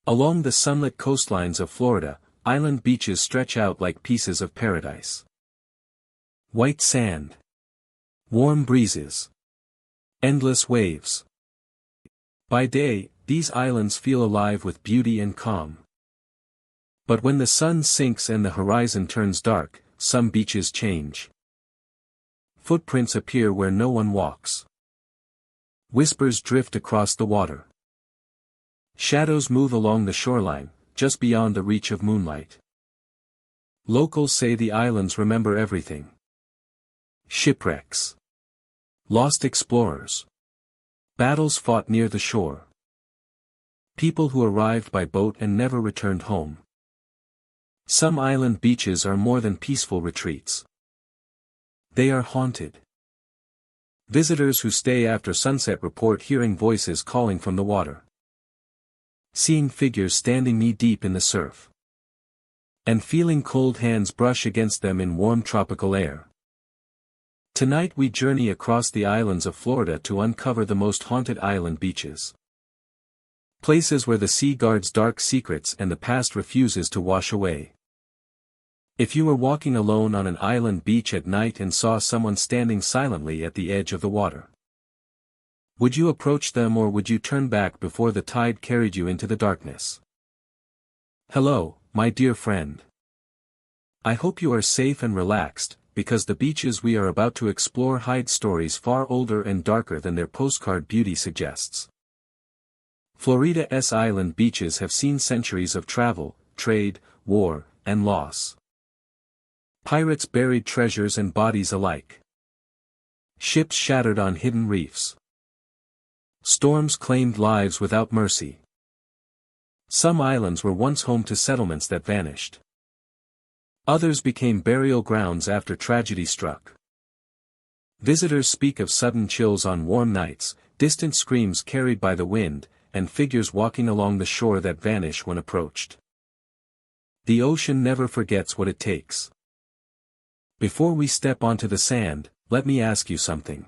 Along the sunlit coastlines of Florida, island beaches stretch out like pieces of paradise. White sand. Warm breezes. Endless waves. By day, these islands feel alive with beauty and calm. But when the sun sinks and the horizon turns dark, some beaches change. Footprints appear where no one walks. Whispers drift across the water. Shadows move along the shoreline, just beyond the reach of moonlight. Locals say the islands remember everything. Shipwrecks. Lost explorers. Battles fought near the shore. People who arrived by boat and never returned home. Some island beaches are more than peaceful retreats. They are haunted. Visitors who stay after sunset report hearing voices calling from the water. Seeing figures standing knee-deep in the surf. And feeling cold hands brush against them in warm tropical air. Tonight we journey across the islands of Florida to uncover the most haunted island beaches. Places where the sea guards dark secrets and the past refuses to wash away. If you were walking alone on an island beach at night and saw someone standing silently at the edge of the water, would you approach them or would you turn back before the tide carried you into the darkness? Hello, my dear friend. I hope you are safe and relaxed, because the beaches we are about to explore hide stories far older and darker than their postcard beauty suggests. Florida's island beaches have seen centuries of travel, trade, war, and loss. Pirates buried treasures and bodies alike. Ships shattered on hidden reefs. Storms claimed lives without mercy. Some islands were once home to settlements that vanished. Others became burial grounds after tragedy struck. Visitors speak of sudden chills on warm nights, distant screams carried by the wind, and figures walking along the shore that vanish when approached. The ocean never forgets what it takes. Before we step onto the sand, let me ask you something.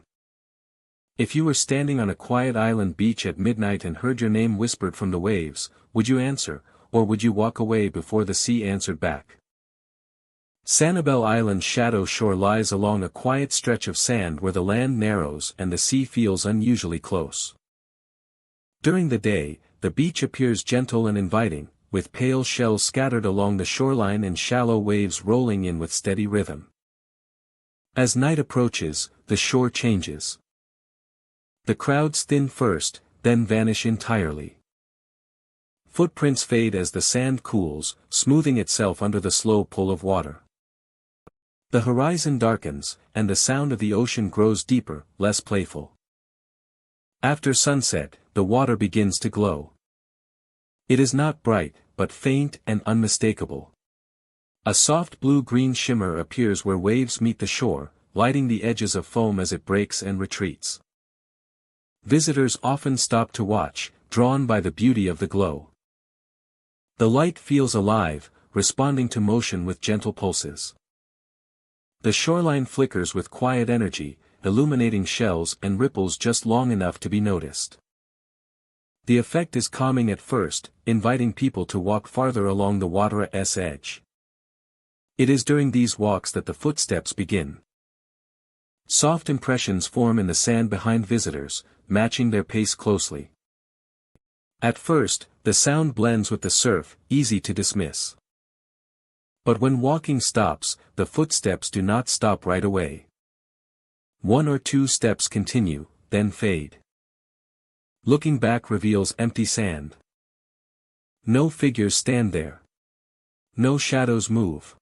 If you were standing on a quiet island beach at midnight and heard your name whispered from the waves, would you answer, or would you walk away before the sea answered back? Sanibel Island's shadow shore lies along a quiet stretch of sand where the land narrows and the sea feels unusually close. During the day, the beach appears gentle and inviting, with pale shells scattered along the shoreline and shallow waves rolling in with steady rhythm. As night approaches, the shore changes. The crowds thin first, then vanish entirely. Footprints fade as the sand cools, smoothing itself under the slow pull of water. The horizon darkens, and the sound of the ocean grows deeper, less playful. After sunset, the water begins to glow. It is not bright, but faint and unmistakable. A soft blue-green shimmer appears where waves meet the shore, lighting the edges of foam as it breaks and retreats. Visitors often stop to watch, drawn by the beauty of the glow. The light feels alive, responding to motion with gentle pulses. The shoreline flickers with quiet energy, illuminating shells and ripples just long enough to be noticed. The effect is calming at first, inviting people to walk farther along the water's edge. It is during these walks that the footsteps begin. Soft impressions form in the sand behind visitors, matching their pace closely. At first, the sound blends with the surf, easy to dismiss. But when walking stops, the footsteps do not stop right away. One or two steps continue, then fade. Looking back reveals empty sand. No figures stand there. No shadows move.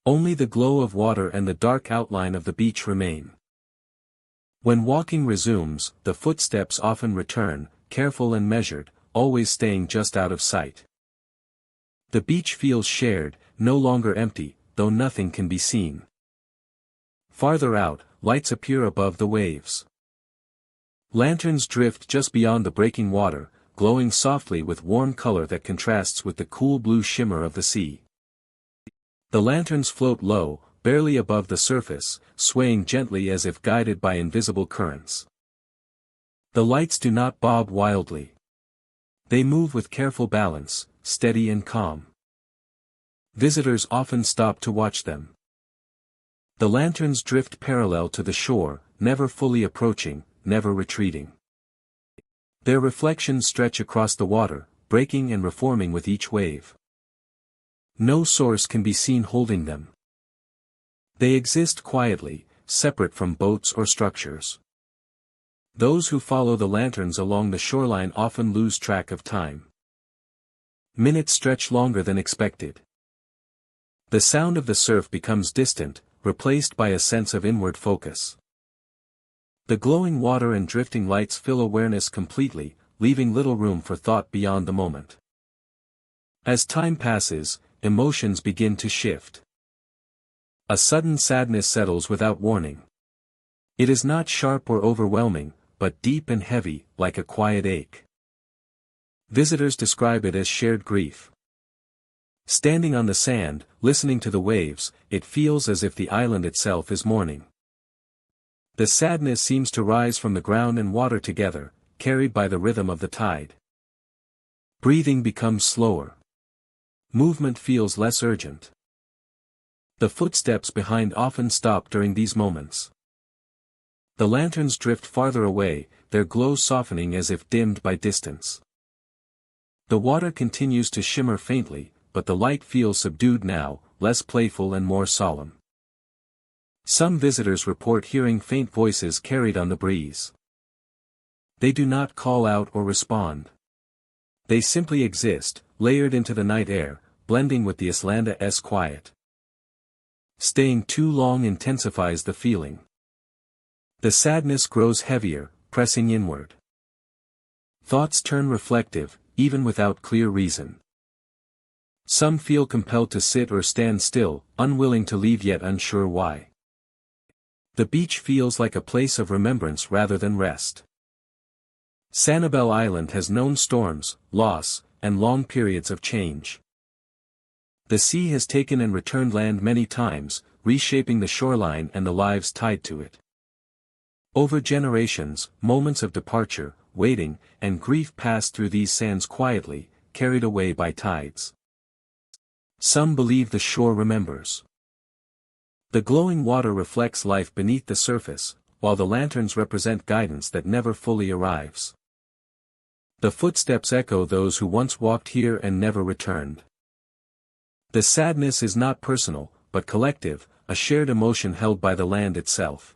Only the glow of water and the dark outline of the beach remain. When walking resumes, the footsteps often return, careful and measured, always staying just out of sight. The beach feels shared, no longer empty, though nothing can be seen. Farther out, lights appear above the waves. Lanterns drift just beyond the breaking water, glowing softly with warm color that contrasts with the cool blue shimmer of the sea. The lanterns float low, barely above the surface, swaying gently as if guided by invisible currents. The lights do not bob wildly. They move with careful balance, steady and calm. Visitors often stop to watch them. The lanterns drift parallel to the shore, never fully approaching, never retreating. Their reflections stretch across the water, breaking and reforming with each wave. No source can be seen holding them. They exist quietly, separate from boats or structures. Those who follow the lanterns along the shoreline often lose track of time. Minutes stretch longer than expected. The sound of the surf becomes distant, replaced by a sense of inward focus. The glowing water and drifting lights fill awareness completely, leaving little room for thought beyond the moment. As time passes, emotions begin to shift. A sudden sadness settles without warning. It is not sharp or overwhelming, but deep and heavy, like a quiet ache. Visitors describe it as shared grief. Standing on the sand, listening to the waves, it feels as if the island itself is mourning. The sadness seems to rise from the ground and water together, carried by the rhythm of the tide. Breathing becomes slower. Movement feels less urgent. The footsteps behind often stop during these moments. The lanterns drift farther away, their glow softening as if dimmed by distance. The water continues to shimmer faintly, but the light feels subdued now, less playful and more solemn. Some visitors report hearing faint voices carried on the breeze. They do not call out or respond. They simply exist, layered into the night air, blending with the Islanda's quiet. Staying too long intensifies the feeling. The sadness grows heavier, pressing inward. Thoughts turn reflective, even without clear reason. Some feel compelled to sit or stand still, unwilling to leave yet unsure why. The beach feels like a place of remembrance rather than rest. Sanibel Island has known storms, loss, and long periods of change. The sea has taken and returned land many times, reshaping the shoreline and the lives tied to it. Over generations, moments of departure, waiting, and grief pass through these sands quietly, carried away by tides. Some believe the shore remembers. The glowing water reflects life beneath the surface, while the lanterns represent guidance that never fully arrives. The footsteps echo those who once walked here and never returned. The sadness is not personal, but collective, a shared emotion held by the land itself.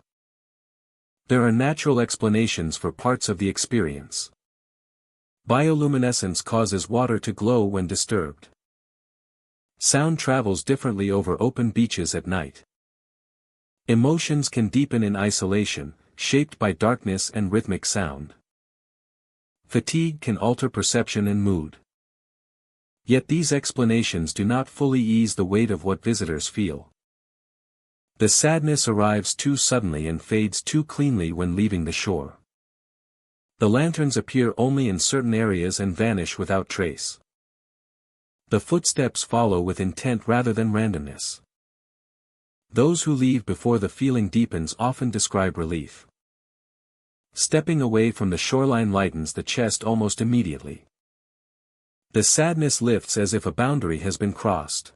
There are natural explanations for parts of the experience. Bioluminescence causes water to glow when disturbed. Sound travels differently over open beaches at night. Emotions can deepen in isolation, shaped by darkness and rhythmic sound. Fatigue can alter perception and mood. Yet these explanations do not fully ease the weight of what visitors feel. The sadness arrives too suddenly and fades too cleanly when leaving the shore. The lanterns appear only in certain areas and vanish without trace. The footsteps follow with intent rather than randomness. Those who leave before the feeling deepens often describe relief. Stepping away from the shoreline lightens the chest almost immediately. The sadness lifts as if a boundary has been crossed.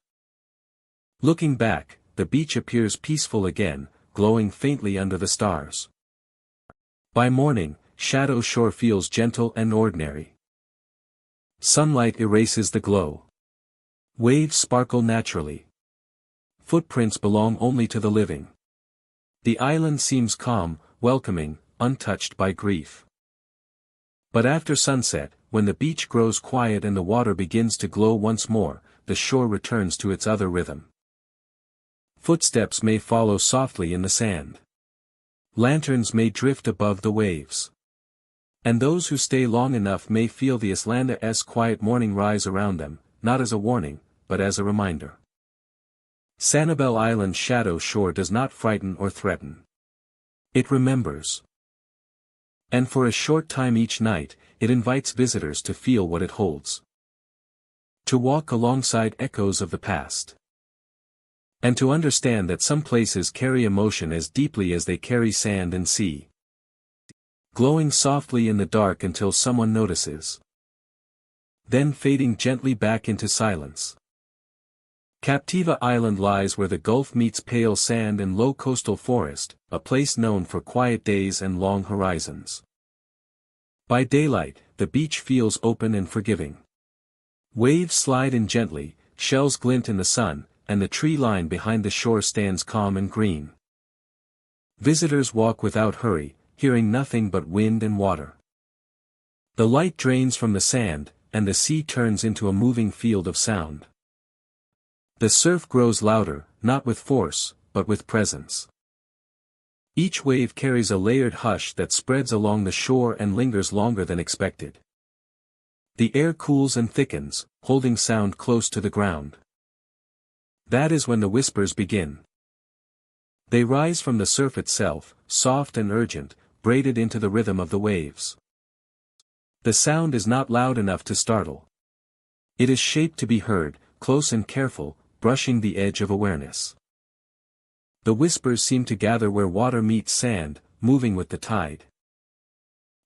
Looking back, the beach appears peaceful again, glowing faintly under the stars. By morning, Shadow Shore feels gentle and ordinary. Sunlight erases the glow. Waves sparkle naturally. Footprints belong only to the living. The island seems calm, welcoming, untouched by grief. But after sunset, when the beach grows quiet and the water begins to glow once more, the shore returns to its other rhythm. Footsteps may follow softly in the sand. Lanterns may drift above the waves. And those who stay long enough may feel the Islanda's quiet morning rise around them, not as a warning, but as a reminder. Sanibel Island's Shadow Shore does not frighten or threaten. It remembers. And for a short time each night, it invites visitors to feel what it holds. To walk alongside echoes of the past. And to understand that some places carry emotion as deeply as they carry sand and sea. Glowing softly in the dark until someone notices. then fading gently back into silence. Captiva Island lies where the Gulf meets pale sand and low coastal forest, a place known for quiet days and long horizons. By daylight, the beach feels open and forgiving. Waves slide in gently, shells glint in the sun, and the tree line behind the shore stands calm and green. Visitors walk without hurry, hearing nothing but wind and water. The light drains from the sand, and the sea turns into a moving field of sound. The surf grows louder, not with force, but with presence. Each wave carries a layered hush that spreads along the shore and lingers longer than expected. The air cools and thickens, holding sound close to the ground. That is when the whispers begin. They rise from the surf itself, soft and urgent, braided into the rhythm of the waves. The sound is not loud enough to startle. It is shaped to be heard, close and careful, brushing the edge of awareness. The whispers seem to gather where water meets sand, moving with the tide.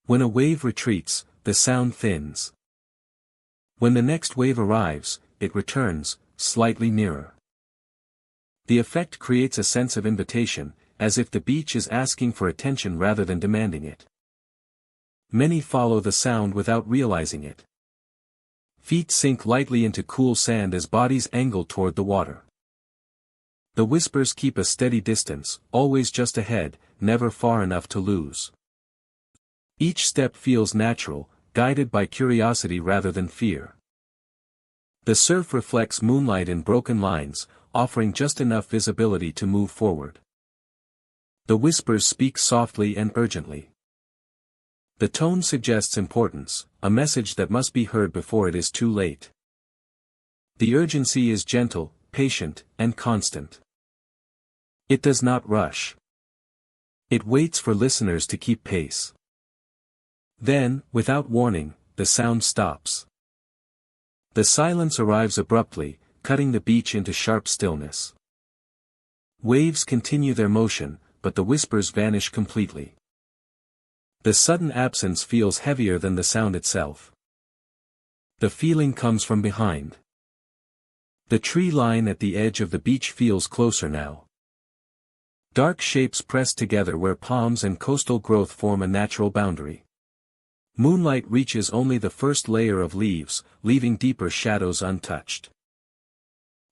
When a wave retreats, the sound thins. When the next wave arrives, it returns, slightly nearer. The effect creates a sense of invitation, as if the beach is asking for attention rather than demanding it. Many follow the sound without realizing it. Feet sink lightly into cool sand as bodies angle toward the water. The whispers keep a steady distance, always just ahead, never far enough to lose. Each step feels natural, guided by curiosity rather than fear. The surf reflects moonlight in broken lines, offering just enough visibility to move forward. The whispers speak softly and urgently. The tone suggests importance, a message that must be heard before it is too late. The urgency is gentle, patient, and constant. It does not rush. It waits for listeners to keep pace. Then, without warning, the sound stops. The silence arrives abruptly, cutting the beach into sharp stillness. Waves continue their motion, but the whispers vanish completely. The sudden absence feels heavier than the sound itself. The feeling comes from behind. The tree line at the edge of the beach feels closer now. Dark shapes press together where palms and coastal growth form a natural boundary. Moonlight reaches only the first layer of leaves, leaving deeper shadows untouched.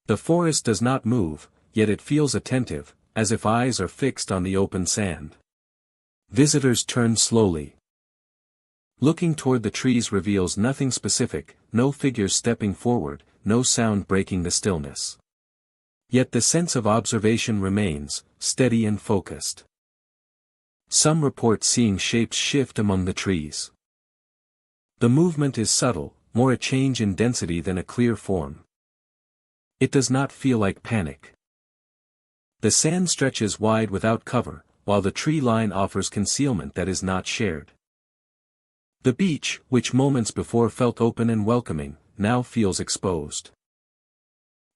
The forest does not move, yet it feels attentive, as if eyes are fixed on the open sand. Visitors turn slowly. Looking toward the trees reveals nothing specific, no figures stepping forward, no sound breaking the stillness. Yet the sense of observation remains, steady and focused. Some report seeing shapes shift among the trees. The movement is subtle, more a change in density than a clear form. It does not feel like panic. The sand stretches wide without cover, while the tree line offers concealment that is not shared. The beach, which moments before felt open and welcoming, now feels exposed.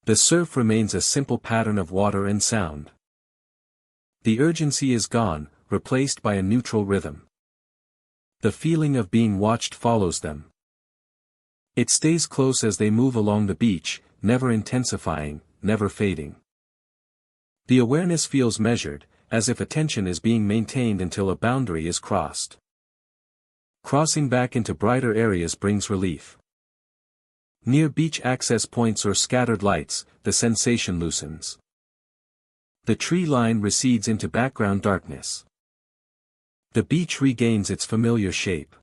The surf remains a simple pattern of water and sound. The urgency is gone, replaced by a neutral rhythm. The feeling of being watched follows them. It stays close as they move along the beach, never intensifying, never fading. The awareness feels measured, as if attention is being maintained until a boundary is crossed. Crossing back into brighter areas brings relief. Near beach access points or scattered lights, the sensation loosens. The tree line recedes into background darkness. The beach regains its familiar shape.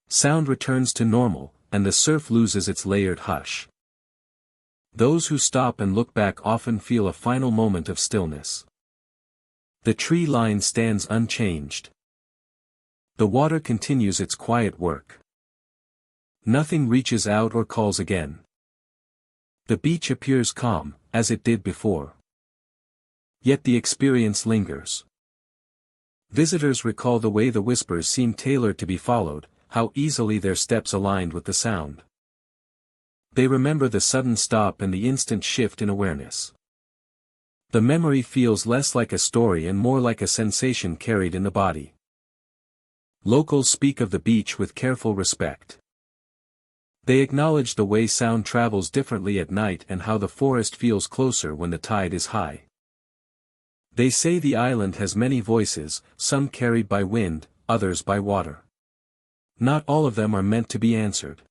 Sound returns to normal, and the surf loses its layered hush. Those who stop and look back often feel a final moment of stillness. The tree line stands unchanged. The water continues its quiet work. Nothing reaches out or calls again. The beach appears calm, as it did before. Yet the experience lingers. Visitors recall the way the whispers seemed tailored to be followed, how easily their steps aligned with the sound. They remember the sudden stop and the instant shift in awareness. The memory feels less like a story and more like a sensation carried in the body. Locals speak of the beach with careful respect. They acknowledge the way sound travels differently at night and how the forest feels closer when the tide is high. They say the island has many voices, some carried by wind, others by water. Not all of them are meant to be answered.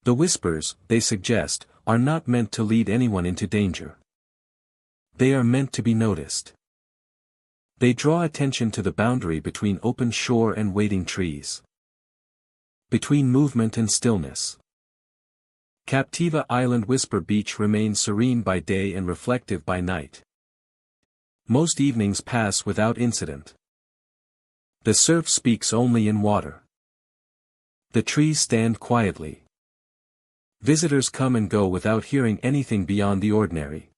The whispers, they suggest, are not meant to lead anyone into danger. They are meant to be noticed. They draw attention to the boundary between open shore and waiting trees. Between movement and stillness. Captiva Island Whisper Beach remains serene by day and reflective by night. Most evenings pass without incident. The surf speaks only in water. The trees stand quietly. Visitors come and go without hearing anything beyond the ordinary.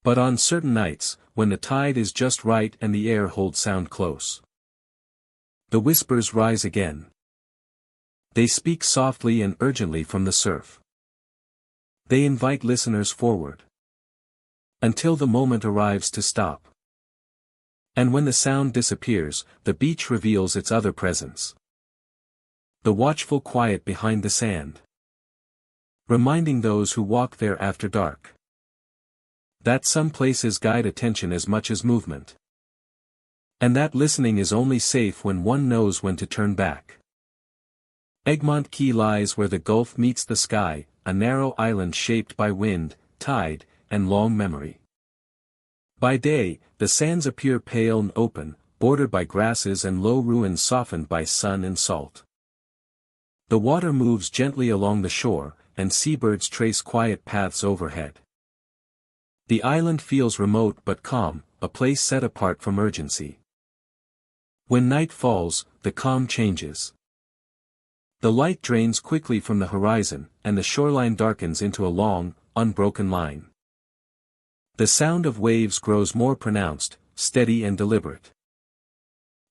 But on certain nights, when the tide is just right and the air holds sound close, the whispers rise again. They speak softly and urgently from the surf. They invite listeners forward. Until the moment arrives to stop. And when the sound disappears, the beach reveals its other presence. The watchful quiet behind the sand. Reminding those who walk there after dark that some places guide attention as much as movement. And that listening is only safe when one knows when to turn back. Egmont Key lies where the Gulf meets the sky, a narrow island shaped by wind, tide, and long memory. By day, the sands appear pale and open, bordered by grasses and low ruins softened by sun and salt. The water moves gently along the shore, and seabirds trace quiet paths overhead. The island feels remote but calm, a place set apart from urgency. When night falls, the calm changes. The light drains quickly from the horizon, and the shoreline darkens into a long, unbroken line. The sound of waves grows more pronounced, steady and deliberate.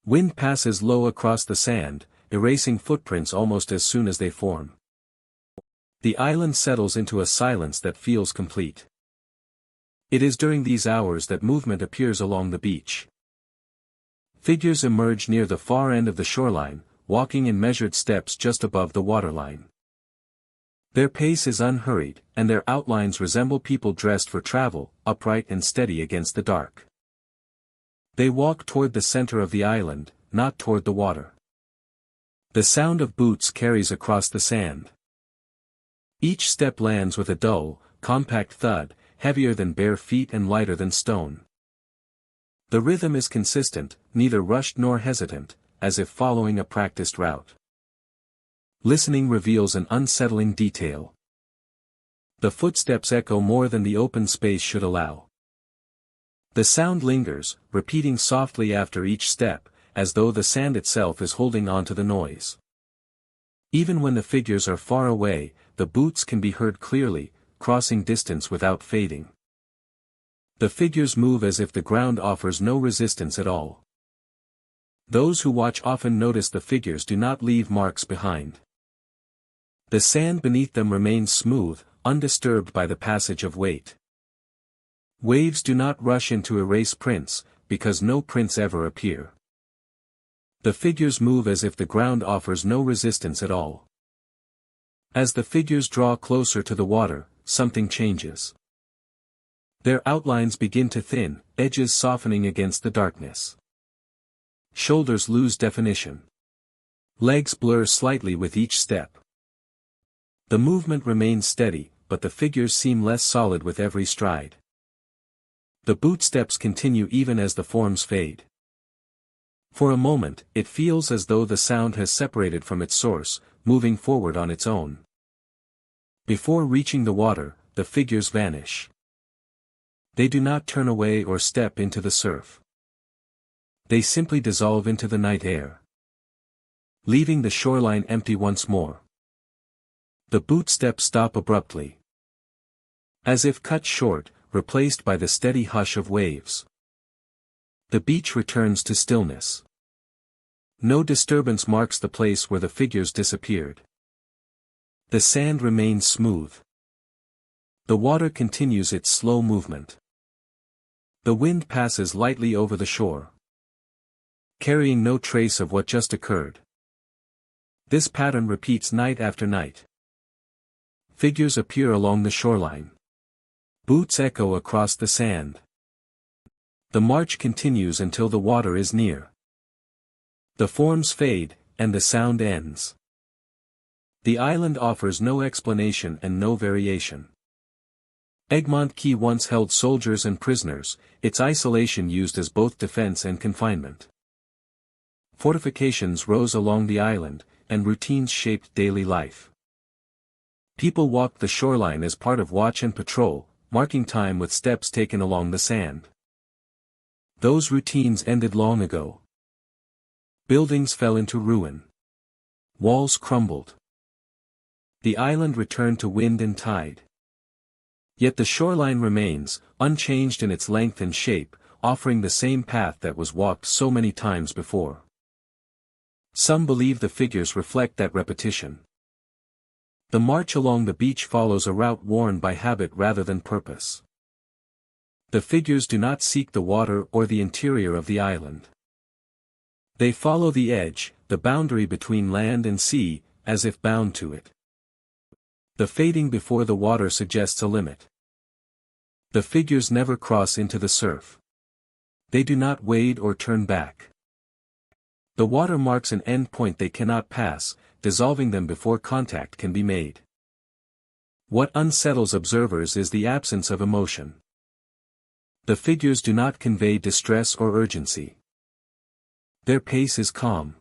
Wind passes low across the sand, erasing footprints almost as soon as they form. The island settles into a silence that feels complete. It is during these hours that movement appears along the beach. Figures emerge near the far end of the shoreline, walking in measured steps just above the waterline. Their pace is unhurried, and their outlines resemble people dressed for travel, upright and steady against the dark. They walk toward the center of the island, not toward the water. The sound of boots carries across the sand. Each step lands with a dull, compact thud, heavier than bare feet and lighter than stone. The rhythm is consistent, neither rushed nor hesitant, as if following a practiced route. Listening reveals an unsettling detail. The footsteps echo more than the open space should allow. The sound lingers, repeating softly after each step, as though the sand itself is holding on to the noise. Even when the figures are far away, the boots can be heard clearly, crossing distance without fading. The figures move as if the ground offers no resistance at all. Those who watch often notice the figures do not leave marks behind. The sand beneath them remains smooth, undisturbed by the passage of weight. Waves do not rush in to erase prints, because no prints ever appear. The figures move as if the ground offers no resistance at all. As the figures draw closer to the water, something changes. Their outlines begin to thin, edges softening against the darkness. Shoulders lose definition. Legs blur slightly with each step. The movement remains steady, but the figures seem less solid with every stride. The bootsteps continue even as the forms fade. For a moment, it feels as though the sound has separated from its source, moving forward on its own. Before reaching the water, the figures vanish. They do not turn away or step into the surf. They simply dissolve into the night air, leaving the shoreline empty once more. The bootsteps stop abruptly. As if cut short, replaced by the steady hush of waves. The beach returns to stillness. No disturbance marks the place where the figures disappeared. The sand remains smooth. The water continues its slow movement. The wind passes lightly over the shore, carrying no trace of what just occurred. This pattern repeats night after night. Figures appear along the shoreline. Boots echo across the sand. The march continues until the water is near. The forms fade, and the sound ends. The island offers no explanation and no variation. Egmont Key once held soldiers and prisoners, its isolation used as both defense and confinement. Fortifications rose along the island, and routines shaped daily life. People walked the shoreline as part of watch and patrol, marking time with steps taken along the sand. Those routines ended long ago. Buildings fell into ruin. Walls crumbled. The island returned to wind and tide. Yet the shoreline remains, unchanged in its length and shape, offering the same path that was walked so many times before. Some believe the figures reflect that repetition. The march along the beach follows a route worn by habit rather than purpose. The figures do not seek the water or the interior of the island. They follow the edge, the boundary between land and sea, as if bound to it. The fading before the water suggests a limit. The figures never cross into the surf. They do not wade or turn back. The water marks an end point they cannot pass, dissolving them before contact can be made. What unsettles observers is the absence of emotion. The figures do not convey distress or urgency. Their pace is calm.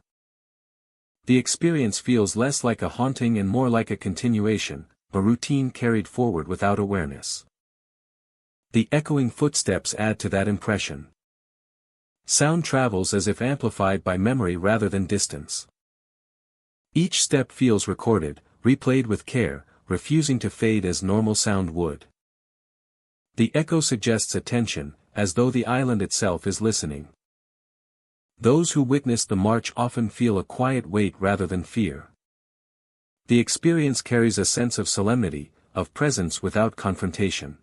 The experience feels less like a haunting and more like a continuation, a routine carried forward without awareness. The echoing footsteps add to that impression. Sound travels as if amplified by memory rather than distance. Each step feels recorded, replayed with care, refusing to fade as normal sound would. The echo suggests attention, as though the island itself is listening. Those who witness the march often feel a quiet weight rather than fear. The experience carries a sense of solemnity, of presence without confrontation.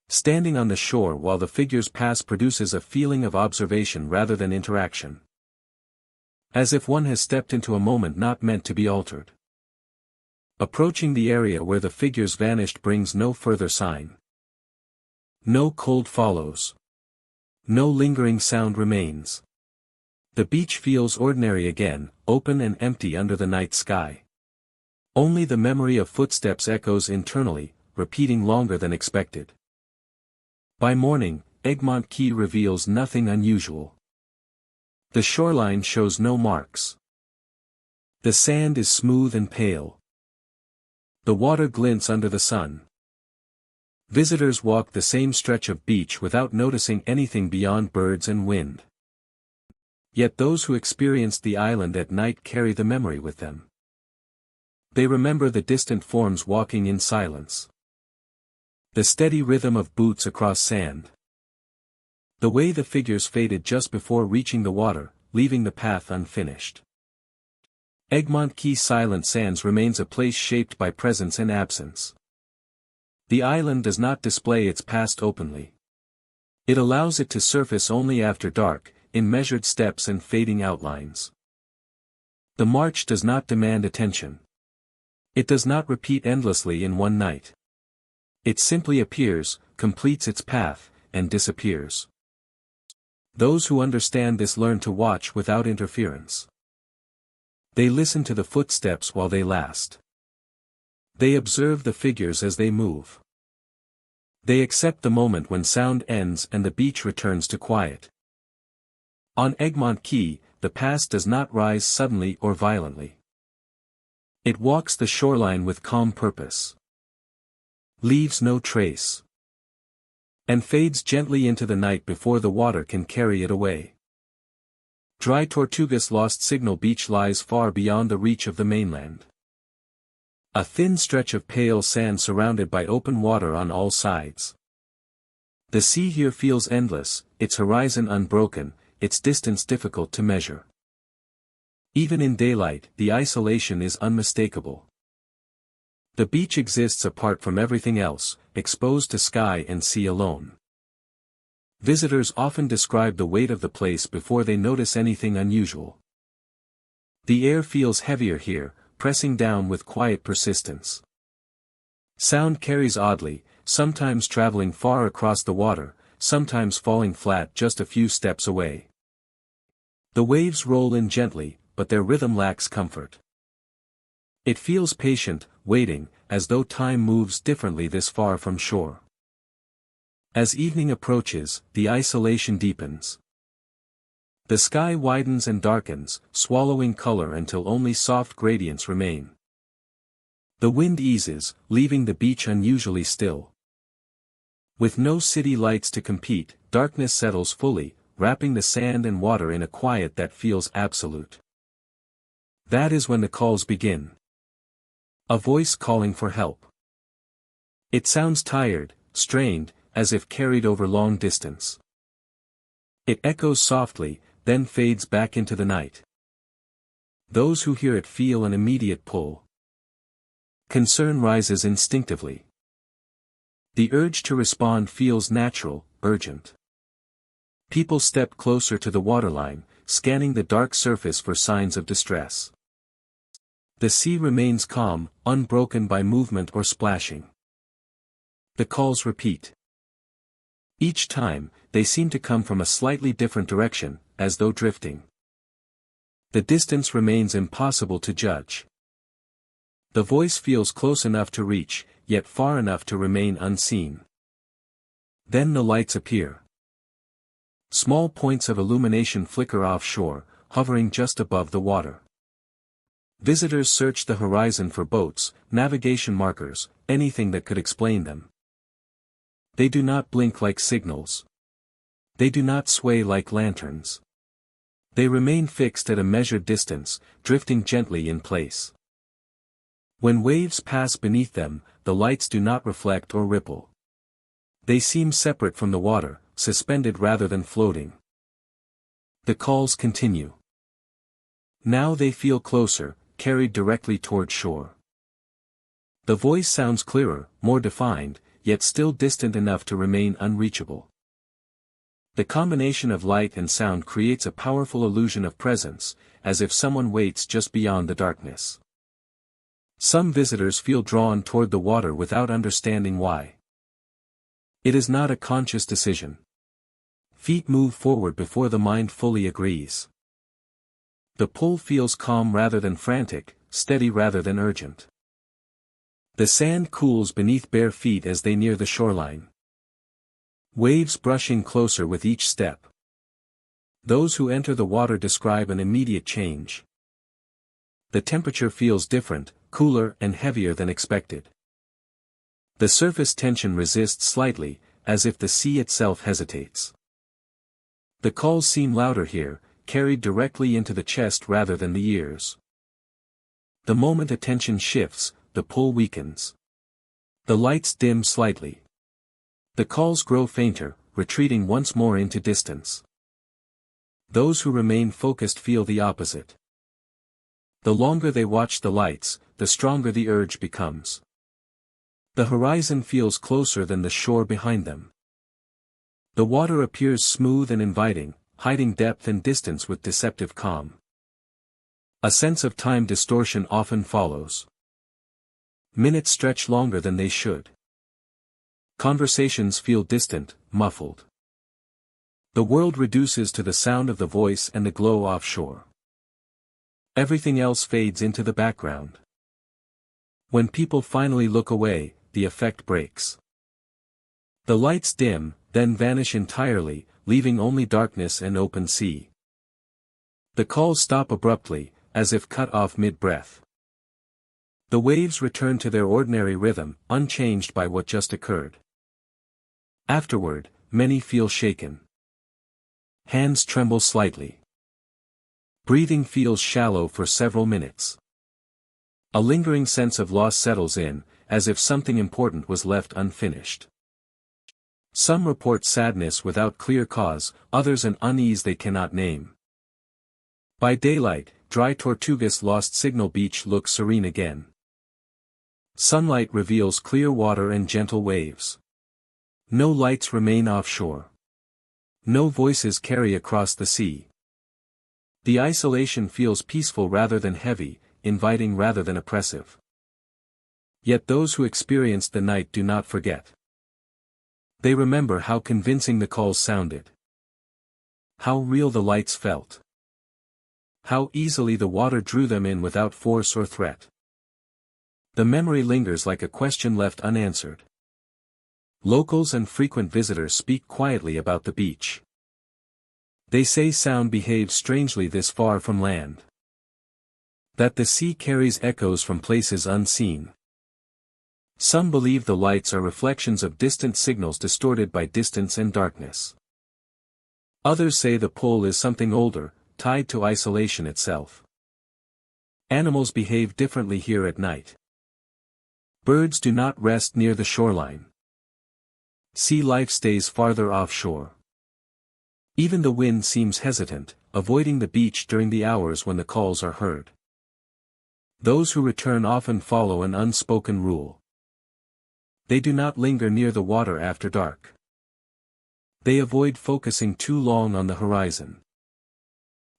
Standing on the shore while the figures pass produces a feeling of observation rather than interaction. As if one has stepped into a moment not meant to be altered. Approaching the area where the figures vanished brings no further sign. No cold follows. No lingering sound remains. The beach feels ordinary again, open and empty under the night sky. Only the memory of footsteps echoes internally, repeating longer than expected. By morning, Egmont Key reveals nothing unusual. The shoreline shows no marks. The sand is smooth and pale. The water glints under the sun. Visitors walk the same stretch of beach without noticing anything beyond birds and wind. Yet those who experienced the island at night carry the memory with them. They remember the distant forms walking in silence. The steady rhythm of boots across sand. The way the figures faded just before reaching the water, leaving the path unfinished. Egmont Key Silent Sands remains a place shaped by presence and absence. The island does not display its past openly. It allows it to surface only after dark, in measured steps and fading outlines. The march does not demand attention. It does not repeat endlessly in one night. It simply appears, completes its path, and disappears. Those who understand this learn to watch without interference. They listen to the footsteps while they last. They observe the figures as they move. They accept the moment when sound ends and the beach returns to quiet. On Egmont Key, the past does not rise suddenly or violently. It walks the shoreline with calm purpose. Leaves no trace. And fades gently into the night before the water can carry it away. Dry Tortugas Lost Signal Beach lies far beyond the reach of the mainland. A thin stretch of pale sand surrounded by open water on all sides. The sea here feels endless, its horizon unbroken, its distance difficult to measure. Even in daylight, the isolation is unmistakable. The beach exists apart from everything else, exposed to sky and sea alone. Visitors often describe the weight of the place before they notice anything unusual. The air feels heavier here, pressing down with quiet persistence. Sound carries oddly, sometimes traveling far across the water, sometimes falling flat just a few steps away. The waves roll in gently, but their rhythm lacks comfort. It feels patient, waiting, as though time moves differently this far from shore. As evening approaches, the isolation deepens. The sky widens and darkens, swallowing color until only soft gradients remain. The wind eases, leaving the beach unusually still. With no city lights to compete, darkness settles fully, wrapping the sand and water in a quiet that feels absolute. That is when the calls begin. A voice calling for help. It sounds tired, strained, as if carried over long distance. It echoes softly, then fades back into the night. Those who hear it feel an immediate pull. Concern rises instinctively. The urge to respond feels natural, urgent. People step closer to the waterline, scanning the dark surface for signs of distress. The sea remains calm, unbroken by movement or splashing. The calls repeat. Each time, they seem to come from a slightly different direction, as though drifting. The distance remains impossible to judge. The voice feels close enough to reach, yet far enough to remain unseen. Then the lights appear. Small points of illumination flicker offshore, hovering just above the water. Visitors search the horizon for boats, navigation markers, anything that could explain them. They do not blink like signals. They do not sway like lanterns. They remain fixed at a measured distance, drifting gently in place. When waves pass beneath them, the lights do not reflect or ripple. They seem separate from the water, suspended rather than floating. The calls continue. Now they feel closer, carried directly toward shore. The voice sounds clearer, more defined, yet still distant enough to remain unreachable. The combination of light and sound creates a powerful illusion of presence, as if someone waits just beyond the darkness. Some visitors feel drawn toward the water without understanding why. It is not a conscious decision. Feet move forward before the mind fully agrees. The pull feels calm rather than frantic, steady rather than urgent. The sand cools beneath bare feet as they near the shoreline. Waves brushing closer with each step. Those who enter the water describe an immediate change. The temperature feels different, cooler and heavier than expected. The surface tension resists slightly, as if the sea itself hesitates. The calls seem louder here, carried directly into the chest rather than the ears. The moment attention shifts, the pull weakens. The lights dim slightly. The calls grow fainter, retreating once more into distance. Those who remain focused feel the opposite. The longer they watch the lights, the stronger the urge becomes. The horizon feels closer than the shore behind them. The water appears smooth and inviting, hiding depth and distance with deceptive calm. A sense of time distortion often follows. Minutes stretch longer than they should. Conversations feel distant, muffled. The world reduces to the sound of the voice and the glow offshore. Everything else fades into the background. When people finally look away, the effect breaks. The lights dim, then vanish entirely, leaving only darkness and open sea. The calls stop abruptly, as if cut off mid-breath. The waves return to their ordinary rhythm, unchanged by what just occurred. Afterward, many feel shaken. Hands tremble slightly. Breathing feels shallow for several minutes. A lingering sense of loss settles in, as if something important was left unfinished. Some report sadness without clear cause, others an unease they cannot name. By daylight, dry Tortugas Lost Signal Beach looks serene again. Sunlight reveals clear water and gentle waves. No lights remain offshore. No voices carry across the sea. The isolation feels peaceful rather than heavy, inviting rather than oppressive. Yet those who experienced the night do not forget. They remember how convincing the calls sounded. How real the lights felt. How easily the water drew them in without force or threat. The memory lingers like a question left unanswered. Locals and frequent visitors speak quietly about the beach. They say sound behaves strangely this far from land. That the sea carries echoes from places unseen. Some believe the lights are reflections of distant signals distorted by distance and darkness. Others say the pull is something older, tied to isolation itself. Animals behave differently here at night. Birds do not rest near the shoreline. Sea life stays farther offshore. Even the wind seems hesitant, avoiding the beach during the hours when the calls are heard. Those who return often follow an unspoken rule. They do not linger near the water after dark. They avoid focusing too long on the horizon.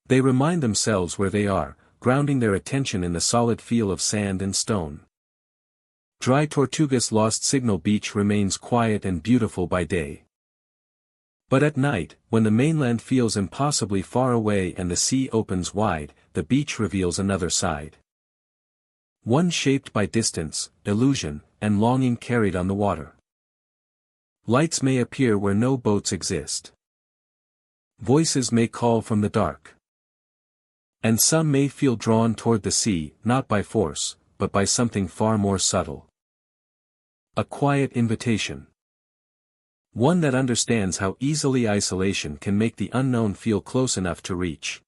They remind themselves where they are, grounding their attention in the solid feel of sand and stone. Dry Tortugas Lost Signal Beach remains quiet and beautiful by day. But at night, when the mainland feels impossibly far away and the sea opens wide, the beach reveals another side. One shaped by distance, illusion, and longing carried on the water. Lights may appear where no boats exist. Voices may call from the dark. And some may feel drawn toward the sea, not by force, but by something far more subtle. A quiet invitation. One that understands how easily isolation can make the unknown feel close enough to reach.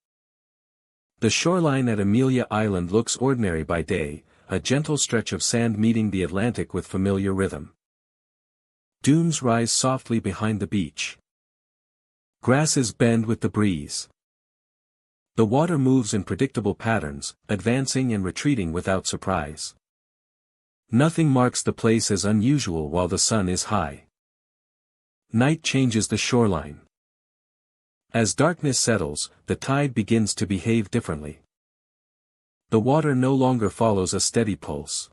The shoreline at Amelia Island looks ordinary by day, a gentle stretch of sand meeting the Atlantic with familiar rhythm. Dunes rise softly behind the beach. Grasses bend with the breeze. The water moves in predictable patterns, advancing and retreating without surprise. Nothing marks the place as unusual while the sun is high. Night changes the shoreline. As darkness settles, the tide begins to behave differently. The water no longer follows a steady pulse.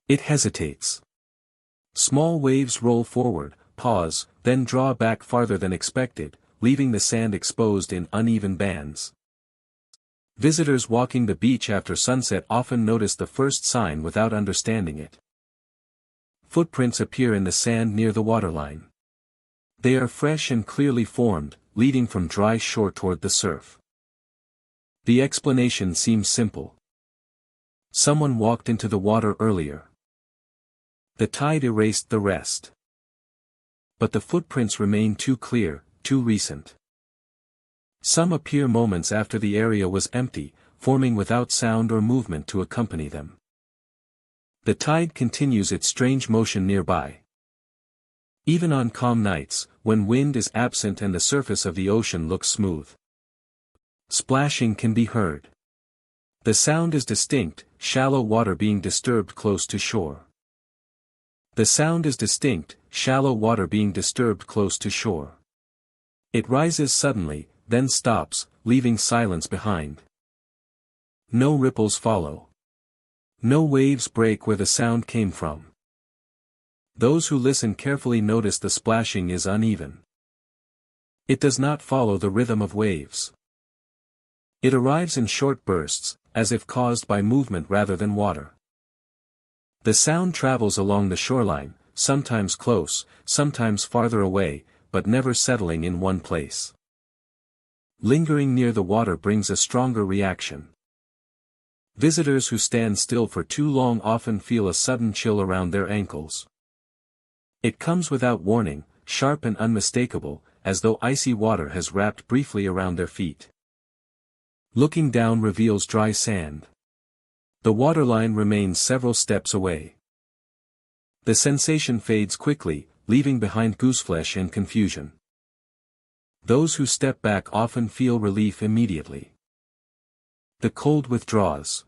It hesitates. Small waves roll forward, pause, then draw back farther than expected, leaving the sand exposed in uneven bands. Visitors walking the beach after sunset often notice the first sign without understanding it. Footprints appear in the sand near the waterline. They are fresh and clearly formed, leading from dry shore toward the surf. The explanation seems simple. Someone walked into the water earlier. The tide erased the rest. But the footprints remain too clear, too recent. Some appear moments after the area was empty, forming without sound or movement to accompany them. The tide continues its strange motion nearby. Even on calm nights, when wind is absent and the surface of the ocean looks smooth, splashing can be heard. The sound is distinct, shallow water being disturbed close to shore. The sound is distinct, shallow water being disturbed close to shore. It rises suddenly, then stops, leaving silence behind. No ripples follow. No waves break where the sound came from. Those who listen carefully notice the splashing is uneven. It does not follow the rhythm of waves. It arrives in short bursts, as if caused by movement rather than water. The sound travels along the shoreline, sometimes close, sometimes farther away, but never settling in one place. Lingering near the water brings a stronger reaction. Visitors who stand still for too long often feel a sudden chill around their ankles. It comes without warning, sharp and unmistakable, as though icy water has wrapped briefly around their feet. Looking down reveals dry sand. The waterline remains several steps away. The sensation fades quickly, leaving behind gooseflesh and confusion. Those who step back often feel relief immediately. The cold withdraws.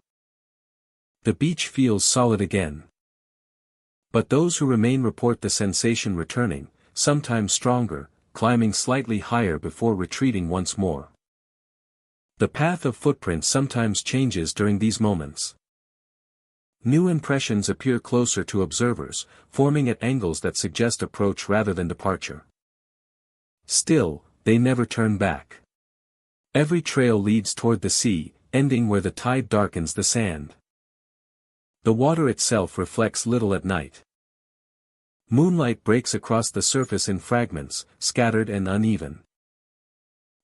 The beach feels solid again. But those who remain report the sensation returning, sometimes stronger, climbing slightly higher before retreating once more. The path of footprints sometimes changes during these moments. New impressions appear closer to observers, forming at angles that suggest approach rather than departure. Still, they never turn back. Every trail leads toward the sea, ending where the tide darkens the sand. The water itself reflects little at night. Moonlight breaks across the surface in fragments, scattered and uneven.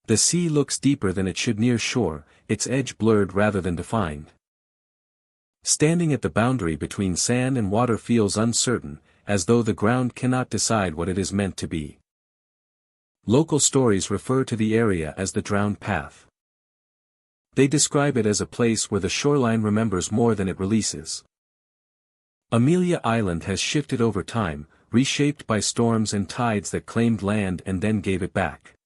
The sea looks deeper than it should near shore, its edge blurred rather than defined. Standing at the boundary between sand and water feels uncertain, as though the ground cannot decide what it is meant to be. Local stories refer to the area as the drowned path. They describe it as a place where the shoreline remembers more than it releases. Amelia Island has shifted over time, reshaped by storms and tides that claimed land and then gave it back.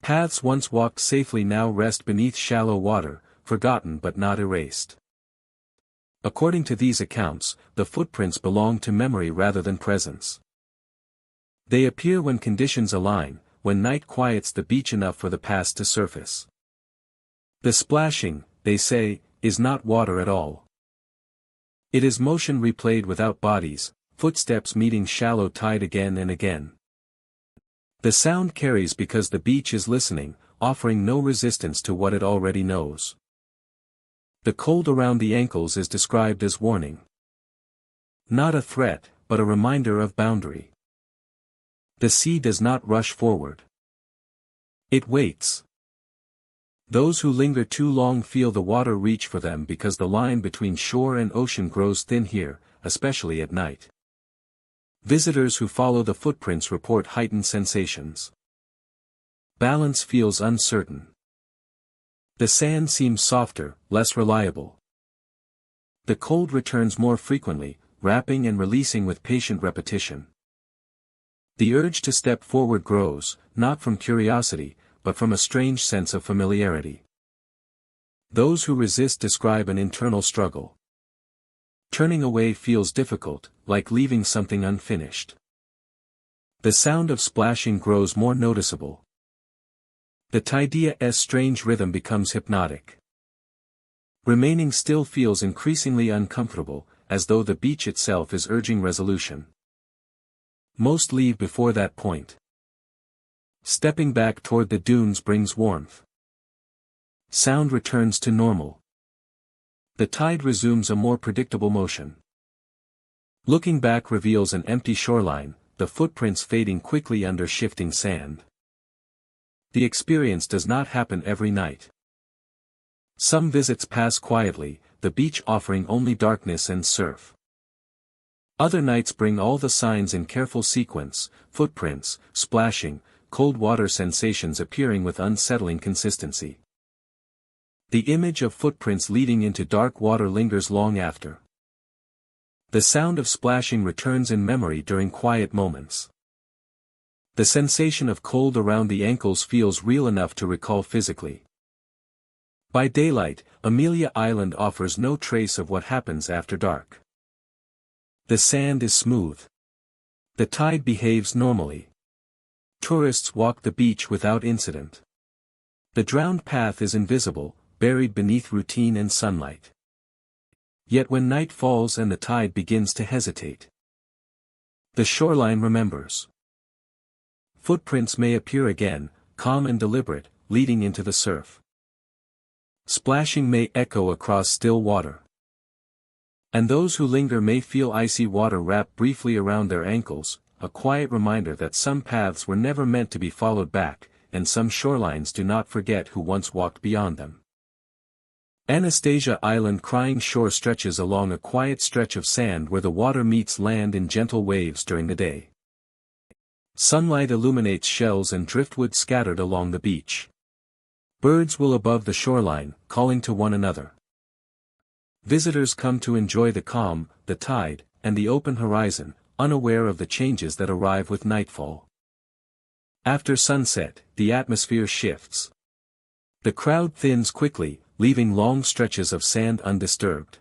Paths once walked safely now rest beneath shallow water, forgotten but not erased. According to these accounts, the footprints belong to memory rather than presence. They appear when conditions align, when night quiets the beach enough for the past to surface. The splashing, they say, is not water at all. It is motion replayed without bodies, footsteps meeting shallow tide again and again. The sound carries because the beach is listening, offering no resistance to what it already knows. The cold around the ankles is described as warning. Not a threat, but a reminder of boundary. The sea does not rush forward. It waits. Those who linger too long feel the water reach for them because the line between shore and ocean grows thin here, especially at night. Visitors who follow the footprints report heightened sensations. Balance feels uncertain. The sand seems softer, less reliable. The cold returns more frequently, wrapping and releasing with patient repetition. The urge to step forward grows, not from curiosity, but from a strange sense of familiarity. Those who resist describe an internal struggle. Turning away feels difficult, like leaving something unfinished. The sound of splashing grows more noticeable. The tidea's strange rhythm becomes hypnotic. Remaining still feels increasingly uncomfortable, as though the beach itself is urging resolution. Most leave before that point. Stepping back toward the dunes brings warmth. Sound returns to normal. The tide resumes a more predictable motion. Looking back reveals an empty shoreline, the footprints fading quickly under shifting sand. The experience does not happen every night. Some visits pass quietly, the beach offering only darkness and surf. Other nights bring all the signs in careful sequence, footprints, splashing, cold water sensations appearing with unsettling consistency. The image of footprints leading into dark water lingers long after. The sound of splashing returns in memory during quiet moments. The sensation of cold around the ankles feels real enough to recall physically. By daylight, Amelia Island offers no trace of what happens after dark. The sand is smooth. The tide behaves normally. Tourists walk the beach without incident. The drowned path is invisible, buried beneath routine and sunlight. Yet when night falls and the tide begins to hesitate, the shoreline remembers. Footprints may appear again, calm and deliberate, leading into the surf. Splashing may echo across still water. And those who linger may feel icy water wrap briefly around their ankles, a quiet reminder that some paths were never meant to be followed back, and some shorelines do not forget who once walked beyond them. Anastasia Island Crying Shore stretches along a quiet stretch of sand where the water meets land in gentle waves during the day. Sunlight illuminates shells and driftwood scattered along the beach. Birds will above the shoreline, calling to one another. Visitors come to enjoy the calm, the tide, and the open horizon, unaware of the changes that arrive with nightfall. After sunset, the atmosphere shifts. The crowd thins quickly, leaving long stretches of sand undisturbed.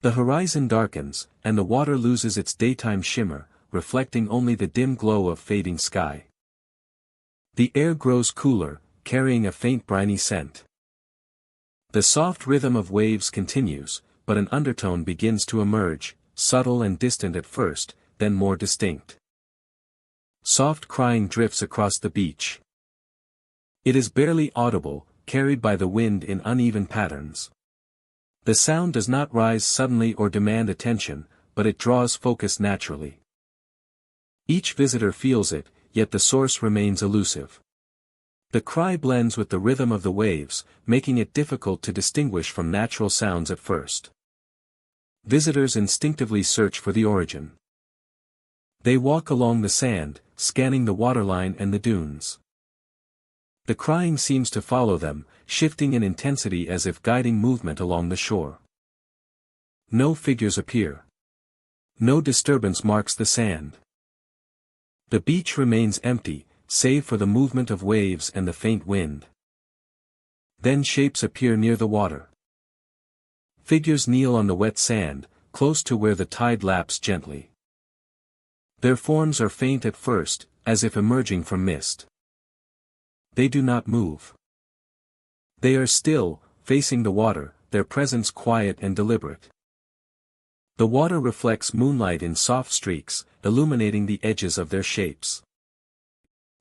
The horizon darkens, and the water loses its daytime shimmer, reflecting only the dim glow of fading sky. The air grows cooler, carrying a faint briny scent. The soft rhythm of waves continues, but an undertone begins to emerge, subtle and distant at first, then more distinct. Soft crying drifts across the beach. It is barely audible, carried by the wind in uneven patterns. The sound does not rise suddenly or demand attention, but it draws focus naturally. Each visitor feels it, yet the source remains elusive. The cry blends with the rhythm of the waves, making it difficult to distinguish from natural sounds at first. Visitors instinctively search for the origin. They walk along the sand, scanning the waterline and the dunes. The crying seems to follow them, shifting in intensity as if guiding movement along the shore. No figures appear. No disturbance marks the sand. The beach remains empty, save for the movement of waves and the faint wind. Then shapes appear near the water. Figures kneel on the wet sand, close to where the tide laps gently. Their forms are faint at first, as if emerging from mist. They do not move. They are still, facing the water, their presence quiet and deliberate. The water reflects moonlight in soft streaks, illuminating the edges of their shapes.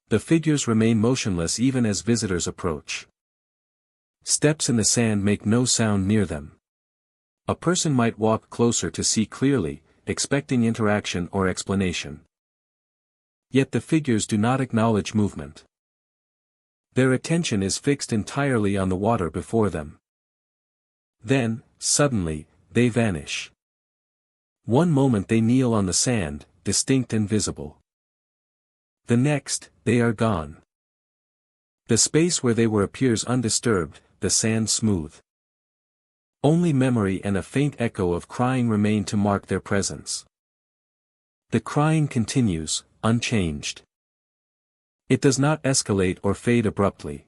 The figures remain motionless even as visitors approach. Steps in the sand make no sound near them. A person might walk closer to see clearly, expecting interaction or explanation. Yet the figures do not acknowledge movement. Their attention is fixed entirely on the water before them. Then, suddenly, they vanish. One moment they kneel on the sand, distinct and visible. The next, they are gone. The space where they were appears undisturbed, the sand smooth. Only memory and a faint echo of crying remain to mark their presence. The crying continues, unchanged. It does not escalate or fade abruptly.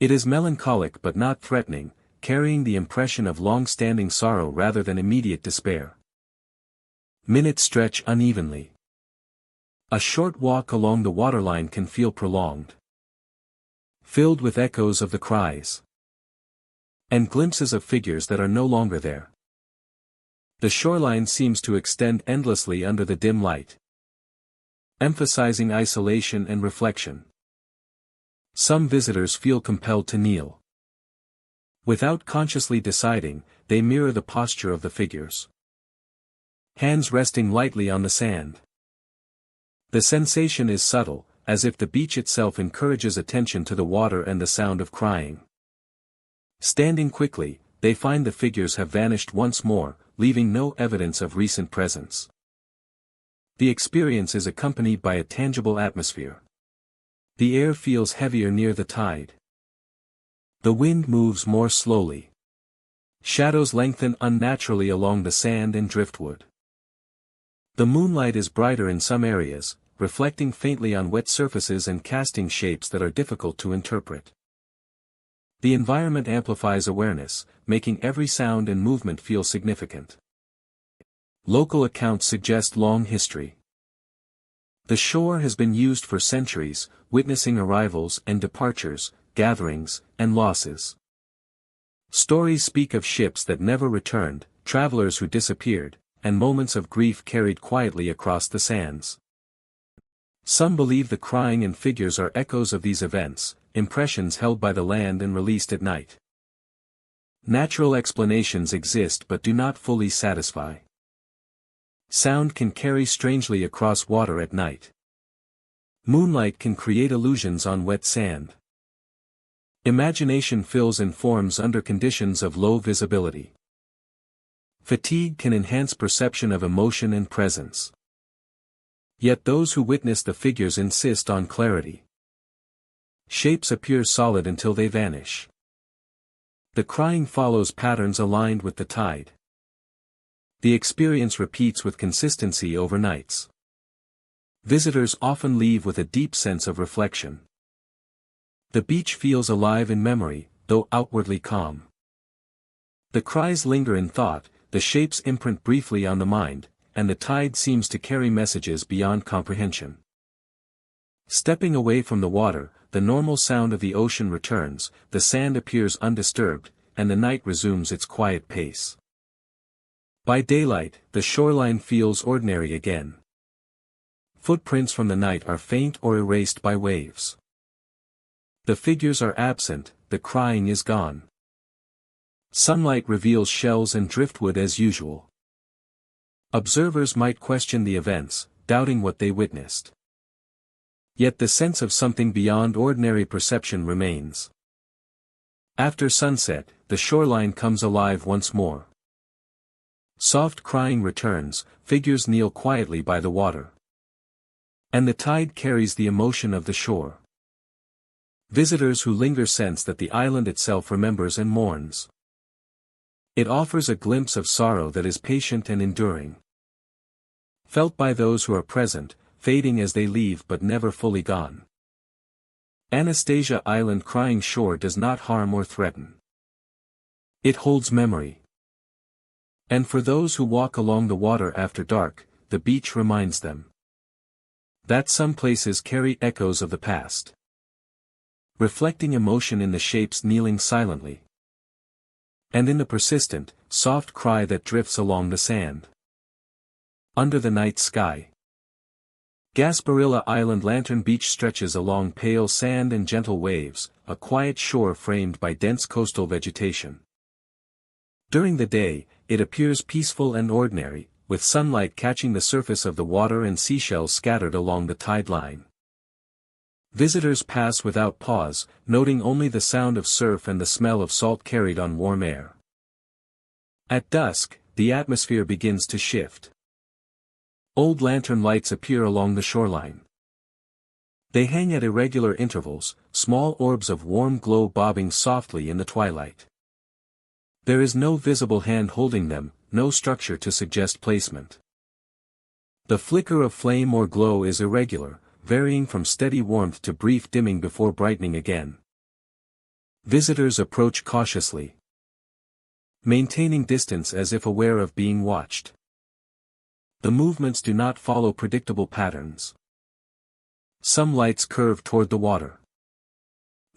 It is melancholic but not threatening, carrying the impression of long-standing sorrow rather than immediate despair. Minutes stretch unevenly. A short walk along the waterline can feel prolonged. Filled with echoes of the cries. And glimpses of figures that are no longer there. The shoreline seems to extend endlessly under the dim light, emphasizing isolation and reflection. Some visitors feel compelled to kneel. Without consciously deciding, they mirror the posture of the figures. Hands resting lightly on the sand. The sensation is subtle, as if the beach itself encourages attention to the water and the sound of crying. Standing quickly, they find the figures have vanished once more, leaving no evidence of recent presence. The experience is accompanied by a tangible atmosphere. The air feels heavier near the tide. The wind moves more slowly. Shadows lengthen unnaturally along the sand and driftwood. The moonlight is brighter in some areas, reflecting faintly on wet surfaces and casting shapes that are difficult to interpret. The environment amplifies awareness, making every sound and movement feel significant. Local accounts suggest long history. The shore has been used for centuries, witnessing arrivals and departures, gatherings, and losses. Stories speak of ships that never returned, travelers who disappeared, and moments of grief carried quietly across the sands. Some believe the crying and figures are echoes of these events, impressions held by the land and released at night. Natural explanations exist but do not fully satisfy. Sound can carry strangely across water at night. Moonlight can create illusions on wet sand. Imagination fills in forms under conditions of low visibility. Fatigue can enhance perception of emotion and presence. Yet those who witness the figures insist on clarity. Shapes appear solid until they vanish. The crying follows patterns aligned with the tide. The experience repeats with consistency over nights. Visitors often leave with a deep sense of reflection. The beach feels alive in memory, though outwardly calm. The cries linger in thought, the shapes imprint briefly on the mind, and the tide seems to carry messages beyond comprehension. Stepping away from the water, the normal sound of the ocean returns, the sand appears undisturbed, and the night resumes its quiet pace. By daylight, the shoreline feels ordinary again. Footprints from the night are faint or erased by waves. The figures are absent, the crying is gone. Sunlight reveals shells and driftwood as usual. Observers might question the events, doubting what they witnessed. Yet the sense of something beyond ordinary perception remains. After sunset, the shoreline comes alive once more. Soft crying returns, figures kneel quietly by the water. And the tide carries the emotion of the shore. Visitors who linger sense that the island itself remembers and mourns. It offers a glimpse of sorrow that is patient and enduring. Felt by those who are present, fading as they leave but never fully gone. Anastasia Island crying shore does not harm or threaten. It holds memory. And for those who walk along the water after dark, the beach reminds them that some places carry echoes of the past, reflecting emotion in the shapes kneeling silently, and in the persistent, soft cry that drifts along the sand. Under the night sky, Gasparilla Island Lantern Beach stretches along pale sand and gentle waves, a quiet shore framed by dense coastal vegetation. During the day, it appears peaceful and ordinary, with sunlight catching the surface of the water and seashells scattered along the tide line. Visitors pass without pause, noting only the sound of surf and the smell of salt carried on warm air. At dusk, the atmosphere begins to shift. Old lantern lights appear along the shoreline. They hang at irregular intervals, small orbs of warm glow bobbing softly in the twilight. There is no visible hand holding them, no structure to suggest placement. The flicker of flame or glow is irregular, varying from steady warmth to brief dimming before brightening again. Visitors approach cautiously, maintaining distance as if aware of being watched. The movements do not follow predictable patterns. Some lights curve toward the water.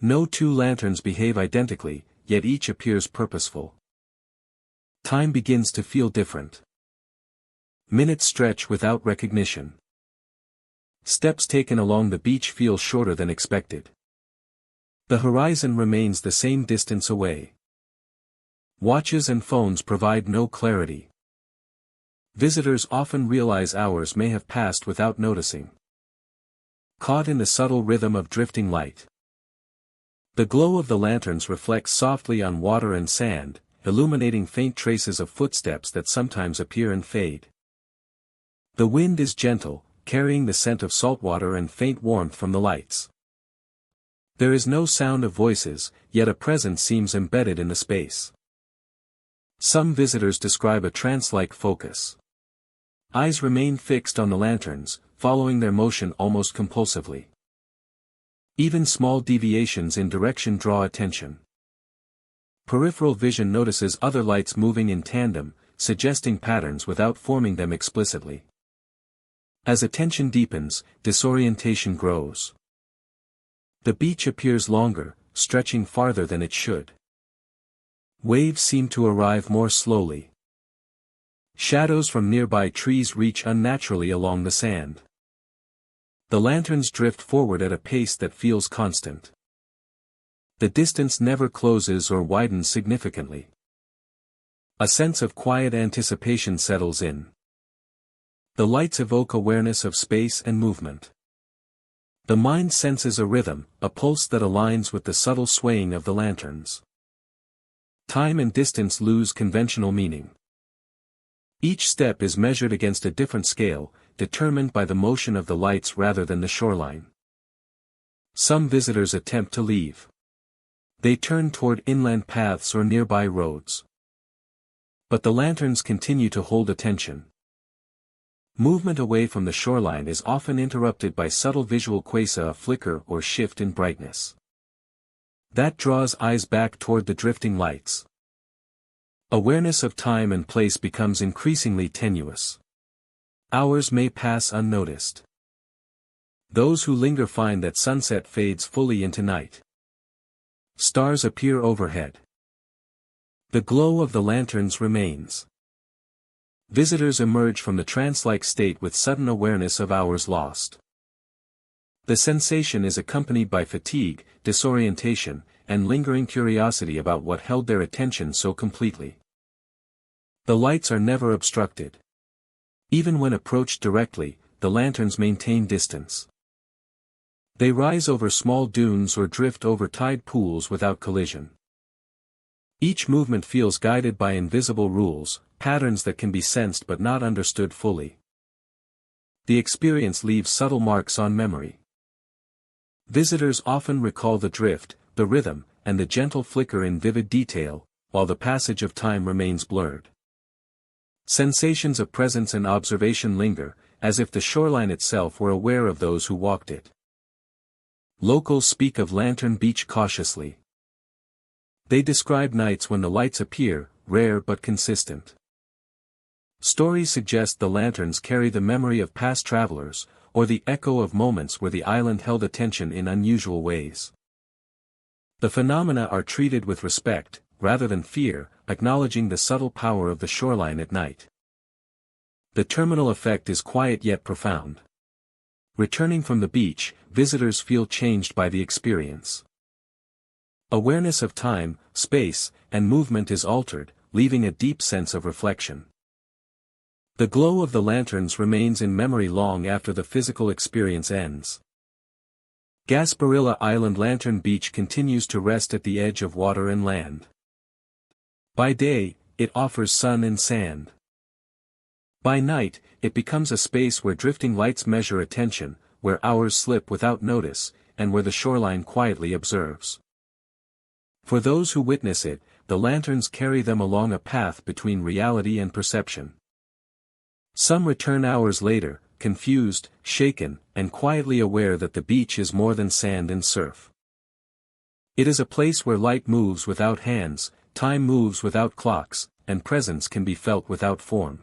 No two lanterns behave identically, yet each appears purposeful. Time begins to feel different. Minutes stretch without recognition. Steps taken along the beach feel shorter than expected. The horizon remains the same distance away. Watches and phones provide no clarity. Visitors often realize hours may have passed without noticing. Caught in the subtle rhythm of drifting light. The glow of the lanterns reflects softly on water and sand, illuminating faint traces of footsteps that sometimes appear and fade. The wind is gentle, carrying the scent of saltwater and faint warmth from the lights. There is no sound of voices, yet a presence seems embedded in the space. Some visitors describe a trance-like focus. Eyes remain fixed on the lanterns, following their motion almost compulsively. Even small deviations in direction draw attention. Peripheral vision notices other lights moving in tandem, suggesting patterns without forming them explicitly. As attention deepens, disorientation grows. The beach appears longer, stretching farther than it should. Waves seem to arrive more slowly. Shadows from nearby trees reach unnaturally along the sand. The lanterns drift forward at a pace that feels constant. The distance never closes or widens significantly. A sense of quiet anticipation settles in. The lights evoke awareness of space and movement. The mind senses a rhythm, a pulse that aligns with the subtle swaying of the lanterns. Time and distance lose conventional meaning. Each step is measured against a different scale, determined by the motion of the lights rather than the shoreline. Some visitors attempt to leave. They turn toward inland paths or nearby roads. But the lanterns continue to hold attention. Movement away from the shoreline is often interrupted by subtle visual quasi, a flicker or shift in brightness. That draws eyes back toward the drifting lights. Awareness of time and place becomes increasingly tenuous. Hours may pass unnoticed. Those who linger find that sunset fades fully into night. Stars appear overhead. The glow of the lanterns remains. Visitors emerge from the trance-like state with sudden awareness of hours lost. The sensation is accompanied by fatigue, disorientation, and lingering curiosity about what held their attention so completely. The lights are never obstructed. Even when approached directly, the lanterns maintain distance. They rise over small dunes or drift over tide pools without collision. Each movement feels guided by invisible rules, patterns that can be sensed but not understood fully. The experience leaves subtle marks on memory. Visitors often recall the drift, the rhythm, and the gentle flicker in vivid detail, while the passage of time remains blurred. Sensations of presence and observation linger, as if the shoreline itself were aware of those who walked it. Locals speak of Lantern Beach cautiously. They describe nights when the lights appear, rare but consistent. Stories suggest the lanterns carry the memory of past travelers, or the echo of moments where the island held attention in unusual ways. The phenomena are treated with respect, rather than fear, acknowledging the subtle power of the shoreline at night. The terminal effect is quiet yet profound. Returning from the beach, visitors feel changed by the experience. Awareness of time, space, and movement is altered, leaving a deep sense of reflection. The glow of the lanterns remains in memory long after the physical experience ends. Gasparilla Island Lantern Beach continues to rest at the edge of water and land. By day, it offers sun and sand. By night, it becomes a space where drifting lights measure attention, where hours slip without notice, and where the shoreline quietly observes. For those who witness it, the lanterns carry them along a path between reality and perception. Some return hours later, confused, shaken, and quietly aware that the beach is more than sand and surf. It is a place where light moves without hands, time moves without clocks, and presence can be felt without form.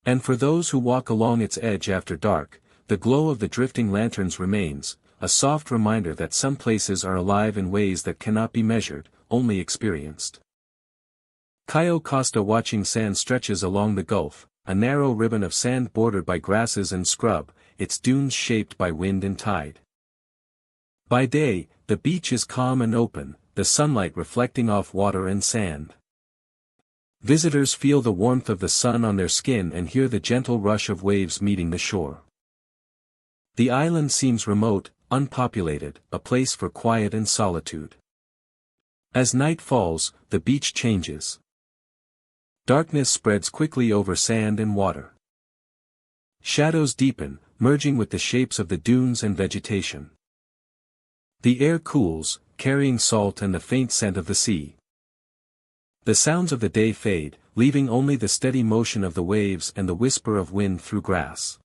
And for those who walk along its edge after dark, the glow of the drifting lanterns remains, a soft reminder that some places are alive in ways that cannot be measured, only experienced. Cayo Costa watching sand stretches along the gulf, a narrow ribbon of sand bordered by grasses and scrub, its dunes shaped by wind and tide. By day, the beach is calm and open, the sunlight reflecting off water and sand. Visitors feel the warmth of the sun on their skin and hear the gentle rush of waves meeting the shore. The island seems remote, unpopulated, a place for quiet and solitude. As night falls, the beach changes. Darkness spreads quickly over sand and water. Shadows deepen, merging with the shapes of the dunes and vegetation. The air cools, carrying salt and the faint scent of the sea. The sounds of the day fade, leaving only the steady motion of the waves and the whisper of wind through grass.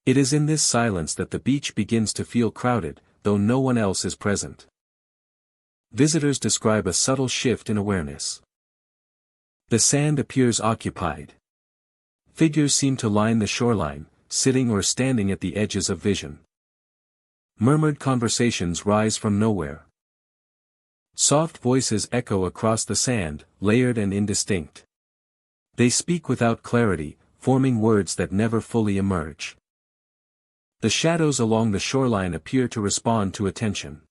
It is in this silence that the beach begins to feel crowded, though no one else is present. Visitors describe a subtle shift in awareness. The sand appears occupied. Figures seem to line the shoreline, sitting or standing at the edges of vision. Murmured conversations rise from nowhere. Soft voices echo across the sand, layered and indistinct. They speak without clarity, forming words that never fully emerge. The shadows along the shoreline appear to respond to attention.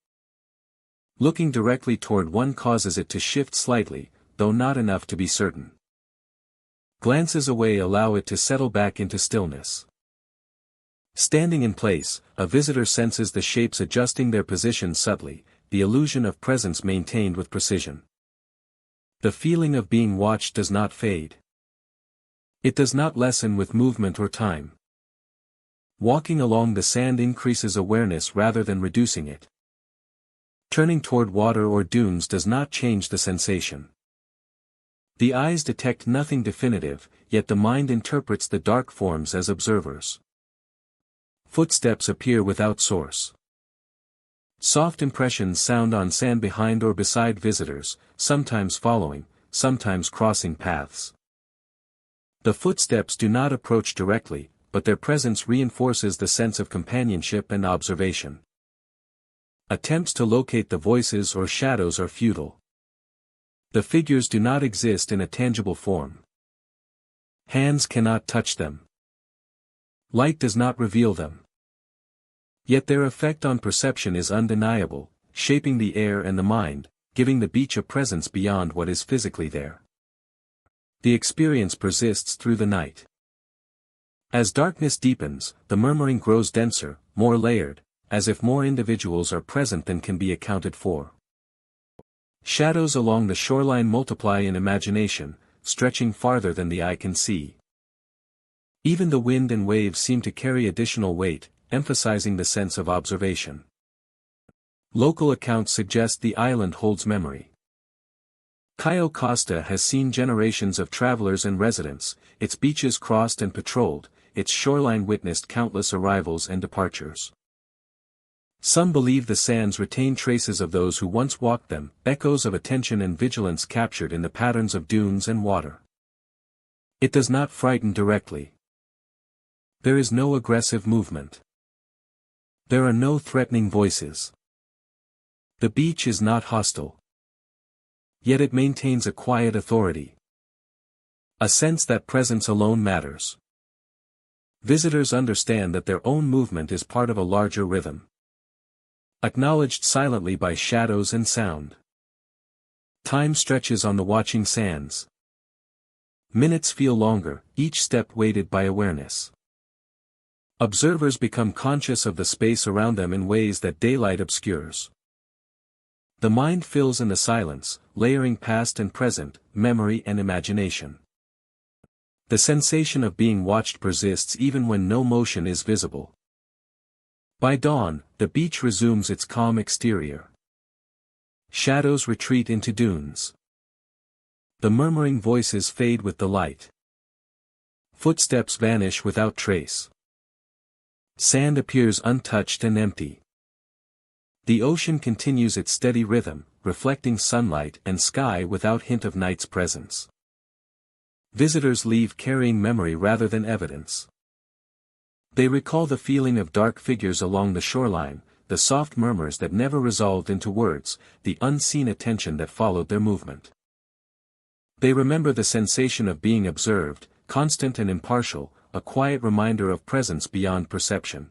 Looking directly toward one causes it to shift slightly, though not enough to be certain. Glances away allow it to settle back into stillness. Standing in place, a visitor senses the shapes adjusting their position subtly, the illusion of presence maintained with precision. The feeling of being watched does not fade. It does not lessen with movement or time. Walking along the sand increases awareness rather than reducing it. Turning toward water or dunes does not change the sensation. The eyes detect nothing definitive, yet the mind interprets the dark forms as observers. Footsteps appear without source. Soft impressions sound on sand behind or beside visitors, sometimes following, sometimes crossing paths. The footsteps do not approach directly, but their presence reinforces the sense of companionship and observation. Attempts to locate the voices or shadows are futile. The figures do not exist in a tangible form. Hands cannot touch them. Light does not reveal them. Yet their effect on perception is undeniable, shaping the air and the mind, giving the beach a presence beyond what is physically there. The experience persists through the night. As darkness deepens, the murmuring grows denser, more layered, as if more individuals are present than can be accounted for. Shadows along the shoreline multiply in imagination, stretching farther than the eye can see. Even the wind and waves seem to carry additional weight, emphasizing the sense of observation. Local accounts suggest the island holds memory. Cayo Costa has seen generations of travelers and residents, its beaches crossed and patrolled, its shoreline witnessed countless arrivals and departures. Some believe the sands retain traces of those who once walked them, echoes of attention and vigilance captured in the patterns of dunes and water. It does not frighten directly. There is no aggressive movement. There are no threatening voices. The beach is not hostile. Yet it maintains a quiet authority. A sense that presence alone matters. Visitors understand that their own movement is part of a larger rhythm. Acknowledged silently by shadows and sound. Time stretches on the watching sands. Minutes feel longer, each step weighted by awareness. Observers become conscious of the space around them in ways that daylight obscures. The mind fills in the silence, layering past and present, memory and imagination. The sensation of being watched persists even when no motion is visible. By dawn, the beach resumes its calm exterior. Shadows retreat into dunes. The murmuring voices fade with the light. Footsteps vanish without trace. Sand appears untouched and empty. The ocean continues its steady rhythm, reflecting sunlight and sky without hint of night's presence. Visitors leave carrying memory rather than evidence. They recall the feeling of dark figures along the shoreline, the soft murmurs that never resolved into words, the unseen attention that followed their movement. They remember the sensation of being observed, constant and impartial, a quiet reminder of presence beyond perception.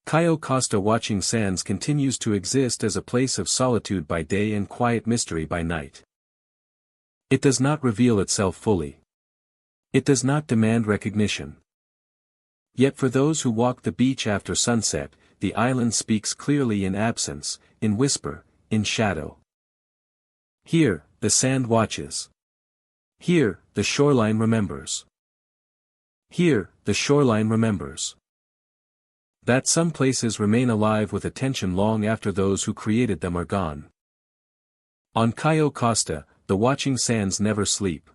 Cayo Costa watching sands continues to exist as a place of solitude by day and quiet mystery by night. It does not reveal itself fully. It does not demand recognition. Yet for those who walk the beach after sunset, the island speaks clearly in absence, in whisper, in shadow. Here, the sand watches. Here, the shoreline remembers. Here, the shoreline remembers. That some places remain alive with attention long after those who created them are gone. On Cayo Costa, the watching sands never sleep.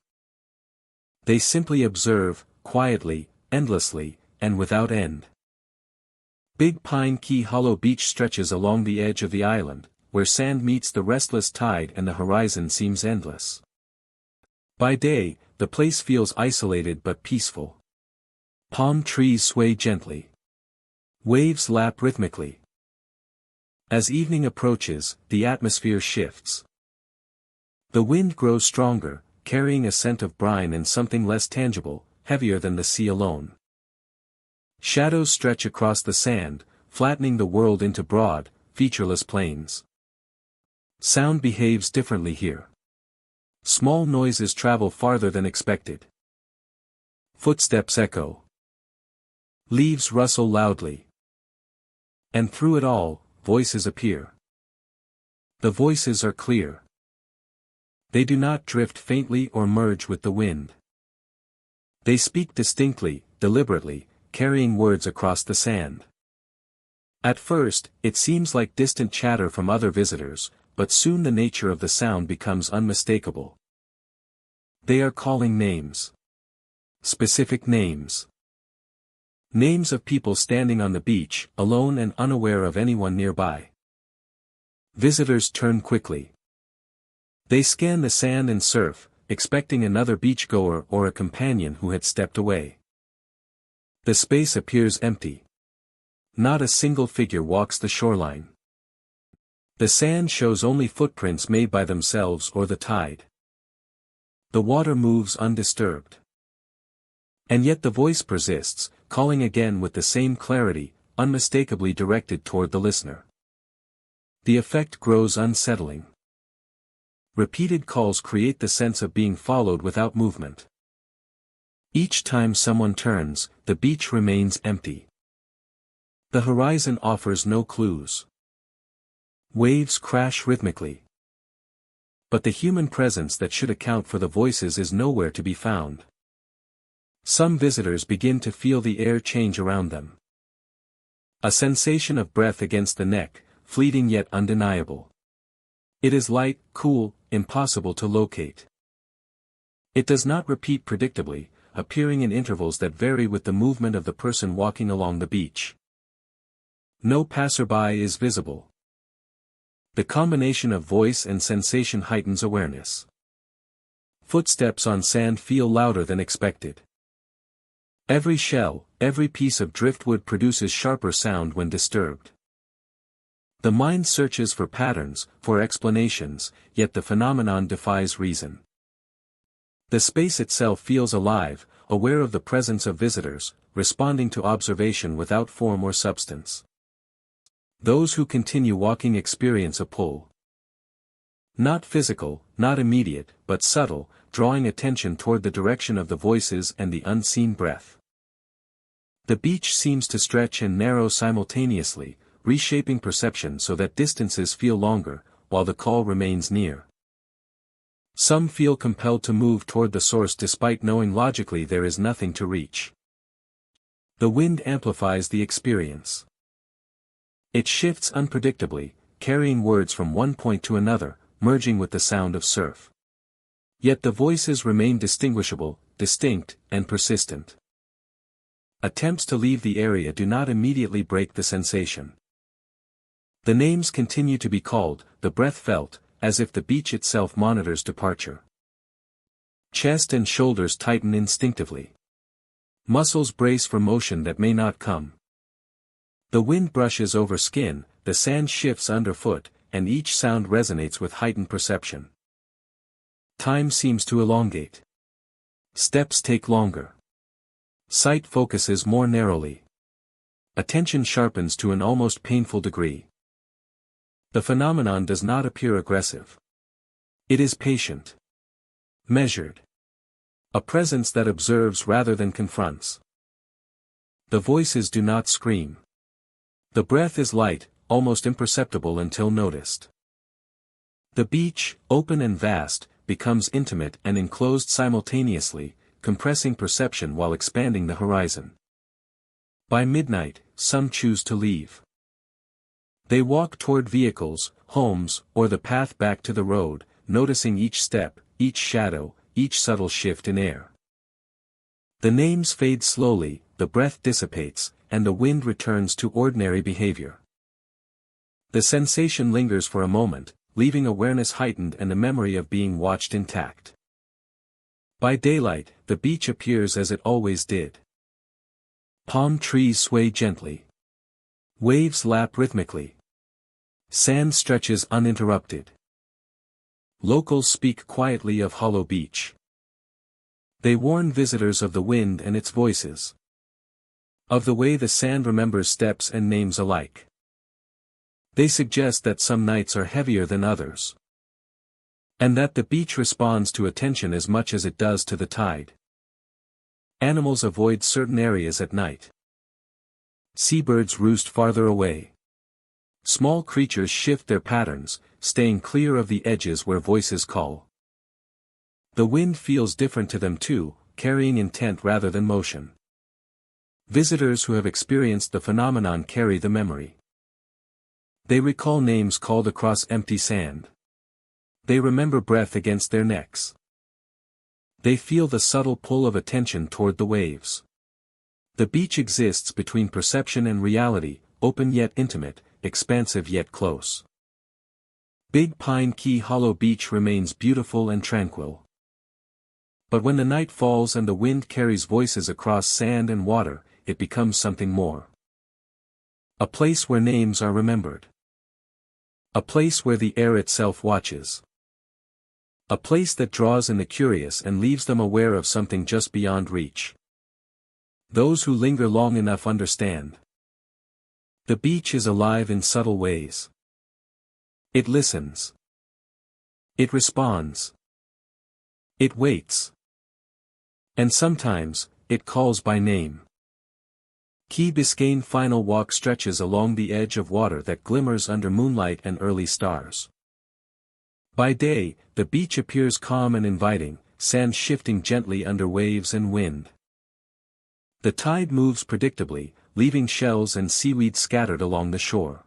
They simply observe, quietly, endlessly, and without end. Big Pine Key Hollow Beach stretches along the edge of the island, where sand meets the restless tide and the horizon seems endless. By day, the place feels isolated but peaceful. Palm trees sway gently. Waves lap rhythmically. As evening approaches, the atmosphere shifts. The wind grows stronger, carrying a scent of brine and something less tangible, heavier than the sea alone. Shadows stretch across the sand, flattening the world into broad, featureless plains. Sound behaves differently here. Small noises travel farther than expected. Footsteps echo. Leaves rustle loudly. And through it all, voices appear. The voices are clear. They do not drift faintly or merge with the wind. They speak distinctly, deliberately, carrying words across the sand. At first, it seems like distant chatter from other visitors, but soon the nature of the sound becomes unmistakable. They are calling names. Specific names. Names of people standing on the beach, alone and unaware of anyone nearby. Visitors turn quickly. They scan the sand and surf, expecting another beachgoer or a companion who had stepped away. The space appears empty. Not a single figure walks the shoreline. The sand shows only footprints made by themselves or the tide. The water moves undisturbed. And yet the voice persists, calling again with the same clarity, unmistakably directed toward the listener. The effect grows unsettling. Repeated calls create the sense of being followed without movement. Each time someone turns, the beach remains empty. The horizon offers no clues. Waves crash rhythmically. But the human presence that should account for the voices is nowhere to be found. Some visitors begin to feel the air change around them. A sensation of breath against the neck, fleeting yet undeniable. It is light, cool, impossible to locate. It does not repeat predictably, appearing in intervals that vary with the movement of the person walking along the beach. No passerby is visible. The combination of voice and sensation heightens awareness. Footsteps on sand feel louder than expected. Every shell, every piece of driftwood produces sharper sound when disturbed. The mind searches for patterns, for explanations, yet the phenomenon defies reason. The space itself feels alive, aware of the presence of visitors, responding to observation without form or substance. Those who continue walking experience a pull. Not physical, not immediate, but subtle, drawing attention toward the direction of the voices and the unseen breath. The beach seems to stretch and narrow simultaneously, reshaping perception so that distances feel longer, while the call remains near. Some feel compelled to move toward the source despite knowing logically there is nothing to reach. The wind amplifies the experience. It shifts unpredictably, carrying words from one point to another, merging with the sound of surf. Yet the voices remain distinguishable, distinct, and persistent. Attempts to leave the area do not immediately break the sensation. The names continue to be called, the breath felt, as if the beach itself monitors departure. Chest and shoulders tighten instinctively. Muscles brace for motion that may not come. The wind brushes over skin, the sand shifts underfoot, and each sound resonates with heightened perception. Time seems to elongate. Steps take longer. Sight focuses more narrowly. Attention sharpens to an almost painful degree. The phenomenon does not appear aggressive. It is patient. Measured. A presence that observes rather than confronts. The voices do not scream. The breath is light, almost imperceptible until noticed. The beach, open and vast, becomes intimate and enclosed simultaneously, compressing perception while expanding the horizon. By midnight, some choose to leave. They walk toward vehicles, homes, or the path back to the road, noticing each step, each shadow, each subtle shift in air. The names fade slowly, the breath dissipates, and the wind returns to ordinary behavior. The sensation lingers for a moment, leaving awareness heightened and the memory of being watched intact. By daylight, the beach appears as it always did. Palm trees sway gently. Waves lap rhythmically. Sand stretches uninterrupted. Locals speak quietly of Hollow Beach. They warn visitors of the wind and its voices. Of the way the sand remembers steps and names alike. They suggest that some nights are heavier than others. And that the beach responds to attention as much as it does to the tide. Animals avoid certain areas at night. Seabirds roost farther away. Small creatures shift their patterns, staying clear of the edges where voices call. The wind feels different to them too, carrying intent rather than motion. Visitors who have experienced the phenomenon carry the memory. They recall names called across empty sand. They remember breath against their necks. They feel the subtle pull of attention toward the waves. The beach exists between perception and reality, open yet intimate, expansive yet close. Big Pine Key Hollow Beach remains beautiful and tranquil. But when the night falls and the wind carries voices across sand and water, it becomes something more. A place where names are remembered. A place where the air itself watches. A place that draws in the curious and leaves them aware of something just beyond reach. Those who linger long enough understand. The beach is alive in subtle ways. It listens. It responds. It waits. And sometimes, it calls by name. Key Biscayne final walk stretches along the edge of water that glimmers under moonlight and early stars. By day, the beach appears calm and inviting, sand shifting gently under waves and wind. The tide moves predictably, leaving shells and seaweed scattered along the shore.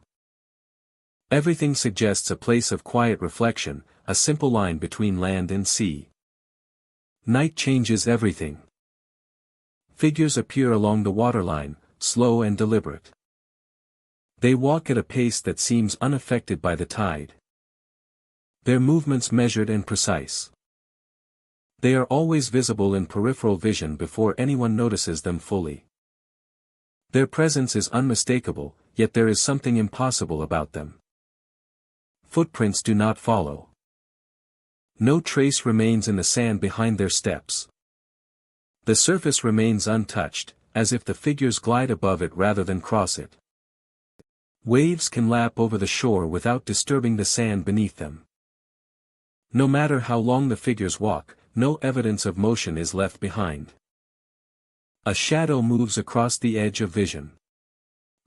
Everything suggests a place of quiet reflection, a simple line between land and sea. Night changes everything. Figures appear along the waterline, slow and deliberate. They walk at a pace that seems unaffected by the tide. Their movements measured and precise. They are always visible in peripheral vision before anyone notices them fully. Their presence is unmistakable, yet there is something impossible about them. Footprints do not follow. No trace remains in the sand behind their steps. The surface remains untouched, as if the figures glide above it rather than cross it. Waves can lap over the shore without disturbing the sand beneath them. No matter how long the figures walk, no evidence of motion is left behind. A shadow moves across the edge of vision.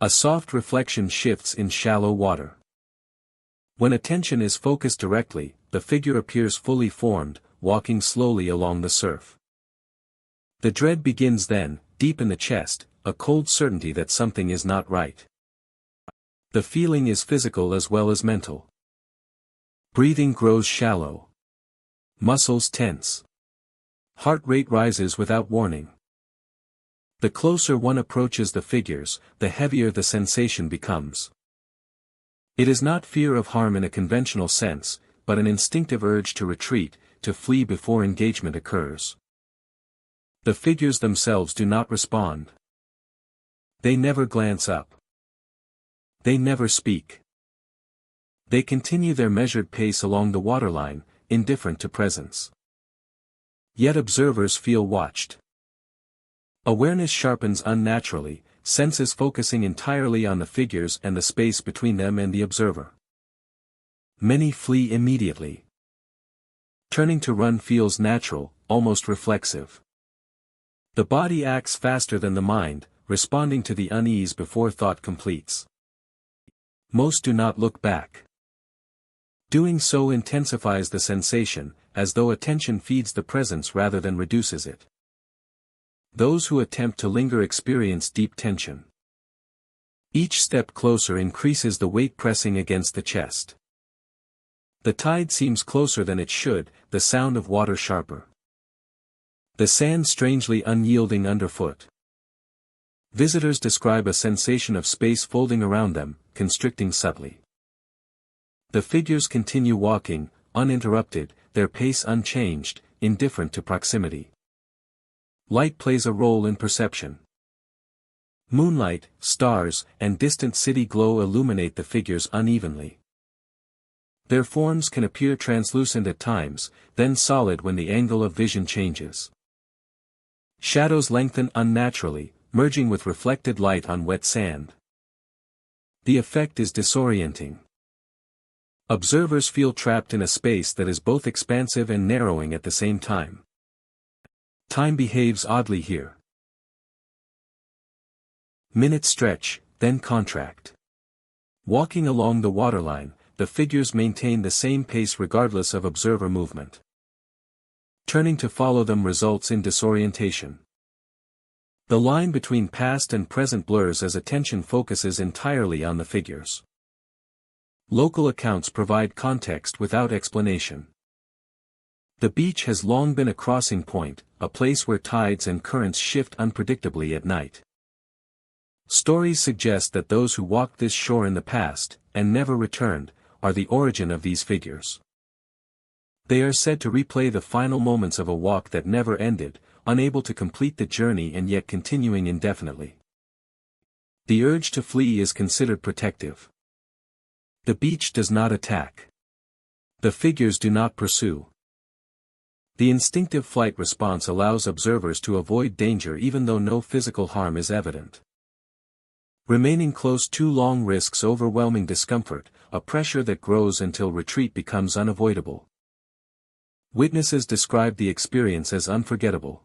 A soft reflection shifts in shallow water. When attention is focused directly, the figure appears fully formed, walking slowly along the surf. The dread begins then, deep in the chest, a cold certainty that something is not right. The feeling is physical as well as mental. Breathing grows shallow. Muscles tense. Heart rate rises without warning. The closer one approaches the figures, the heavier the sensation becomes. It is not fear of harm in a conventional sense, but an instinctive urge to retreat, to flee before engagement occurs. The figures themselves do not respond. They never glance up. They never speak. They continue their measured pace along the waterline, indifferent to presence. Yet observers feel watched. Awareness sharpens unnaturally, senses focusing entirely on the figures and the space between them and the observer. Many flee immediately. Turning to run feels natural, almost reflexive. The body acts faster than the mind, responding to the unease before thought completes. Most do not look back. Doing so intensifies the sensation, as though attention feeds the presence rather than reduces it. Those who attempt to linger experience deep tension. Each step closer increases the weight pressing against the chest. The tide seems closer than it should, the sound of water sharper. The sand strangely unyielding underfoot. Visitors describe a sensation of space folding around them, constricting subtly. The figures continue walking, uninterrupted, their pace unchanged, indifferent to proximity. Light plays a role in perception. Moonlight, stars, and distant city glow illuminate the figures unevenly. Their forms can appear translucent at times, then solid when the angle of vision changes. Shadows lengthen unnaturally, merging with reflected light on wet sand. The effect is disorienting. Observers feel trapped in a space that is both expansive and narrowing at the same time. Time behaves oddly here. Minutes stretch, then contract. Walking along the waterline, the figures maintain the same pace regardless of observer movement. Turning to follow them results in disorientation. The line between past and present blurs as attention focuses entirely on the figures. Local accounts provide context without explanation. The beach has long been a crossing point, a place where tides and currents shift unpredictably at night. Stories suggest that those who walked this shore in the past, and never returned, are the origin of these figures. They are said to replay the final moments of a walk that never ended, unable to complete the journey and yet continuing indefinitely. The urge to flee is considered protective. The beach does not attack. The figures do not pursue. The instinctive flight response allows observers to avoid danger even though no physical harm is evident. Remaining close too long risks overwhelming discomfort, a pressure that grows until retreat becomes unavoidable. Witnesses describe the experience as unforgettable.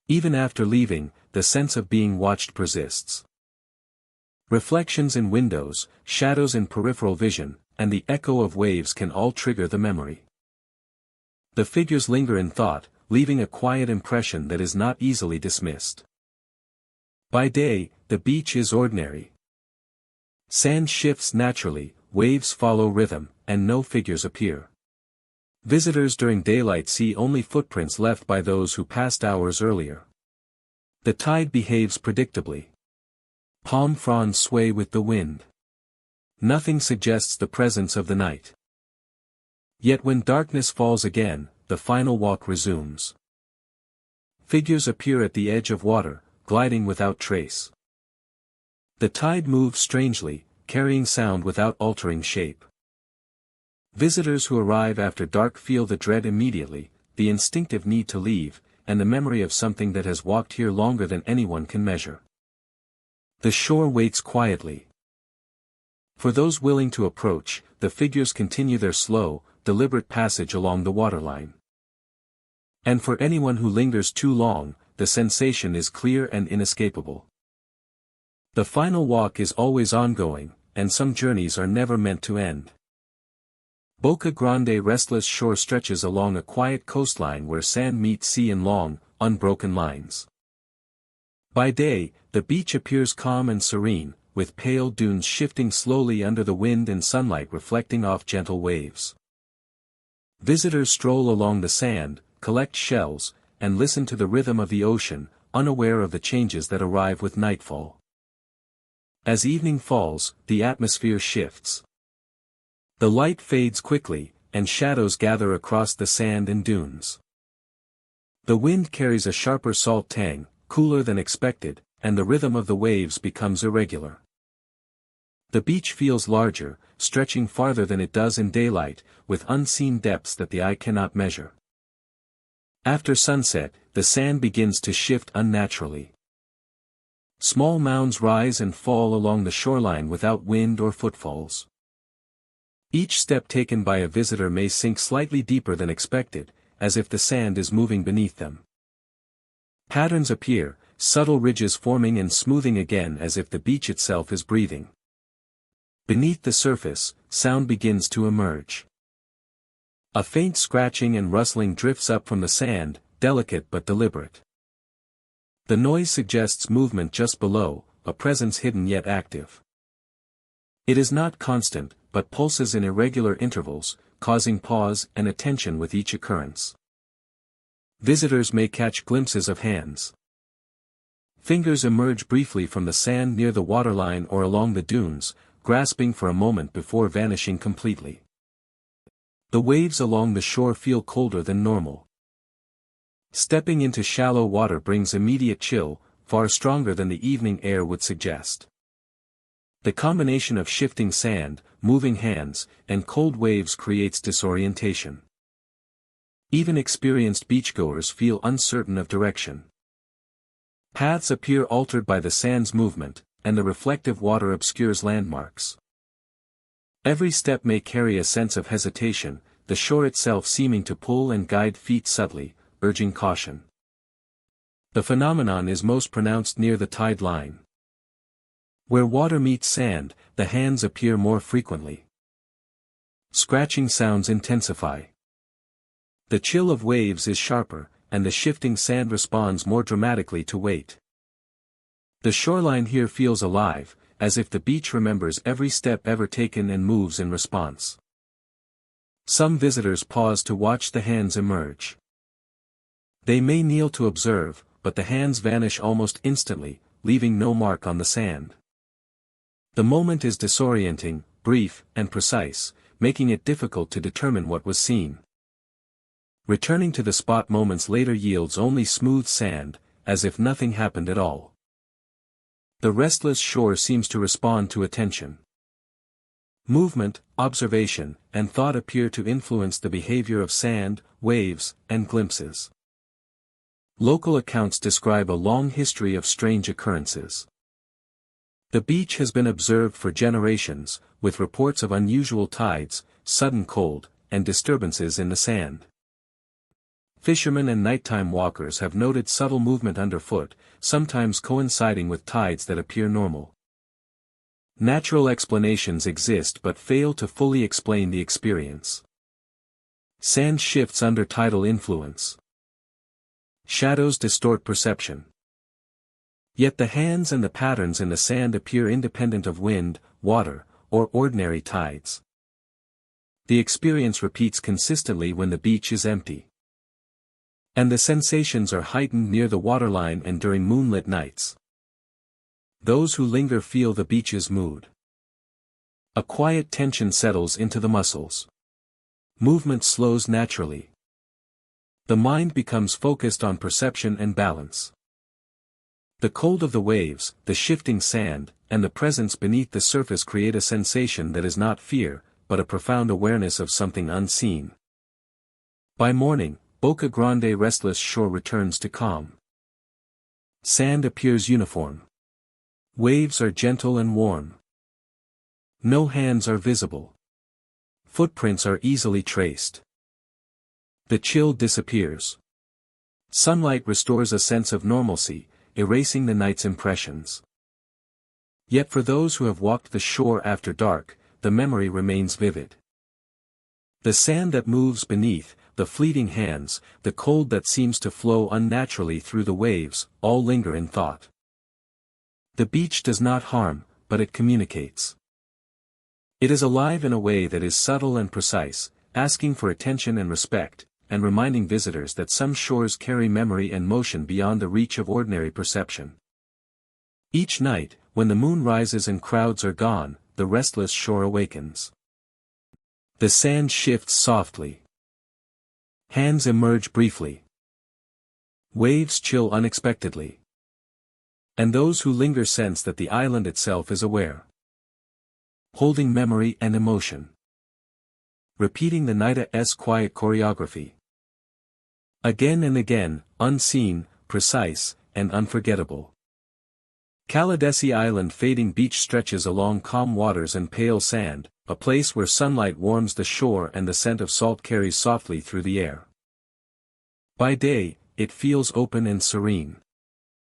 Even after leaving, the sense of being watched persists. Reflections in windows, shadows in peripheral vision, and the echo of waves can all trigger the memory. The figures linger in thought, leaving a quiet impression that is not easily dismissed. By day, the beach is ordinary. Sand shifts naturally, waves follow rhythm, and no figures appear. Visitors during daylight see only footprints left by those who passed hours earlier. The tide behaves predictably. Palm fronds sway with the wind. Nothing suggests the presence of the night. Yet when darkness falls again, the final walk resumes. Figures appear at the edge of water, gliding without trace. The tide moves strangely, carrying sound without altering shape. Visitors who arrive after dark feel the dread immediately, the instinctive need to leave, and the memory of something that has walked here longer than anyone can measure. The shore waits quietly. For those willing to approach, the figures continue their slow, deliberate passage along the waterline. And for anyone who lingers too long, the sensation is clear and inescapable. The final walk is always ongoing, and some journeys are never meant to end. Boca Grande restless shore stretches along a quiet coastline where sand meets sea in long, unbroken lines. By day, the beach appears calm and serene, with pale dunes shifting slowly under the wind and sunlight reflecting off gentle waves. Visitors stroll along the sand, collect shells, and listen to the rhythm of the ocean, unaware of the changes that arrive with nightfall. As evening falls, the atmosphere shifts. The light fades quickly, and shadows gather across the sand and dunes. The wind carries a sharper salt tang, cooler than expected, and the rhythm of the waves becomes irregular. The beach feels larger, stretching farther than it does in daylight, with unseen depths that the eye cannot measure. After sunset, the sand begins to shift unnaturally. Small mounds rise and fall along the shoreline without wind or footfalls. Each step taken by a visitor may sink slightly deeper than expected, as if the sand is moving beneath them. Patterns appear, subtle ridges forming and smoothing again as if the beach itself is breathing. Beneath the surface, sound begins to emerge. A faint scratching and rustling drifts up from the sand, delicate but deliberate. The noise suggests movement just below, a presence hidden yet active. It is not constant, but pulses in irregular intervals, causing pause and attention with each occurrence. Visitors may catch glimpses of hands. Fingers emerge briefly from the sand near the waterline or along the dunes, grasping for a moment before vanishing completely. The waves along the shore feel colder than normal. Stepping into shallow water brings immediate chill, far stronger than the evening air would suggest. The combination of shifting sand, moving hands, and cold waves creates disorientation. Even experienced beachgoers feel uncertain of direction. Paths appear altered by the sand's movement, and the reflective water obscures landmarks. Every step may carry a sense of hesitation, the shore itself seeming to pull and guide feet subtly, urging caution. The phenomenon is most pronounced near the tide line. Where water meets sand, the hands appear more frequently. Scratching sounds intensify. The chill of waves is sharper, and the shifting sand responds more dramatically to weight. The shoreline here feels alive, as if the beach remembers every step ever taken and moves in response. Some visitors pause to watch the hands emerge. They may kneel to observe, but the hands vanish almost instantly, leaving no mark on the sand. The moment is disorienting, brief, and precise, making it difficult to determine what was seen. Returning to the spot moments later yields only smooth sand, as if nothing happened at all. The restless shore seems to respond to attention. Movement, observation, and thought appear to influence the behavior of sand, waves, and glimpses. Local accounts describe a long history of strange occurrences. The beach has been observed for generations, with reports of unusual tides, sudden cold, and disturbances in the sand. Fishermen and nighttime walkers have noted subtle movement underfoot, sometimes coinciding with tides that appear normal. Natural explanations exist but fail to fully explain the experience. Sand shifts under tidal influence. Shadows distort perception. Yet the hands and the patterns in the sand appear independent of wind, water, or ordinary tides. The experience repeats consistently when the beach is empty. And the sensations are heightened near the waterline and during moonlit nights. Those who linger feel the beach's mood. A quiet tension settles into the muscles. Movement slows naturally. The mind becomes focused on perception and balance. The cold of the waves, the shifting sand, and the presence beneath the surface create a sensation that is not fear, but a profound awareness of something unseen. By morning, Boca Grande restless shore returns to calm. Sand appears uniform. Waves are gentle and warm. No hands are visible. Footprints are easily traced. The chill disappears. Sunlight restores a sense of normalcy, erasing the night's impressions. Yet for those who have walked the shore after dark, the memory remains vivid. The sand that moves beneath, the fleeting hands, the cold that seems to flow unnaturally through the waves, all linger in thought. The beach does not harm, but it communicates. It is alive in a way that is subtle and precise, asking for attention and respect, and reminding visitors that some shores carry memory and motion beyond the reach of ordinary perception. Each night, when the moon rises and crowds are gone, the restless shore awakens. The sand shifts softly. Hands emerge briefly. Waves chill unexpectedly. And those who linger sense that the island itself is aware. Holding memory and emotion. Repeating the Nida-esque quiet choreography. Again and again, unseen, precise, and unforgettable. Caladesi Island fading beach stretches along calm waters and pale sand, a place where sunlight warms the shore and the scent of salt carries softly through the air. By day, it feels open and serene.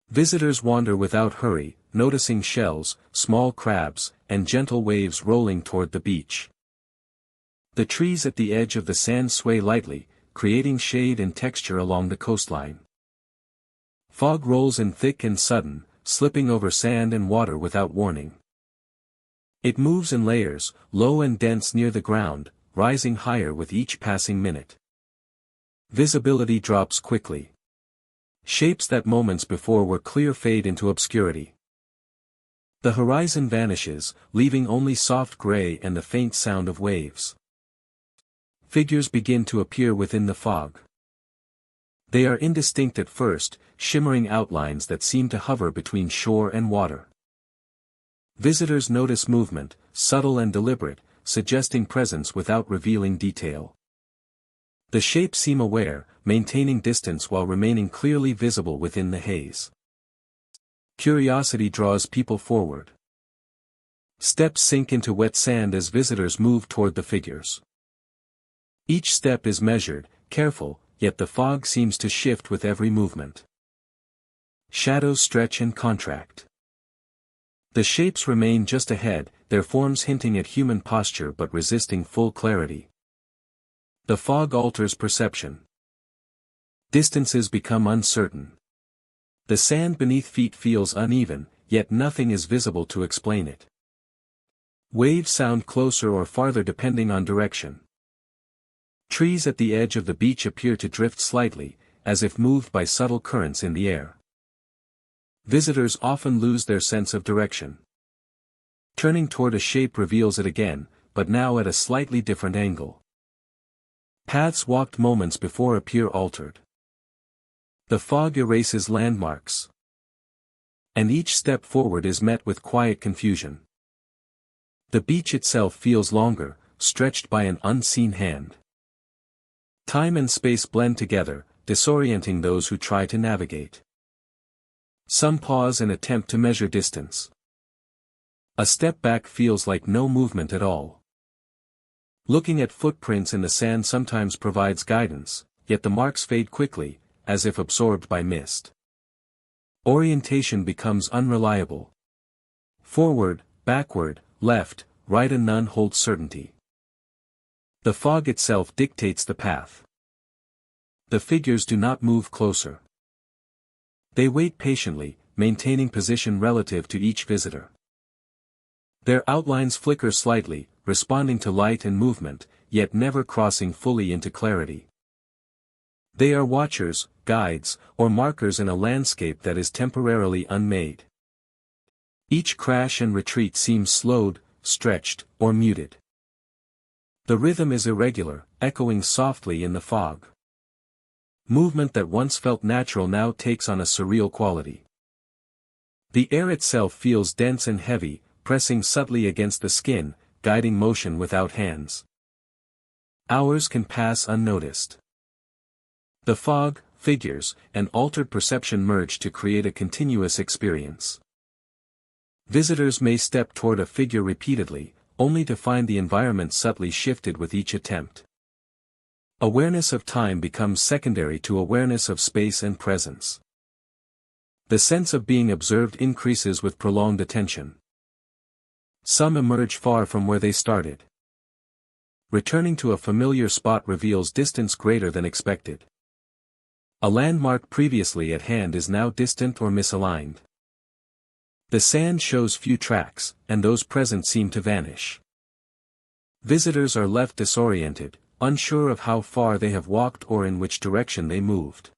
Visitors wander without hurry, noticing shells, small crabs, and gentle waves rolling toward the beach. The trees at the edge of the sand sway lightly, creating shade and texture along the coastline. Fog rolls in thick and sudden, slipping over sand and water without warning. It moves in layers, low and dense near the ground, rising higher with each passing minute. Visibility drops quickly. Shapes that moments before were clear fade into obscurity. The horizon vanishes, leaving only soft gray and the faint sound of waves. Figures begin to appear within the fog. They are indistinct at first, shimmering outlines that seem to hover between shore and water. Visitors notice movement, subtle and deliberate, suggesting presence without revealing detail. The shapes seem aware, maintaining distance while remaining clearly visible within the haze. Curiosity draws people forward. Steps sink into wet sand as visitors move toward the figures. Each step is measured, careful, yet the fog seems to shift with every movement. Shadows stretch and contract. The shapes remain just ahead, their forms hinting at human posture but resisting full clarity. The fog alters perception. Distances become uncertain. The sand beneath feet feels uneven, yet nothing is visible to explain it. Waves sound closer or farther depending on direction. Trees at the edge of the beach appear to drift slightly, as if moved by subtle currents in the air. Visitors often lose their sense of direction. Turning toward a shape reveals it again, but now at a slightly different angle. Paths walked moments before appear altered. The fog erases landmarks. And each step forward is met with quiet confusion. The beach itself feels longer, stretched by an unseen hand. Time and space blend together, disorienting those who try to navigate. Some pause and attempt to measure distance. A step back feels like no movement at all. Looking at footprints in the sand sometimes provides guidance, yet the marks fade quickly, as if absorbed by mist. Orientation becomes unreliable. Forward, backward, left, right, and none holds certainty. The fog itself dictates the path. The figures do not move closer. They wait patiently, maintaining position relative to each visitor. Their outlines flicker slightly, responding to light and movement, yet never crossing fully into clarity. They are watchers, guides, or markers in a landscape that is temporarily unmade. Each crash and retreat seems slowed, stretched, or muted. The rhythm is irregular, echoing softly in the fog. Movement that once felt natural now takes on a surreal quality. The air itself feels dense and heavy, pressing subtly against the skin, guiding motion without hands. Hours can pass unnoticed. The fog, figures, and altered perception merge to create a continuous experience. Visitors may step toward a figure repeatedly, only to find the environment subtly shifted with each attempt. Awareness of time becomes secondary to awareness of space and presence. The sense of being observed increases with prolonged attention. Some emerge far from where they started. Returning to a familiar spot reveals distance greater than expected. A landmark previously at hand is now distant or misaligned. The sand shows few tracks, and those present seem to vanish. Visitors are left disoriented, unsure of how far they have walked or in which direction they moved.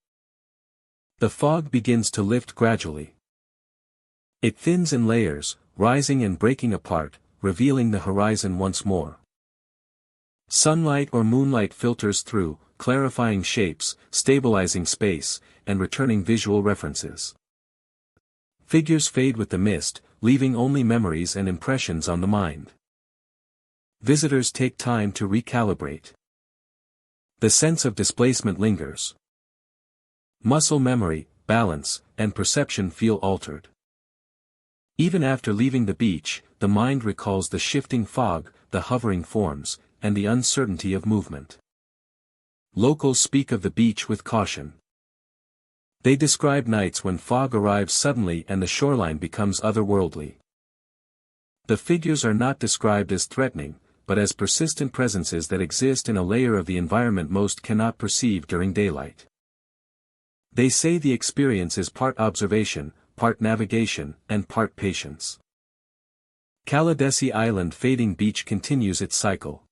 The fog begins to lift gradually. It thins in layers, rising and breaking apart, revealing the horizon once more. Sunlight or moonlight filters through, clarifying shapes, stabilizing space, and returning visual references. Figures fade with the mist, leaving only memories and impressions on the mind. Visitors take time to recalibrate. The sense of displacement lingers. Muscle memory, balance, and perception feel altered. Even after leaving the beach, the mind recalls the shifting fog, the hovering forms, and the uncertainty of movement. Locals speak of the beach with caution. They describe nights when fog arrives suddenly and the shoreline becomes otherworldly. The figures are not described as threatening, but as persistent presences that exist in a layer of the environment most cannot perceive during daylight. They say the experience is part observation, part navigation, and part patience. Kaldesi Island fading beach continues its cycle.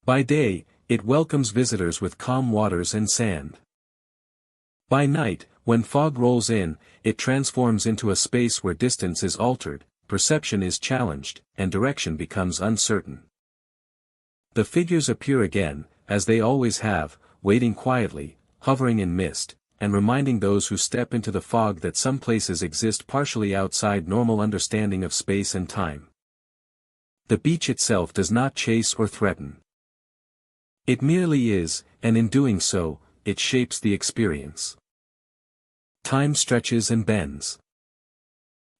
By day, it welcomes visitors with calm waters and sand. By night, when fog rolls in, it transforms into a space where distance is altered, perception is challenged, and direction becomes uncertain. The figures appear again, as they always have, waiting quietly, hovering in mist, and reminding those who step into the fog that some places exist partially outside normal understanding of space and time. The beach itself does not chase or threaten. It merely is, and in doing so, it shapes the experience. Time stretches and bends.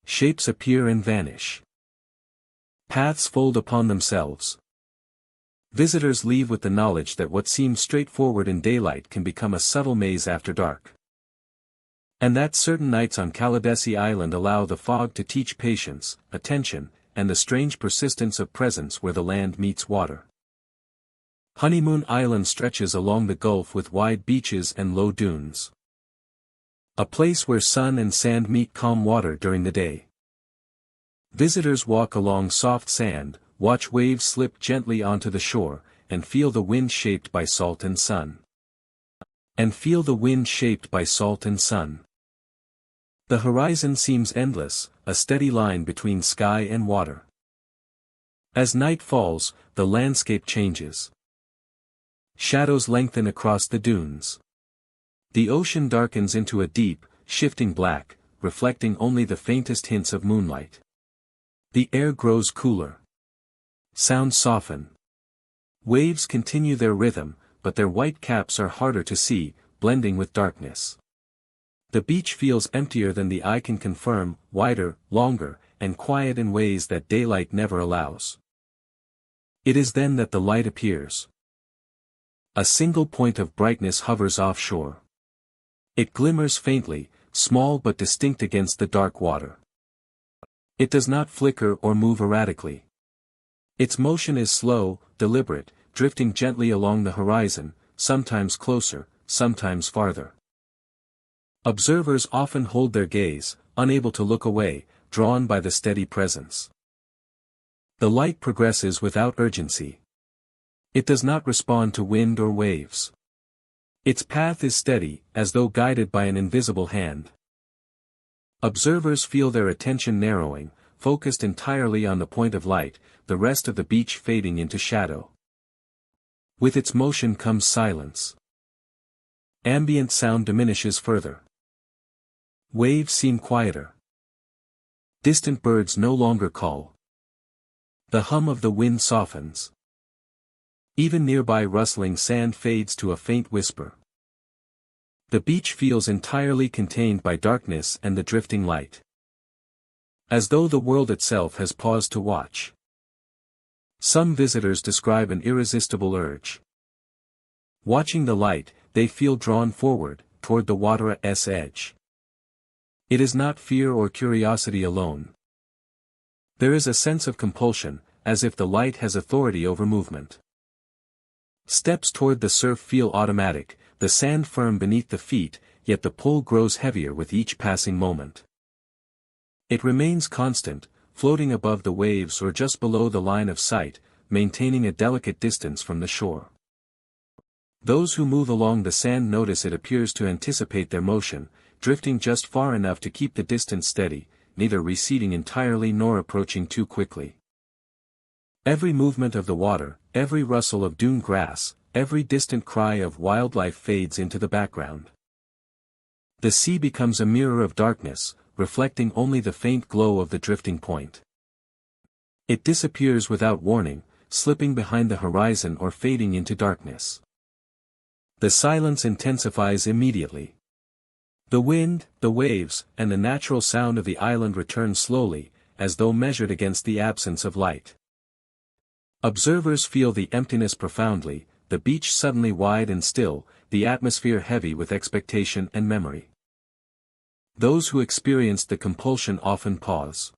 Shapes appear and vanish. Paths fold upon themselves. Visitors leave with the knowledge that what seems straightforward in daylight can become a subtle maze after dark. And that certain nights on Kaldesi Island allow the fog to teach patience, attention, and the strange persistence of presence where the land meets water. Honeymoon Island stretches along the gulf with wide beaches and low dunes. A place where sun and sand meet calm water during the day. Visitors walk along soft sand, watch waves slip gently onto the shore, and feel the wind shaped by salt and sun. The horizon seems endless, a steady line between sky and water. As night falls, the landscape changes. Shadows lengthen across the dunes. The ocean darkens into a deep, shifting black, reflecting only the faintest hints of moonlight. The air grows cooler. Sounds soften. Waves continue their rhythm, but their white caps are harder to see, blending with darkness. The beach feels emptier than the eye can confirm, wider, longer, and quiet in ways that daylight never allows. It is then that the light appears. A single point of brightness hovers offshore. It glimmers faintly, small but distinct against the dark water. It does not flicker or move erratically. Its motion is slow, deliberate, drifting gently along the horizon, sometimes closer, sometimes farther. Observers often hold their gaze, unable to look away, drawn by the steady presence. The light progresses without urgency. It does not respond to wind or waves. Its path is steady, as though guided by an invisible hand. Observers feel their attention narrowing, focused entirely on the point of light, the rest of the beach fading into shadow. With its motion comes silence. Ambient sound diminishes further. Waves seem quieter. Distant birds no longer call. The hum of the wind softens. Even nearby rustling sand fades to a faint whisper. The beach feels entirely contained by darkness and the drifting light. As though the world itself has paused to watch. Some visitors describe an irresistible urge. Watching the light, they feel drawn forward, toward the water's edge. It is not fear or curiosity alone. There is a sense of compulsion, as if the light has authority over movement. Steps toward the surf feel automatic, the sand firm beneath the feet, yet the pull grows heavier with each passing moment. It remains constant, floating above the waves or just below the line of sight, maintaining a delicate distance from the shore. Those who move along the sand notice it appears to anticipate their motion, drifting just far enough to keep the distance steady, neither receding entirely nor approaching too quickly. Every movement of the water, every rustle of dune grass, every distant cry of wildlife fades into the background. The sea becomes a mirror of darkness, reflecting only the faint glow of the drifting point. It disappears without warning, slipping behind the horizon or fading into darkness. The silence intensifies immediately. The wind, the waves, and the natural sound of the island return slowly, as though measured against the absence of light. Observers feel the emptiness profoundly, the beach suddenly wide and still, the atmosphere heavy with expectation and memory. Those who experienced the compulsion often pause.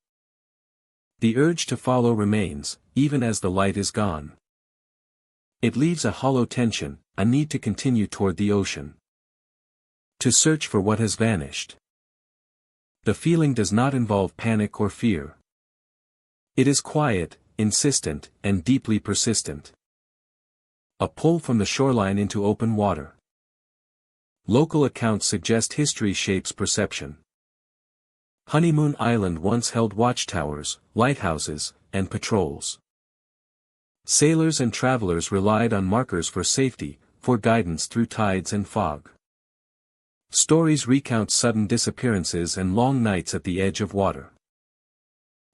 The urge to follow remains, even as the light is gone. It leaves a hollow tension, a need to continue toward the ocean. To search for what has vanished. The feeling does not involve panic or fear. It is quiet, insistent, and deeply persistent. A pull from the shoreline into open water. Local accounts suggest history shapes perception. Honeymoon Island once held watchtowers, lighthouses, and patrols. Sailors and travelers relied on markers for safety, for guidance through tides and fog. Stories recount sudden disappearances and long nights at the edge of water.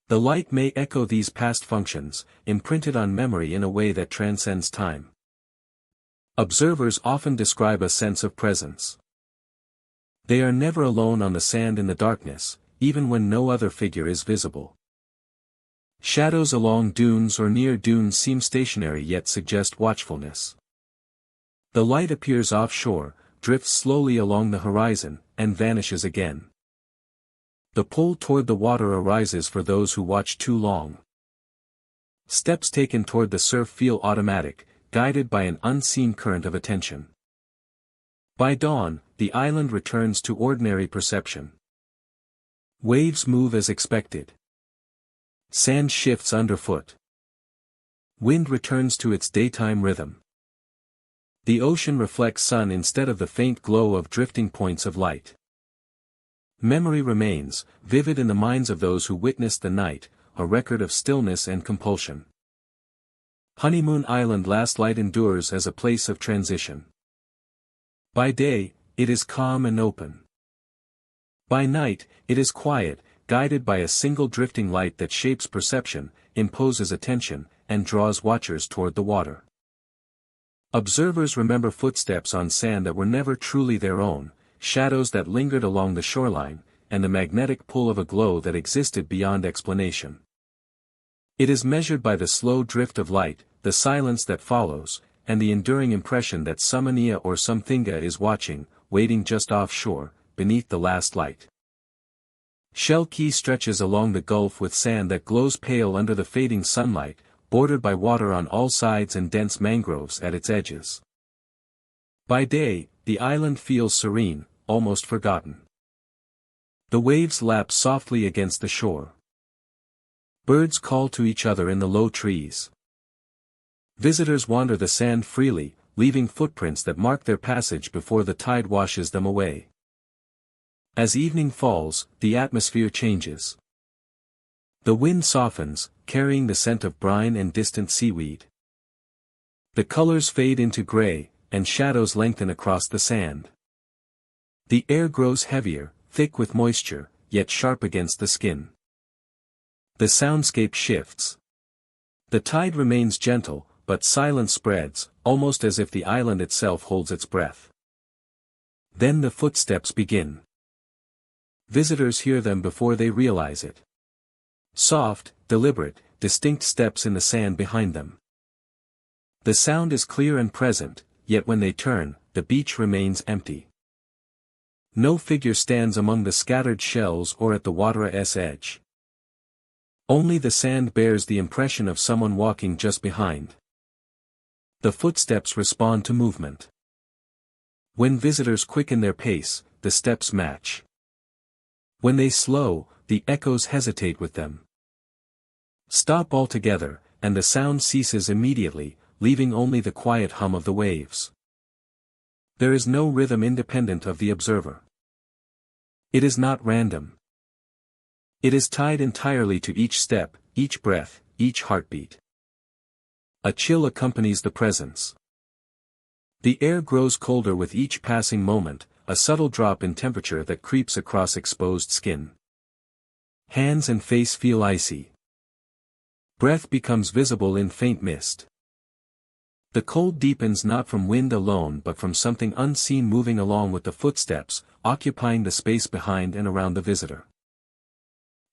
The light may echo these past functions, imprinted on memory in a way that transcends time. Observers often describe a sense of presence. They are never alone on the sand in the darkness, even when no other figure is visible. Shadows along dunes or near dunes seem stationary yet suggest watchfulness. The light appears offshore, drifts slowly along the horizon, and vanishes again. The pull toward the water arises for those who watch too long. Steps taken toward the surf feel automatic, guided by an unseen current of attention. By dawn, the island returns to ordinary perception. Waves move as expected. Sand shifts underfoot. Wind returns to its daytime rhythm. The ocean reflects sun instead of the faint glow of drifting points of light. Memory remains, vivid in the minds of those who witnessed the night, a record of stillness and compulsion. Honeymoon Island last light endures as a place of transition. By day, it is calm and open. By night, it is quiet, guided by a single drifting light that shapes perception, imposes attention, and draws watchers toward the water. Observers remember footsteps on sand that were never truly their own, shadows that lingered along the shoreline, and the magnetic pull of a glow that existed beyond explanation. It is measured by the slow drift of light, the silence that follows, and the enduring impression that something or something is watching, waiting just offshore, beneath the last light. Shell Key stretches along the gulf with sand that glows pale under the fading sunlight, bordered by water on all sides and dense mangroves at its edges. By day, the island feels serene, almost forgotten. The waves lap softly against the shore. Birds call to each other in the low trees. Visitors wander the sand freely, leaving footprints that mark their passage before the tide washes them away. As evening falls, the atmosphere changes. The wind softens, carrying the scent of brine and distant seaweed. The colors fade into gray, and shadows lengthen across the sand. The air grows heavier, thick with moisture, yet sharp against the skin. The soundscape shifts. The tide remains gentle, but silence spreads, almost as if the island itself holds its breath. Then the footsteps begin. Visitors hear them before they realize it. Soft, deliberate, distinct steps in the sand behind them. The sound is clear and present, yet when they turn, the beach remains empty. No figure stands among the scattered shells or at the water's edge. Only the sand bears the impression of someone walking just behind. The footsteps respond to movement. When visitors quicken their pace, the steps match. When they slow, the echoes hesitate with them. Stop altogether, and the sound ceases immediately, leaving only the quiet hum of the waves. There is no rhythm independent of the observer. It is not random. It is tied entirely to each step, each breath, each heartbeat. A chill accompanies the presence. The air grows colder with each passing moment, a subtle drop in temperature that creeps across exposed skin. Hands and face feel icy. Breath becomes visible in faint mist. The cold deepens not from wind alone but from something unseen moving along with the footsteps, occupying the space behind and around the visitor.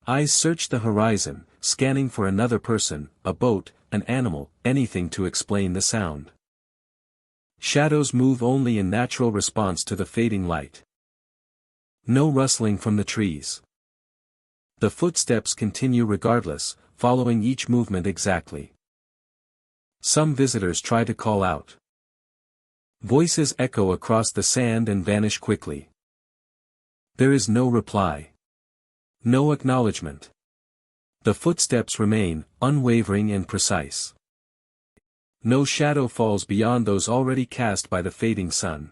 Eyes search the horizon, scanning for another person, a boat, an animal, anything to explain the sound. Shadows move only in natural response to the fading light. No rustling from the trees. The footsteps continue regardless, following each movement exactly. Some visitors try to call out. Voices echo across the sand and vanish quickly. There is no reply. No acknowledgement. The footsteps remain, unwavering and precise. No shadow falls beyond those already cast by the fading sun.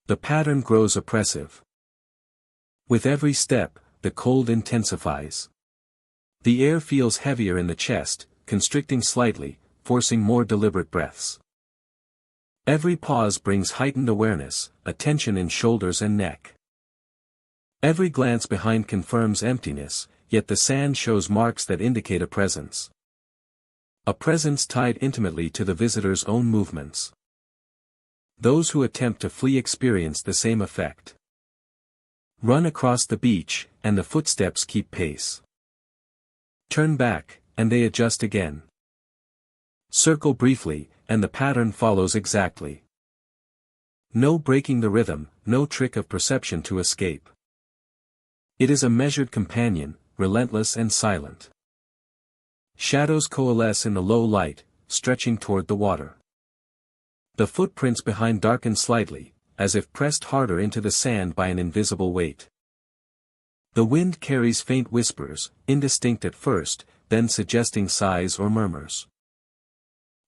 The pattern grows oppressive. With every step, the cold intensifies. The air feels heavier in the chest, constricting slightly, forcing more deliberate breaths. Every pause brings heightened awareness, a tension in shoulders and neck. Every glance behind confirms emptiness, yet the sand shows marks that indicate a presence. A presence tied intimately to the visitor's own movements. Those who attempt to flee experience the same effect. Run across the beach, and the footsteps keep pace. Turn back, and they adjust again. Circle briefly, and the pattern follows exactly. No breaking the rhythm, no trick of perception to escape. It is a measured companion, relentless and silent. Shadows coalesce in the low light, stretching toward the water. The footprints behind darken slightly, as if pressed harder into the sand by an invisible weight. The wind carries faint whispers, indistinct at first, then suggesting sighs or murmurs.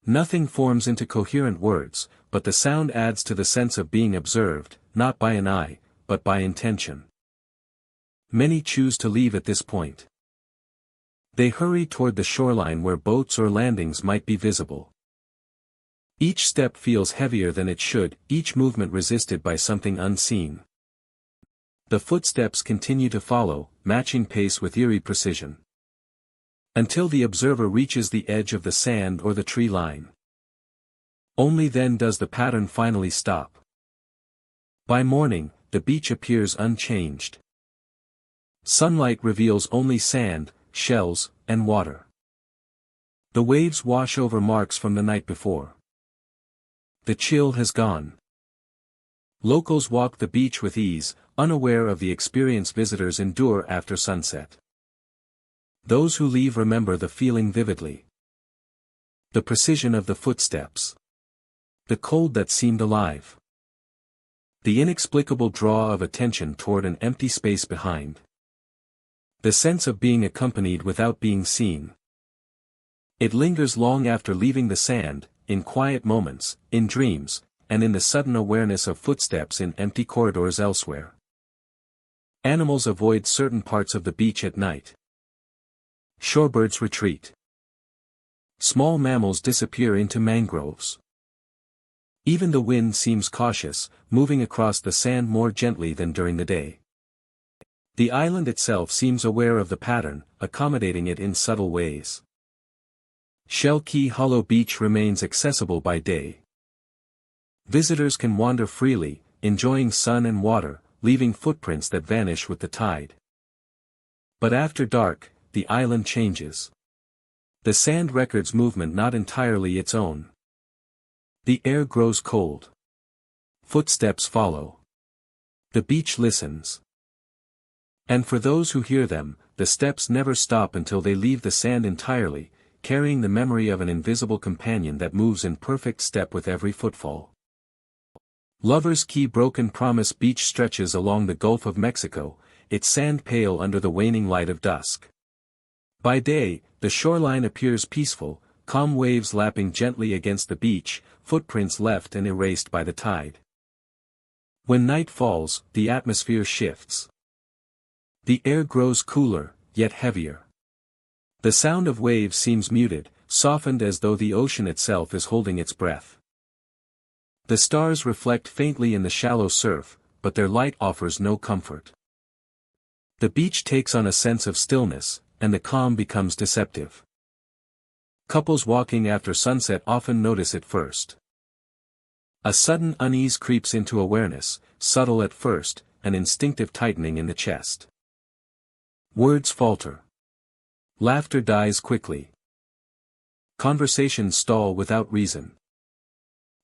Nothing forms into coherent words, but the sound adds to the sense of being observed, not by an eye, but by intention. Many choose to leave at this point. They hurry toward the shoreline where boats or landings might be visible. Each step feels heavier than it should, each movement resisted by something unseen. The footsteps continue to follow, matching pace with eerie precision. Until the observer reaches the edge of the sand or the tree line. Only then does the pattern finally stop. By morning, the beach appears unchanged. Sunlight reveals only sand, shells, and water. The waves wash over marks from the night before. The chill has gone. Locals walk the beach with ease, unaware of the experience visitors endure after sunset. Those who leave remember the feeling vividly. The precision of the footsteps. The cold that seemed alive. The inexplicable draw of attention toward an empty space behind. The sense of being accompanied without being seen. It lingers long after leaving the sand, in quiet moments, in dreams, and in the sudden awareness of footsteps in empty corridors elsewhere. Animals avoid certain parts of the beach at night. Shorebirds retreat. Small mammals disappear into mangroves. Even the wind seems cautious, moving across the sand more gently than during the day. The island itself seems aware of the pattern, accommodating it in subtle ways. Shell Key Hollow Beach remains accessible by day. Visitors can wander freely, enjoying sun and water, leaving footprints that vanish with the tide. But after dark, the island changes. The sand records movement not entirely its own. The air grows cold. Footsteps follow. The beach listens. And for those who hear them, the steps never stop until they leave the sand entirely, carrying the memory of an invisible companion that moves in perfect step with every footfall. Lover's Key Broken Promise Beach stretches along the Gulf of Mexico, its sand pale under the waning light of dusk. By day, the shoreline appears peaceful, calm waves lapping gently against the beach, footprints left and erased by the tide. When night falls, the atmosphere shifts. The air grows cooler, yet heavier. The sound of waves seems muted, softened as though the ocean itself is holding its breath. The stars reflect faintly in the shallow surf, but their light offers no comfort. The beach takes on a sense of stillness, and the calm becomes deceptive. Couples walking after sunset often notice it first. A sudden unease creeps into awareness, subtle at first, an instinctive tightening in the chest. Words falter. Laughter dies quickly. Conversations stall without reason.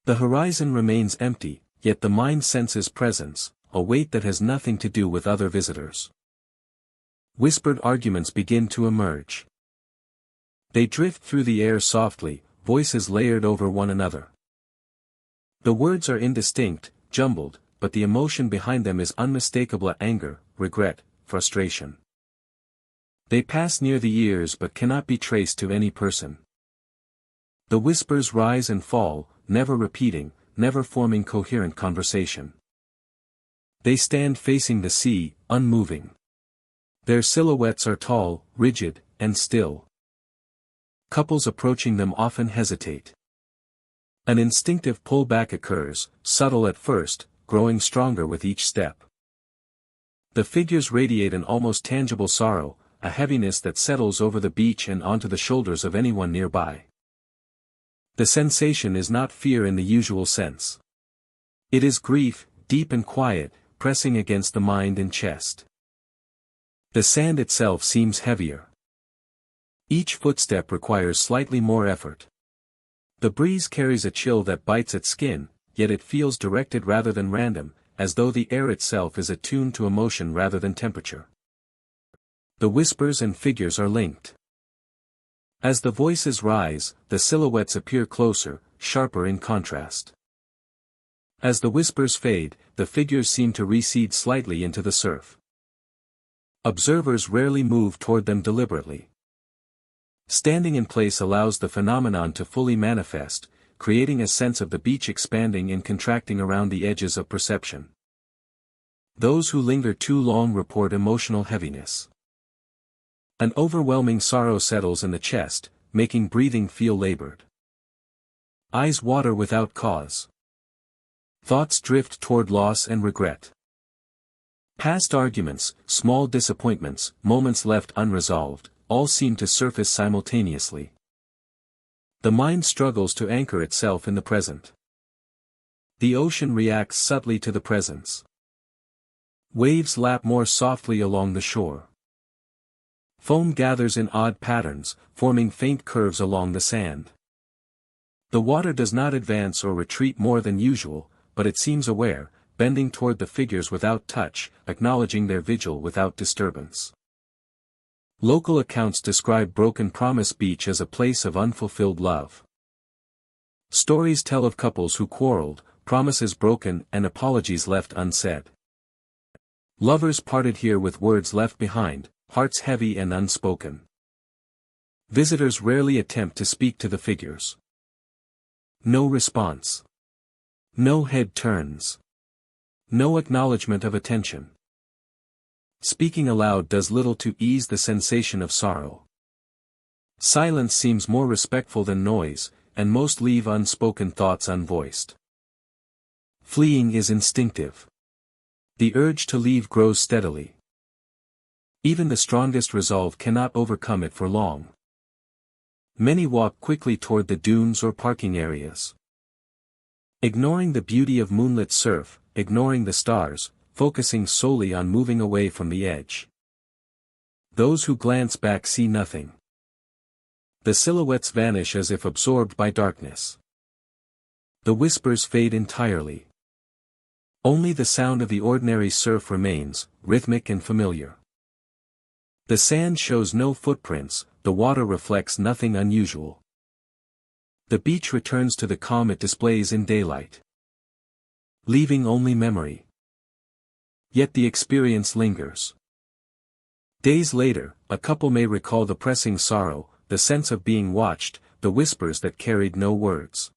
The horizon remains empty, yet the mind senses presence, a weight that has nothing to do with other visitors. Whispered arguments begin to emerge. They drift through the air softly, voices layered over one another. The words are indistinct, jumbled, but the emotion behind them is unmistakable: anger, regret, frustration. They pass near the ears but cannot be traced to any person. The whispers rise and fall, never repeating, never forming coherent conversation. They stand facing the sea, unmoving. Their silhouettes are tall, rigid, and still. Couples approaching them often hesitate. An instinctive pullback occurs, subtle at first, growing stronger with each step. The figures radiate an almost tangible sorrow, a heaviness that settles over the beach and onto the shoulders of anyone nearby. The sensation is not fear in the usual sense. It is grief, deep and quiet, pressing against the mind and chest. The sand itself seems heavier. Each footstep requires slightly more effort. The breeze carries a chill that bites at skin, yet it feels directed rather than random, as though the air itself is attuned to emotion rather than temperature. The whispers and figures are linked. As the voices rise, the silhouettes appear closer, sharper in contrast. As the whispers fade, the figures seem to recede slightly into the surf. Observers rarely move toward them deliberately. Standing in place allows the phenomenon to fully manifest, creating a sense of the beach expanding and contracting around the edges of perception. Those who linger too long report emotional heaviness. An overwhelming sorrow settles in the chest, making breathing feel labored. Eyes water without cause. Thoughts drift toward loss and regret. Past arguments, small disappointments, moments left unresolved, all seem to surface simultaneously. The mind struggles to anchor itself in the present. The ocean reacts subtly to the presence. Waves lap more softly along the shore. Foam gathers in odd patterns, forming faint curves along the sand. The water does not advance or retreat more than usual, but it seems aware, bending toward the figures without touch, acknowledging their vigil without disturbance. Local accounts describe Broken Promise Beach as a place of unfulfilled love. Stories tell of couples who quarreled, promises broken and apologies left unsaid. Lovers parted here with words left behind, hearts heavy and unspoken. Visitors rarely attempt to speak to the figures. No response. No head turns. No acknowledgement of attention. Speaking aloud does little to ease the sensation of sorrow. Silence seems more respectful than noise, and most leave unspoken thoughts unvoiced. Fleeing is instinctive. The urge to leave grows steadily. Even the strongest resolve cannot overcome it for long. Many walk quickly toward the dunes or parking areas. Ignoring the beauty of moonlit surf, ignoring the stars, focusing solely on moving away from the edge. Those who glance back see nothing. The silhouettes vanish as if absorbed by darkness. The whispers fade entirely. Only the sound of the ordinary surf remains, rhythmic and familiar. The sand shows no footprints, the water reflects nothing unusual. The beach returns to the calm it displays in daylight, leaving only memory. Yet the experience lingers. Days later, a couple may recall the pressing sorrow, the sense of being watched, the whispers that carried no words.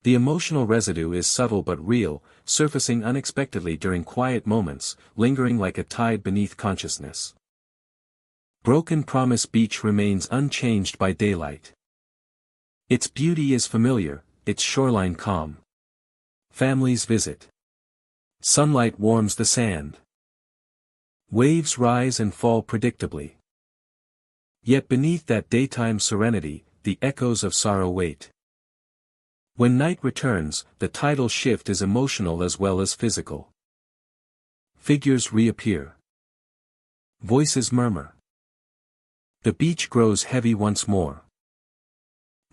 The emotional residue is subtle but real, surfacing unexpectedly during quiet moments, lingering like a tide beneath consciousness. Broken Promise Beach remains unchanged by daylight. Its beauty is familiar, its shoreline calm. Families visit. Sunlight warms the sand. Waves rise and fall predictably. Yet beneath that daytime serenity, the echoes of sorrow wait. When night returns, the tidal shift is emotional as well as physical. Figures reappear. Voices murmur. The beach grows heavy once more.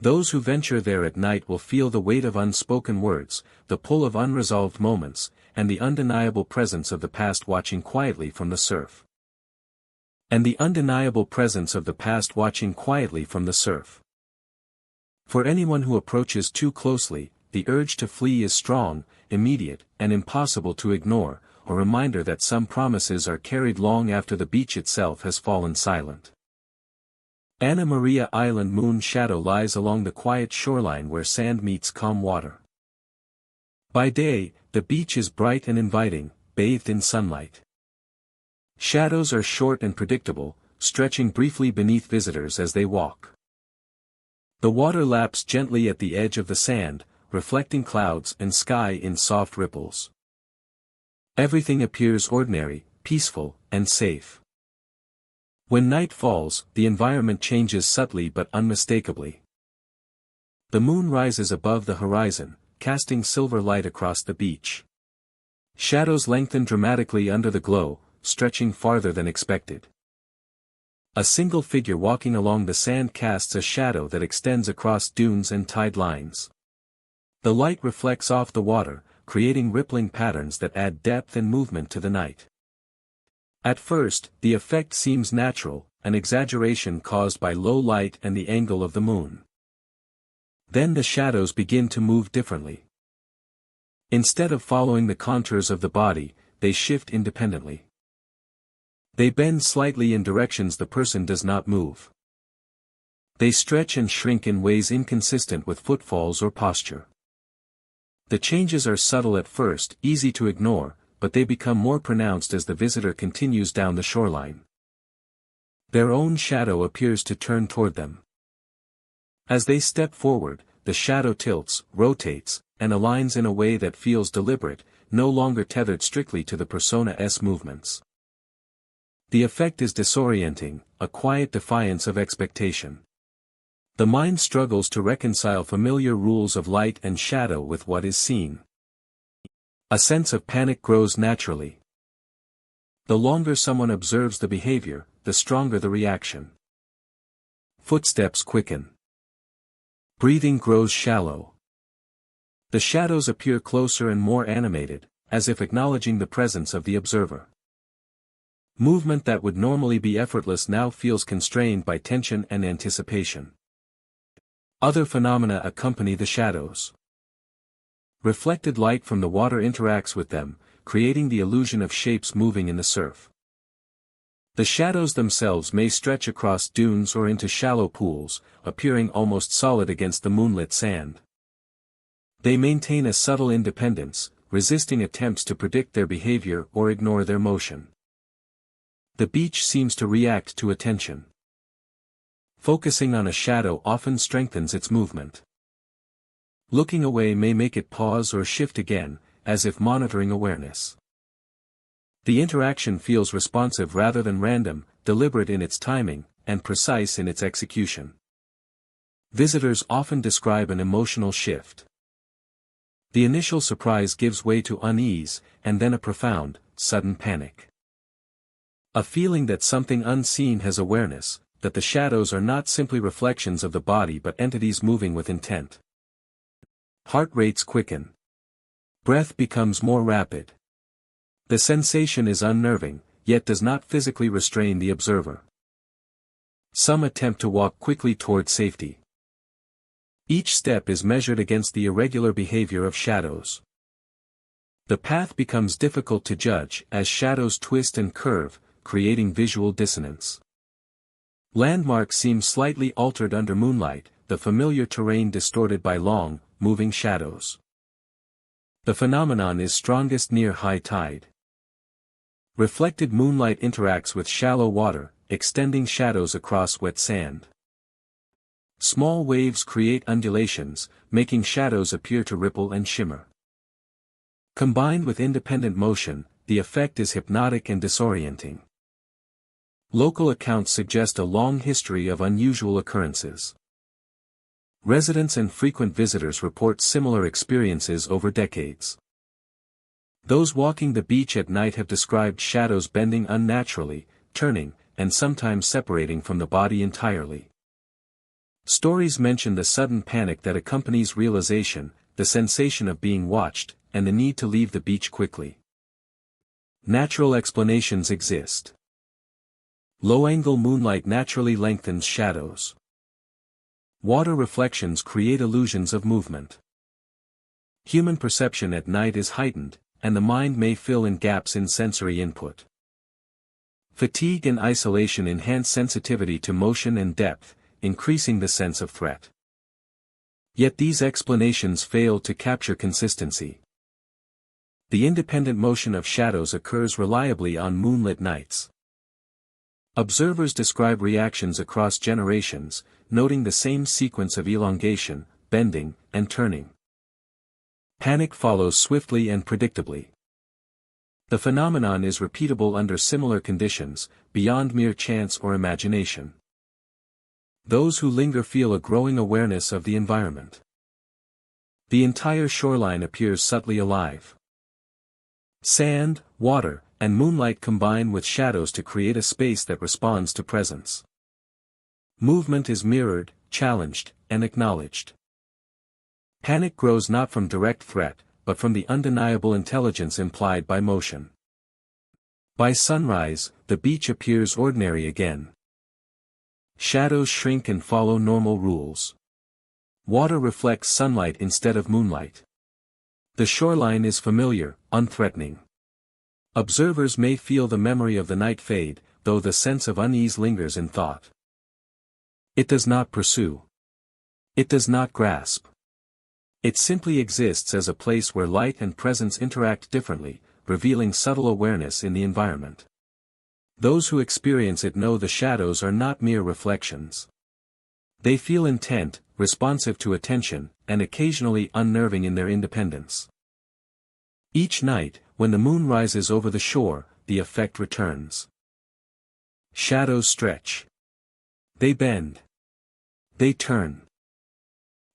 Those who venture there at night will feel the weight of unspoken words, the pull of unresolved moments, and the undeniable presence of the past watching quietly from the surf. For anyone who approaches too closely, the urge to flee is strong, immediate, and impossible to ignore, a reminder that some promises are carried long after the beach itself has fallen silent. Anna Maria Island moon shadow lies along the quiet shoreline where sand meets calm water. By day, the beach is bright and inviting, bathed in sunlight. Shadows are short and predictable, stretching briefly beneath visitors as they walk. The water laps gently at the edge of the sand, reflecting clouds and sky in soft ripples. Everything appears ordinary, peaceful, and safe. When night falls, the environment changes subtly but unmistakably. The moon rises above the horizon, casting silver light across the beach. Shadows lengthen dramatically under the glow, stretching farther than expected. A single figure walking along the sand casts a shadow that extends across dunes and tide lines. The light reflects off the water, creating rippling patterns that add depth and movement to the night. At first, the effect seems natural, an exaggeration caused by low light and the angle of the moon. Then the shadows begin to move differently. Instead of following the contours of the body, they shift independently. They bend slightly in directions the person does not move. They stretch and shrink in ways inconsistent with footfalls or posture. The changes are subtle at first, easy to ignore, but they become more pronounced as the visitor continues down the shoreline. Their own shadow appears to turn toward them. As they step forward, the shadow tilts, rotates, and aligns in a way that feels deliberate, no longer tethered strictly to the persona's movements. The effect is disorienting, a quiet defiance of expectation. The mind struggles to reconcile familiar rules of light and shadow with what is seen. A sense of panic grows naturally. The longer someone observes the behavior, the stronger the reaction. Footsteps quicken. Breathing grows shallow. The shadows appear closer and more animated, as if acknowledging the presence of the observer. Movement that would normally be effortless now feels constrained by tension and anticipation. Other phenomena accompany the shadows. Reflected light from the water interacts with them, creating the illusion of shapes moving in the surf. The shadows themselves may stretch across dunes or into shallow pools, appearing almost solid against the moonlit sand. They maintain a subtle independence, resisting attempts to predict their behavior or ignore their motion. The beach seems to react to attention. Focusing on a shadow often strengthens its movement. Looking away may make it pause or shift again, as if monitoring awareness. The interaction feels responsive rather than random, deliberate in its timing, and precise in its execution. Visitors often describe an emotional shift. The initial surprise gives way to unease, and then a profound, sudden panic. A feeling that something unseen has awareness, that the shadows are not simply reflections of the body but entities moving with intent. Heart rates quicken. Breath becomes more rapid. The sensation is unnerving, yet does not physically restrain the observer. Some attempt to walk quickly toward safety. Each step is measured against the irregular behavior of shadows. The path becomes difficult to judge as shadows twist and curve, creating visual dissonance. Landmarks seem slightly altered under moonlight, the familiar terrain distorted by long, moving shadows. The phenomenon is strongest near high tide. Reflected moonlight interacts with shallow water, extending shadows across wet sand. Small waves create undulations, making shadows appear to ripple and shimmer. Combined with independent motion, the effect is hypnotic and disorienting. Local accounts suggest a long history of unusual occurrences. Residents and frequent visitors report similar experiences over decades. Those walking the beach at night have described shadows bending unnaturally, turning, and sometimes separating from the body entirely. Stories mention the sudden panic that accompanies realization, the sensation of being watched, and the need to leave the beach quickly. Natural explanations exist. Low-angle moonlight naturally lengthens shadows. Water reflections create illusions of movement. Human perception at night is heightened, and the mind may fill in gaps in sensory input. Fatigue and isolation enhance sensitivity to motion and depth, increasing the sense of threat. Yet these explanations fail to capture consistency. The independent motion of shadows occurs reliably on moonlit nights. Observers describe reactions across generations, noting the same sequence of elongation, bending, and turning. Panic follows swiftly and predictably. The phenomenon is repeatable under similar conditions, beyond mere chance or imagination. Those who linger feel a growing awareness of the environment. The entire shoreline appears subtly alive. Sand, water, and moonlight combine with shadows to create a space that responds to presence. Movement is mirrored, challenged, and acknowledged. Panic grows not from direct threat, but from the undeniable intelligence implied by motion. By sunrise, the beach appears ordinary again. Shadows shrink and follow normal rules. Water reflects sunlight instead of moonlight. The shoreline is familiar, unthreatening. Observers may feel the memory of the night fade, though the sense of unease lingers in thought. It does not pursue. It does not grasp. It simply exists as a place where light and presence interact differently, revealing subtle awareness in the environment. Those who experience it know the shadows are not mere reflections. They feel intent, responsive to attention, and occasionally unnerving in their independence. Each night, when the moon rises over the shore, the effect returns. Shadows stretch. They bend. They turn.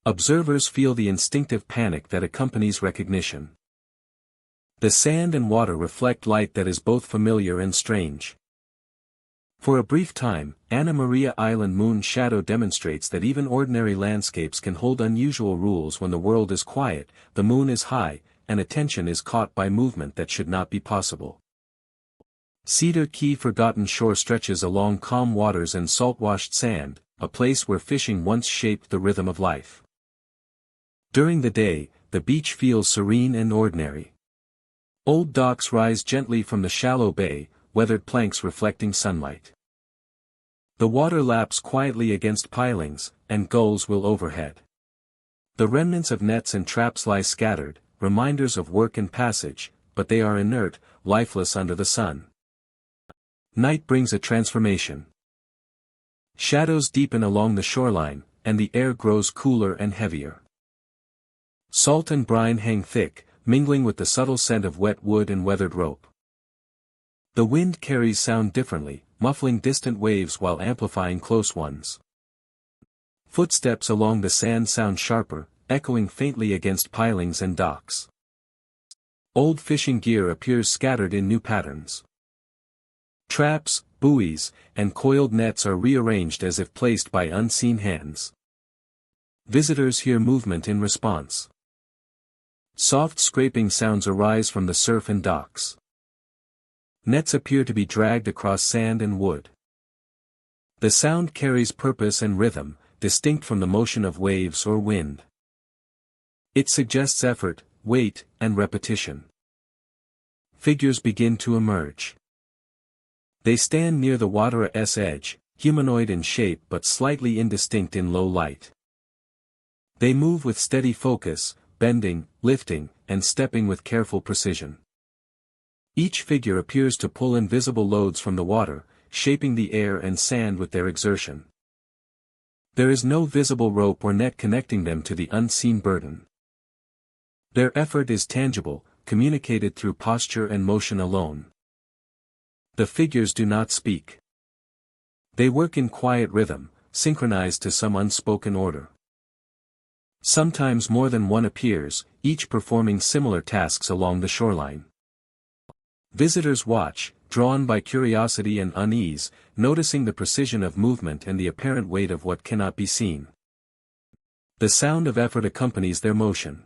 Observers feel the instinctive panic that accompanies recognition. The sand and water reflect light that is both familiar and strange. For a brief time, Anna Maria Island moon shadow demonstrates that even ordinary landscapes can hold unusual rules. When the world is quiet, the moon is high, and attention is caught by movement that should not be possible. Cedar Key forgotten shore stretches along calm waters and salt-washed sand, a place where fishing once shaped the rhythm of life. During the day, the beach feels serene and ordinary. Old docks rise gently from the shallow bay, weathered planks reflecting sunlight. The water laps quietly against pilings, and gulls will overhead. The remnants of nets and traps lie scattered, reminders of work and passage, but they are inert, lifeless under the sun. Night brings a transformation. Shadows deepen along the shoreline, and the air grows cooler and heavier. Salt and brine hang thick, mingling with the subtle scent of wet wood and weathered rope. The wind carries sound differently, muffling distant waves while amplifying close ones. Footsteps along the sand sound sharper, echoing faintly against pilings and docks. Old fishing gear appears scattered in new patterns. Traps, buoys, and coiled nets are rearranged as if placed by unseen hands. Visitors hear movement in response. Soft scraping sounds arise from the surf and docks. Nets appear to be dragged across sand and wood. The sound carries purpose and rhythm, distinct from the motion of waves or wind. It suggests effort, weight, and repetition. Figures begin to emerge. They stand near the water's edge, humanoid in shape but slightly indistinct in low light. They move with steady focus, bending, lifting, and stepping with careful precision. Each figure appears to pull invisible loads from the water, shaping the air and sand with their exertion. There is no visible rope or net connecting them to the unseen burden. Their effort is tangible, communicated through posture and motion alone. The figures do not speak. They work in quiet rhythm, synchronized to some unspoken order. Sometimes more than one appears, each performing similar tasks along the shoreline. Visitors watch, drawn by curiosity and unease, noticing the precision of movement and the apparent weight of what cannot be seen. The sound of effort accompanies their motion.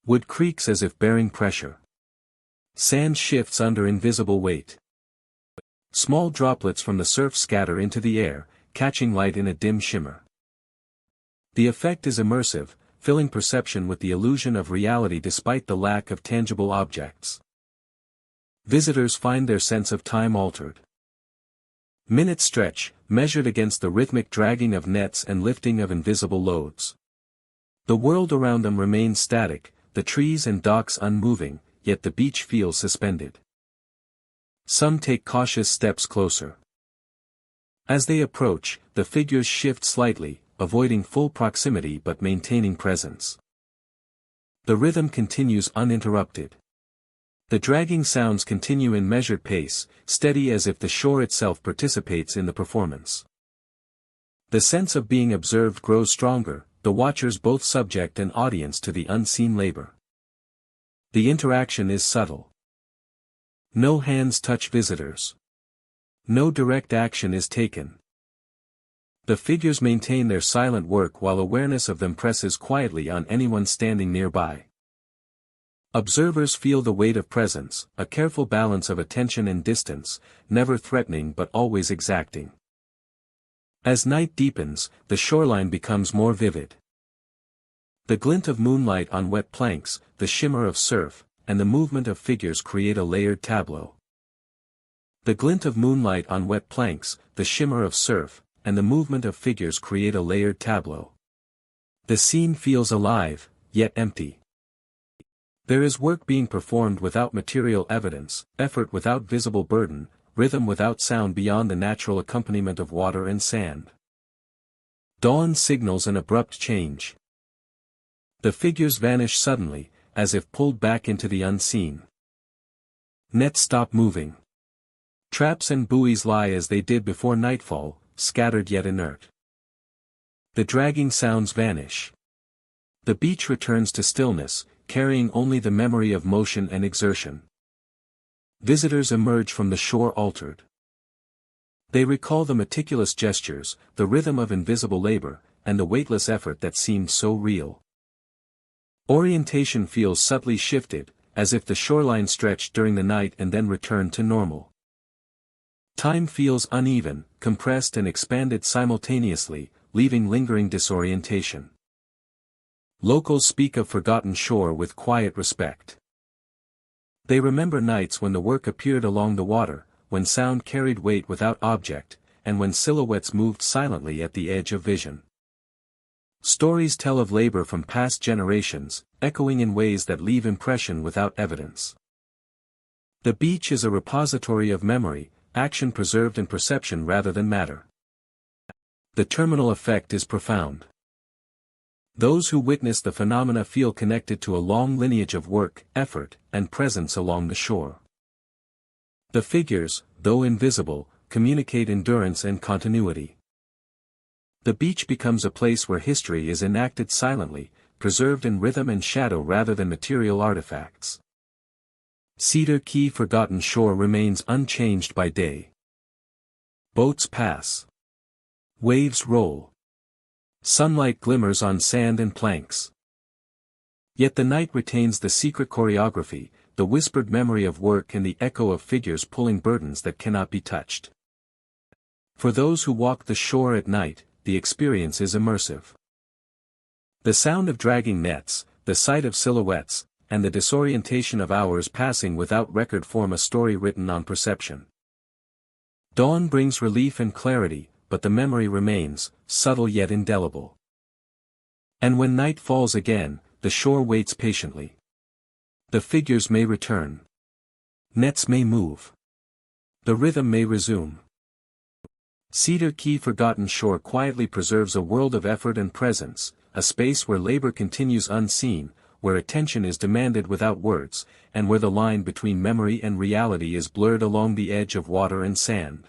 Wood creaks as if bearing pressure. Sand shifts under invisible weight. Small droplets from the surf scatter into the air, catching light in a dim shimmer. The effect is immersive, filling perception with the illusion of reality despite the lack of tangible objects. Visitors find their sense of time altered. Minutes stretch, measured against the rhythmic dragging of nets and lifting of invisible loads. The world around them remains static, the trees and docks unmoving, yet the beach feels suspended. Some take cautious steps closer. As they approach, the figures shift slightly, avoiding full proximity but maintaining presence. The rhythm continues uninterrupted. The dragging sounds continue in measured pace, steady as if the shore itself participates in the performance. The sense of being observed grows stronger, the watchers both subject and audience to the unseen labor. The interaction is subtle. No hands touch visitors. No direct action is taken. The figures maintain their silent work while awareness of them presses quietly on anyone standing nearby. Observers feel the weight of presence, a careful balance of attention and distance, never threatening but always exacting. As night deepens, the shoreline becomes more vivid. The glint of moonlight on wet planks, the shimmer of surf, and the movement of figures create a layered tableau. The glint of moonlight on wet planks, the shimmer of surf, and the movement of figures create a layered tableau. The scene feels alive, yet empty. There is work being performed without material evidence, effort without visible burden, rhythm without sound beyond the natural accompaniment of water and sand. Dawn signals an abrupt change. The figures vanish suddenly, as if pulled back into the unseen. Nets stop moving. Traps and buoys lie as they did before nightfall, scattered yet inert. The dragging sounds vanish. The beach returns to stillness, carrying only the memory of motion and exertion. Visitors emerge from the shore altered. They recall the meticulous gestures, the rhythm of invisible labor, and the weightless effort that seemed so real. Orientation feels subtly shifted, as if the shoreline stretched during the night and then returned to normal. Time feels uneven, compressed and expanded simultaneously, leaving lingering disorientation. Locals speak of forgotten shore with quiet respect. They remember nights when the work appeared along the water, when sound carried weight without object, and when silhouettes moved silently at the edge of vision. Stories tell of labor from past generations, echoing in ways that leave impression without evidence. The beach is a repository of memory, action preserved in perception rather than matter. The terminal effect is profound. Those who witness the phenomena feel connected to a long lineage of work, effort, and presence along the shore. The figures, though invisible, communicate endurance and continuity. The beach becomes a place where history is enacted silently, preserved in rhythm and shadow rather than material artifacts. Cedar Key forgotten shore remains unchanged by day. Boats pass. Waves roll. Sunlight glimmers on sand and planks. Yet the night retains the secret choreography, the whispered memory of work and the echo of figures pulling burdens that cannot be touched. For those who walk the shore at night, the experience is immersive. The sound of dragging nets, the sight of silhouettes, and the disorientation of hours passing without record form a story written on perception. Dawn brings relief and clarity, but the memory remains, subtle yet indelible. And when night falls again, the shore waits patiently. The figures may return. Nets may move. The rhythm may resume. Cedar Key forgotten shore quietly preserves a world of effort and presence, a space where labor continues unseen, where attention is demanded without words, and where the line between memory and reality is blurred along the edge of water and sand.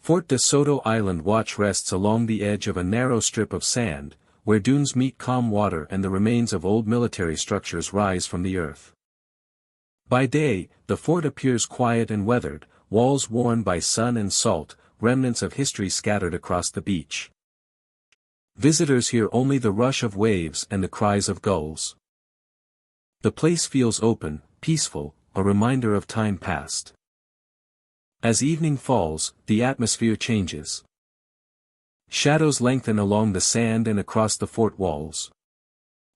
Fort de Soto Island Watch rests along the edge of a narrow strip of sand, where dunes meet calm water and the remains of old military structures rise from the earth. By day, the fort appears quiet and weathered, walls worn by sun and salt, remnants of history scattered across the beach. Visitors hear only the rush of waves and the cries of gulls. The place feels open, peaceful, a reminder of time past. As evening falls, the atmosphere changes. Shadows lengthen along the sand and across the fort walls.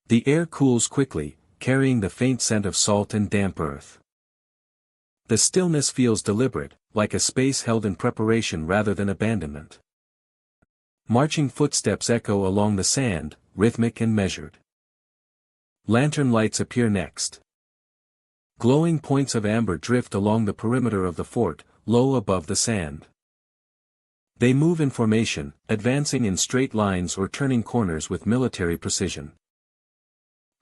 The air cools quickly, carrying the faint scent of salt and damp earth. The stillness feels deliberate, like a space held in preparation rather than abandonment. Marching footsteps echo along the sand, rhythmic and measured. Lantern lights appear next. Glowing points of amber drift along the perimeter of the fort, low above the sand. They move in formation, advancing in straight lines or turning corners with military precision.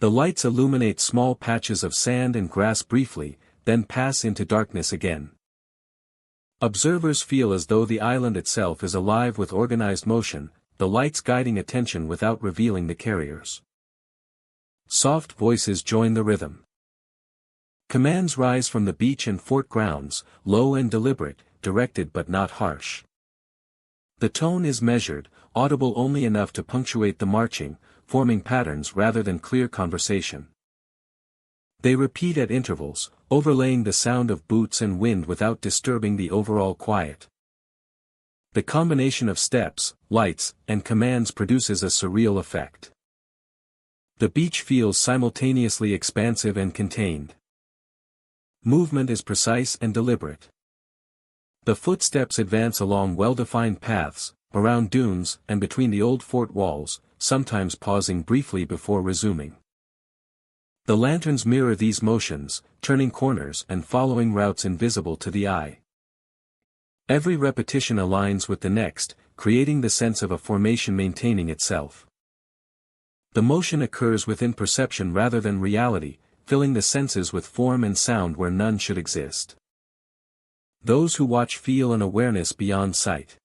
The lights illuminate small patches of sand and grass briefly, then pass into darkness again. Observers feel as though the island itself is alive with organized motion, the lights guiding attention without revealing the carriers. Soft voices join the rhythm. Commands rise from the beach and fort grounds, low and deliberate, directed but not harsh. The tone is measured, audible only enough to punctuate the marching, forming patterns rather than clear conversation. They repeat at intervals, overlaying the sound of boots and wind without disturbing the overall quiet. The combination of steps, lights, and commands produces a surreal effect. The beach feels simultaneously expansive and contained. Movement is precise and deliberate. The footsteps advance along well-defined paths, around dunes and between the old fort walls, sometimes pausing briefly before resuming. The lanterns mirror these motions, turning corners and following routes invisible to the eye. Every repetition aligns with the next, creating the sense of a formation maintaining itself. The motion occurs within perception rather than reality, filling the senses with form and sound where none should exist. Those who watch feel an awareness beyond sight.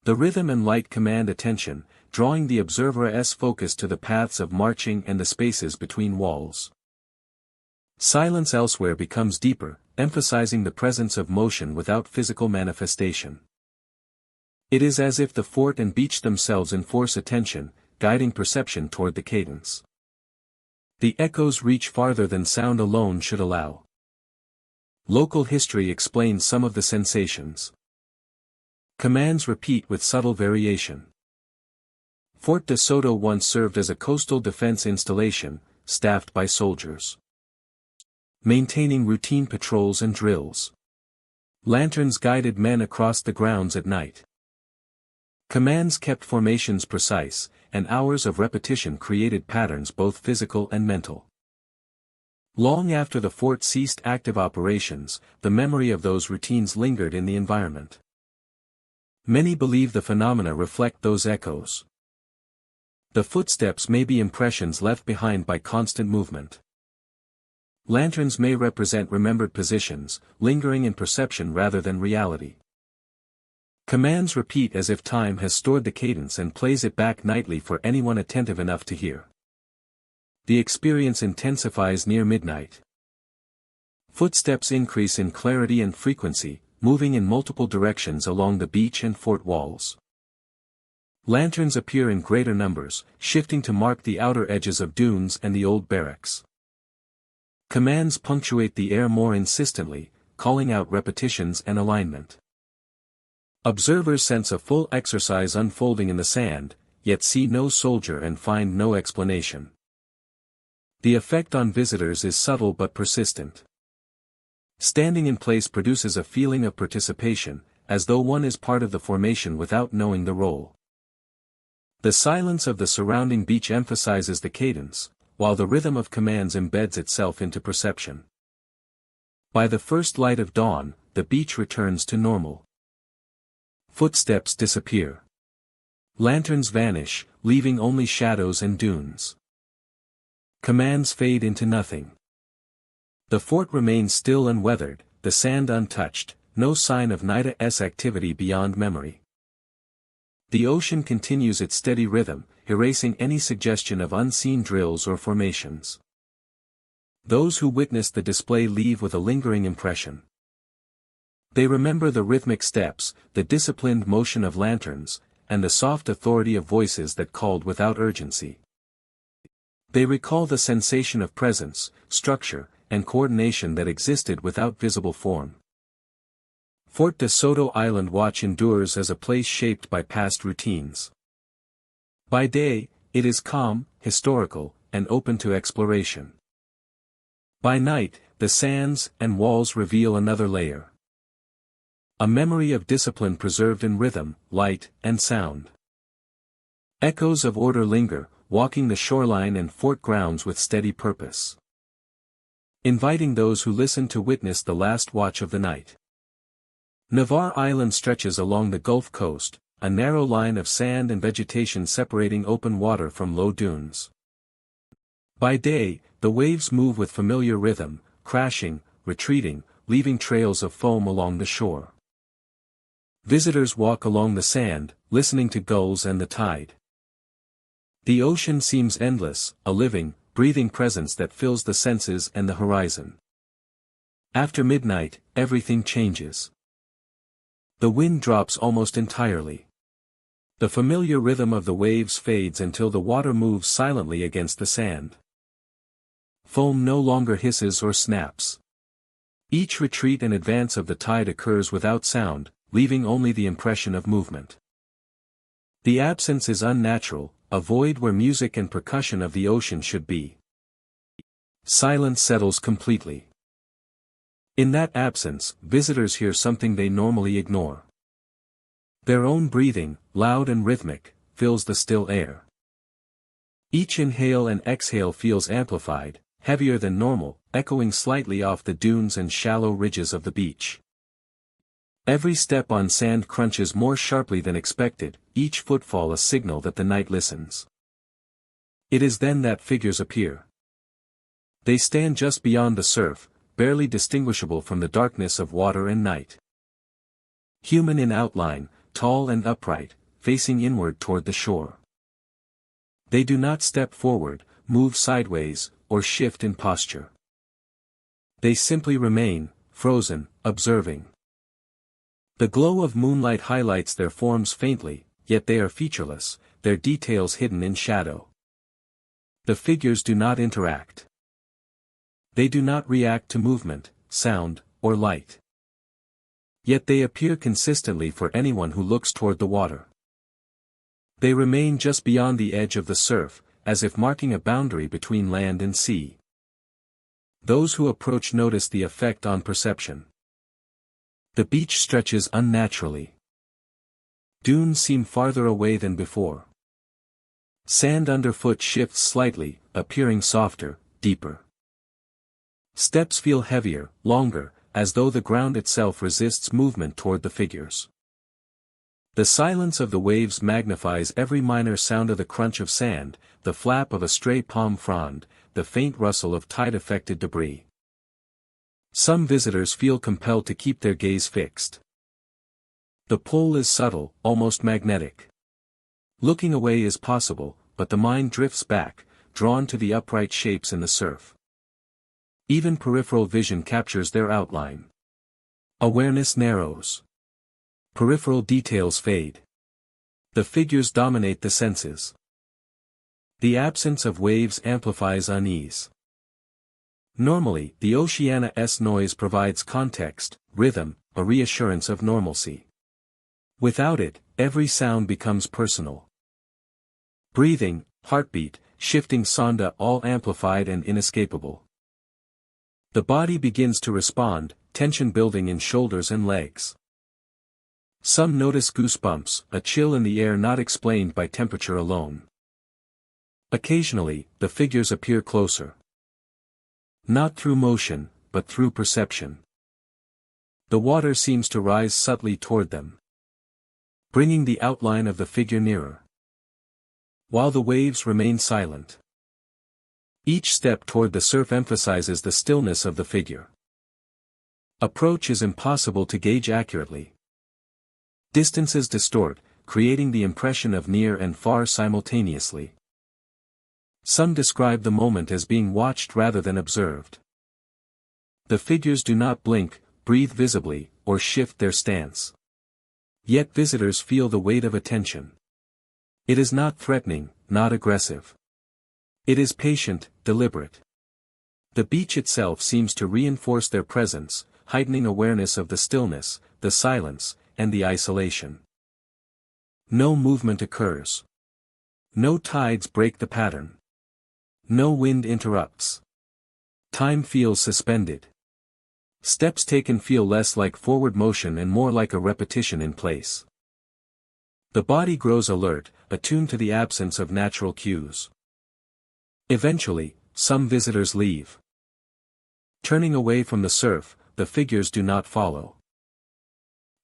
The rhythm and light command attention, drawing the observer's focus to the paths of marching and the spaces between walls. Silence elsewhere becomes deeper, emphasizing the presence of motion without physical manifestation. It is as if the fort and beach themselves enforce attention, guiding perception toward the cadence. The echoes reach farther than sound alone should allow. Local history explains some of the sensations. Commands repeat with subtle variation. Fort de Soto once served as a coastal defense installation, staffed by soldiers, maintaining routine patrols and drills. Lanterns guided men across the grounds at night. Commands kept formations precise, and hours of repetition created patterns both physical and mental. Long after the fort ceased active operations, the memory of those routines lingered in the environment. Many believe the phenomena reflect those echoes. The footsteps may be impressions left behind by constant movement. Lanterns may represent remembered positions, lingering in perception rather than reality. Commands repeat as if time has stored the cadence and plays it back nightly for anyone attentive enough to hear. The experience intensifies near midnight. Footsteps increase in clarity and frequency, moving in multiple directions along the beach and fort walls. Lanterns appear in greater numbers, shifting to mark the outer edges of dunes and the old barracks. Commands punctuate the air more insistently, calling out repetitions and alignment. Observers sense a full exercise unfolding in the sand, yet see no soldier and find no explanation. The effect on visitors is subtle but persistent. Standing in place produces a feeling of participation, as though one is part of the formation without knowing the role. The silence of the surrounding beach emphasizes the cadence, while the rhythm of commands embeds itself into perception. By the first light of dawn, the beach returns to normal. Footsteps disappear. Lanterns vanish, leaving only shadows and dunes. Commands fade into nothing. The fort remains still and weathered, the sand untouched, no sign of night's activity beyond memory. The ocean continues its steady rhythm, erasing any suggestion of unseen drills or formations. Those who witness the display leave with a lingering impression. They remember the rhythmic steps, the disciplined motion of lanterns, and the soft authority of voices that called without urgency. They recall the sensation of presence, structure, and coordination that existed without visible form. Fort de Soto Island Watch endures as a place shaped by past routines. By day, it is calm, historical, and open to exploration. By night, the sands and walls reveal another layer. A memory of discipline preserved in rhythm, light, and sound. Echoes of order linger, walking the shoreline and fort grounds with steady purpose, inviting those who listen to witness the last watch of the night. Navarre Island stretches along the Gulf Coast, a narrow line of sand and vegetation separating open water from low dunes. By day, the waves move with familiar rhythm, crashing, retreating, leaving trails of foam along the shore. Visitors walk along the sand, listening to gulls and the tide. The ocean seems endless, a living, breathing presence that fills the senses and the horizon. After midnight, everything changes. The wind drops almost entirely. The familiar rhythm of the waves fades until the water moves silently against the sand. Foam no longer hisses or snaps. Each retreat and advance of the tide occurs without sound, leaving only the impression of movement. The absence is unnatural, a void where music and percussion of the ocean should be. Silence settles completely. In that absence, visitors hear something they normally ignore. Their own breathing, loud and rhythmic, fills the still air. Each inhale and exhale feels amplified, heavier than normal, echoing slightly off the dunes and shallow ridges of the beach. Every step on sand crunches more sharply than expected, each footfall a signal that the night listens. It is then that figures appear. They stand just beyond the surf, barely distinguishable from the darkness of water and night. Human in outline, tall and upright, facing inward toward the shore. They do not step forward, move sideways, or shift in posture. They simply remain, frozen, observing. The glow of moonlight highlights their forms faintly, yet they are featureless, their details hidden in shadow. The figures do not interact. They do not react to movement, sound, or light. Yet they appear consistently for anyone who looks toward the water. They remain just beyond the edge of the surf, as if marking a boundary between land and sea. Those who approach notice the effect on perception. The beach stretches unnaturally. Dunes seem farther away than before. Sand underfoot shifts slightly, appearing softer, deeper. Steps feel heavier, longer, as though the ground itself resists movement toward the figures. The silence of the waves magnifies every minor sound of the crunch of sand, the flap of a stray palm frond, the faint rustle of tide-affected debris. Some visitors feel compelled to keep their gaze fixed. The pull is subtle, almost magnetic. Looking away is possible, but the mind drifts back, drawn to the upright shapes in the surf. Even peripheral vision captures their outline. Awareness narrows. Peripheral details fade. The figures dominate the senses. The absence of waves amplifies unease. Normally, the oceana's noise provides context, rhythm, a reassurance of normalcy. Without it, every sound becomes personal. Breathing, heartbeat, shifting sonda, all amplified and inescapable. The body begins to respond, tension building in shoulders and legs. Some notice goosebumps, a chill in the air not explained by temperature alone. Occasionally, the figures appear closer. Not through motion, but through perception. The water seems to rise subtly toward them, bringing the outline of the figure nearer, while the waves remain silent. Each step toward the surf emphasizes the stillness of the figure. Approach is impossible to gauge accurately. Distances distort, creating the impression of near and far simultaneously. Some describe the moment as being watched rather than observed. The figures do not blink, breathe visibly, or shift their stance. Yet visitors feel the weight of attention. It is not threatening, not aggressive. It is patient, deliberate. The beach itself seems to reinforce their presence, heightening awareness of the stillness, the silence, and the isolation. No movement occurs. No tides break the pattern. No wind interrupts. Time feels suspended. Steps taken feel less like forward motion and more like a repetition in place. The body grows alert, attuned to the absence of natural cues. Eventually, some visitors leave. Turning away from the surf, the figures do not follow.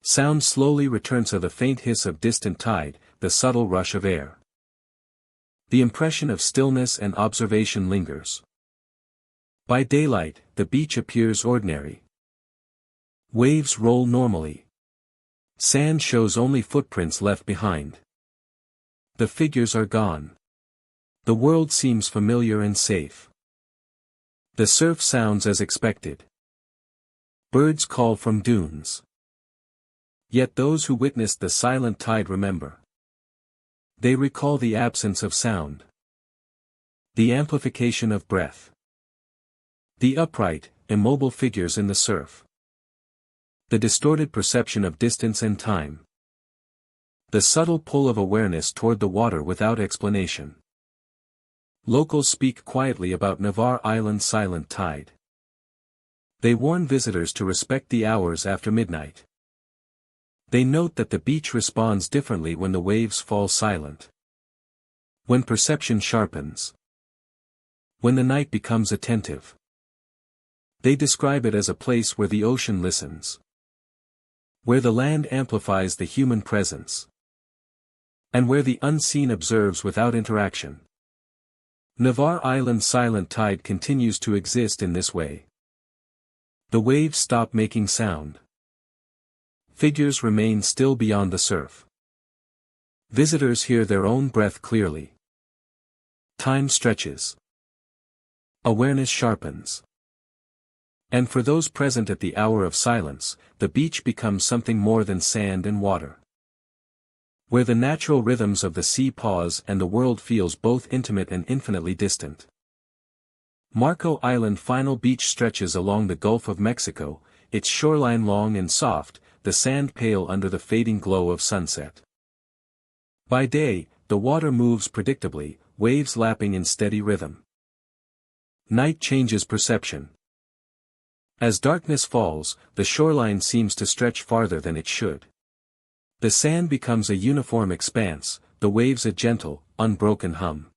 Sound slowly returns to the faint hiss of distant tide, the subtle rush of air. The impression of stillness and observation lingers. By daylight, the beach appears ordinary. Waves roll normally. Sand shows only footprints left behind. The figures are gone. The world seems familiar and safe. The surf sounds as expected. Birds call from dunes. Yet those who witnessed the silent tide remember. They recall the absence of sound. The amplification of breath. The upright, immobile figures in the surf. The distorted perception of distance and time. The subtle pull of awareness toward the water without explanation. Locals speak quietly about Navarre Island's silent tide. They warn visitors to respect the hours after midnight. They note that the beach responds differently when the waves fall silent. When perception sharpens. When the night becomes attentive. They describe it as a place where the ocean listens. Where the land amplifies the human presence. And where the unseen observes without interaction. Navarre Island's silent tide continues to exist in this way. The waves stop making sound. Figures remain still beyond the surf. Visitors hear their own breath clearly. Time stretches. Awareness sharpens. And for those present at the hour of silence, the beach becomes something more than sand and water. Where the natural rhythms of the sea pause and the world feels both intimate and infinitely distant. Marco Island final beach stretches along the Gulf of Mexico, its shoreline long and soft, the sand pale under the fading glow of sunset. By day, the water moves predictably, waves lapping in steady rhythm. Night changes perception. As darkness falls, the shoreline seems to stretch farther than it should. The sand becomes a uniform expanse, the waves a gentle, unbroken hum.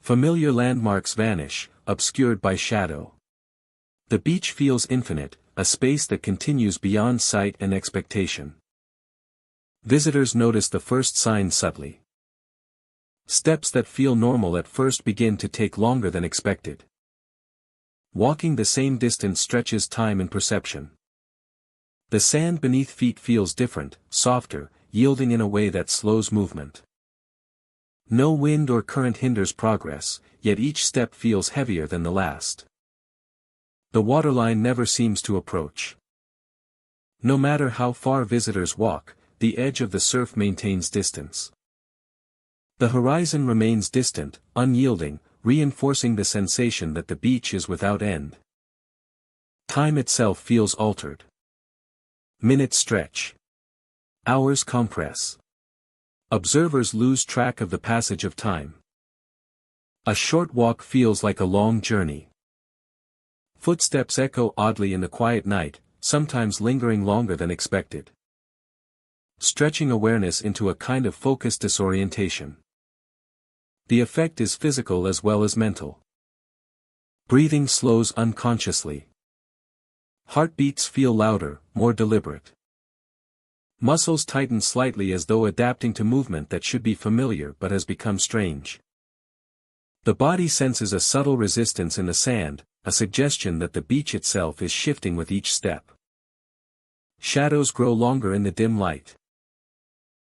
Familiar landmarks vanish, obscured by shadow. The beach feels infinite, a space that continues beyond sight and expectation. Visitors notice the first signs subtly. Steps that feel normal at first begin to take longer than expected. Walking the same distance stretches time and perception. The sand beneath feet feels different, softer, yielding in a way that slows movement. No wind or current hinders progress, yet each step feels heavier than the last. The waterline never seems to approach. No matter how far visitors walk, the edge of the surf maintains distance. The horizon remains distant, unyielding, reinforcing the sensation that the beach is without end. Time itself feels altered. Minutes stretch. Hours compress. Observers lose track of the passage of time. A short walk feels like a long journey. Footsteps echo oddly in the quiet night, sometimes lingering longer than expected. Stretching awareness into a kind of focused disorientation. The effect is physical as well as mental. Breathing slows unconsciously. Heartbeats feel louder, more deliberate. Muscles tighten slightly as though adapting to movement that should be familiar but has become strange. The body senses a subtle resistance in the sand, a suggestion that the beach itself is shifting with each step. Shadows grow longer in the dim light.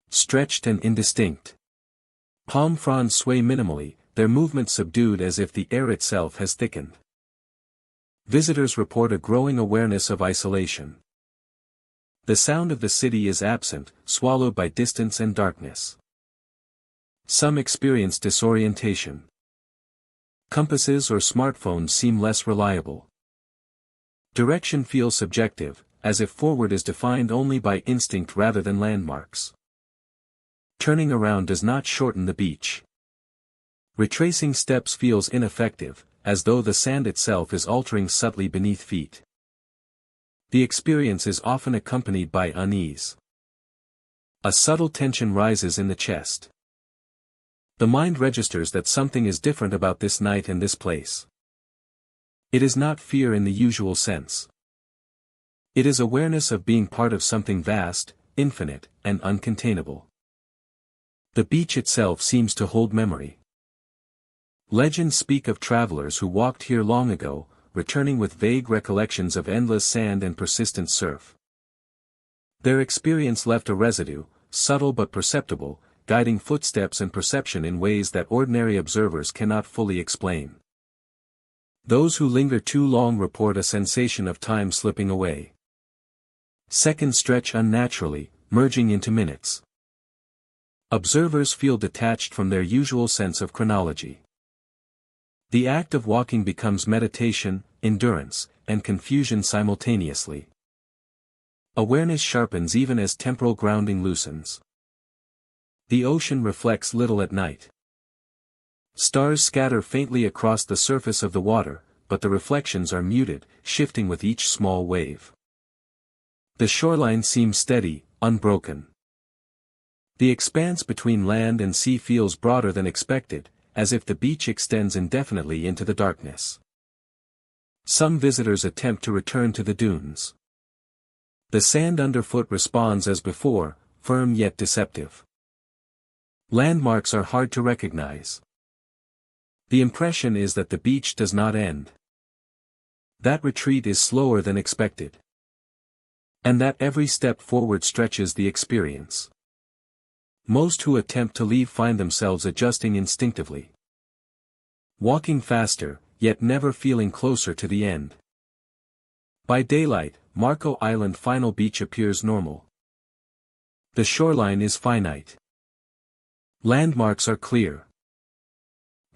Stretched and indistinct. Palm fronds sway minimally, their movement subdued as if the air itself has thickened. Visitors report a growing awareness of isolation. The sound of the city is absent, swallowed by distance and darkness. Some experience disorientation. Compasses or smartphones seem less reliable. Direction feels subjective, as if forward is defined only by instinct rather than landmarks. Turning around does not shorten the beach. Retracing steps feels ineffective, as though the sand itself is altering subtly beneath feet. The experience is often accompanied by unease. A subtle tension rises in the chest. The mind registers that something is different about this night and this place. It is not fear in the usual sense. It is awareness of being part of something vast, infinite, and uncontainable. The beach itself seems to hold memory. Legends speak of travelers who walked here long ago, returning with vague recollections of endless sand and persistent surf. Their experience left a residue, subtle but perceptible, guiding footsteps and perception in ways that ordinary observers cannot fully explain. Those who linger too long report a sensation of time slipping away. Seconds stretch unnaturally, merging into minutes. Observers feel detached from their usual sense of chronology. The act of walking becomes meditation, endurance, and confusion simultaneously. Awareness sharpens even as temporal grounding loosens. The ocean reflects little at night. Stars scatter faintly across the surface of the water, but the reflections are muted, shifting with each small wave. The shoreline seems steady, unbroken. The expanse between land and sea feels broader than expected, as if the beach extends indefinitely into the darkness. Some visitors attempt to return to the dunes. The sand underfoot responds as before, firm yet deceptive. Landmarks are hard to recognize. The impression is that the beach does not end. That retreat is slower than expected. And that every step forward stretches the experience. Most who attempt to leave find themselves adjusting instinctively. Walking faster, yet never feeling closer to the end. By daylight, Marco Island final beach appears normal. The shoreline is finite. Landmarks are clear.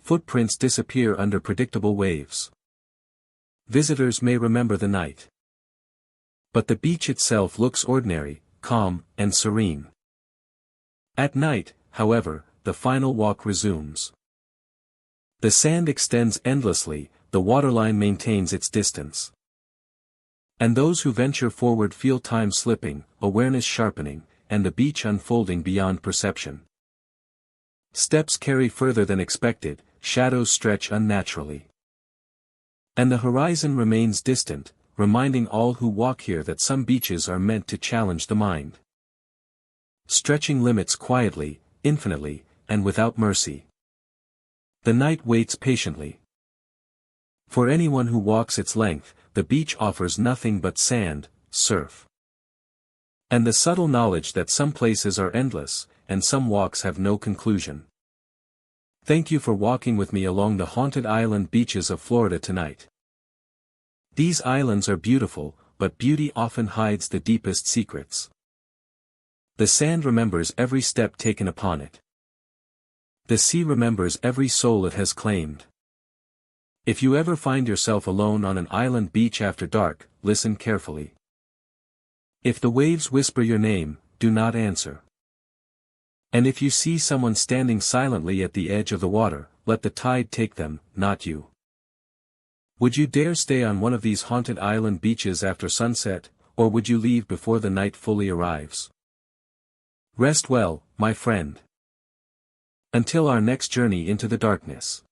Footprints disappear under predictable waves. Visitors may remember the night. But the beach itself looks ordinary, calm, and serene. At night, however, the final walk resumes. The sand extends endlessly, the waterline maintains its distance. And those who venture forward feel time slipping, awareness sharpening, and the beach unfolding beyond perception. Steps carry further than expected, shadows stretch unnaturally. And the horizon remains distant, reminding all who walk here that some beaches are meant to challenge the mind. Stretching limits quietly, infinitely, and without mercy. The night waits patiently. For anyone who walks its length, the beach offers nothing but sand, surf. And the subtle knowledge that some places are endless, and some walks have no conclusion. Thank you for walking with me along the haunted island beaches of Florida tonight. These islands are beautiful, but beauty often hides the deepest secrets. The sand remembers every step taken upon it. The sea remembers every soul it has claimed. If you ever find yourself alone on an island beach after dark, listen carefully. If the waves whisper your name, do not answer. And if you see someone standing silently at the edge of the water, let the tide take them, not you. Would you dare stay on one of these haunted island beaches after sunset, or would you leave before the night fully arrives? Rest well, my friend. Until our next journey into the darkness.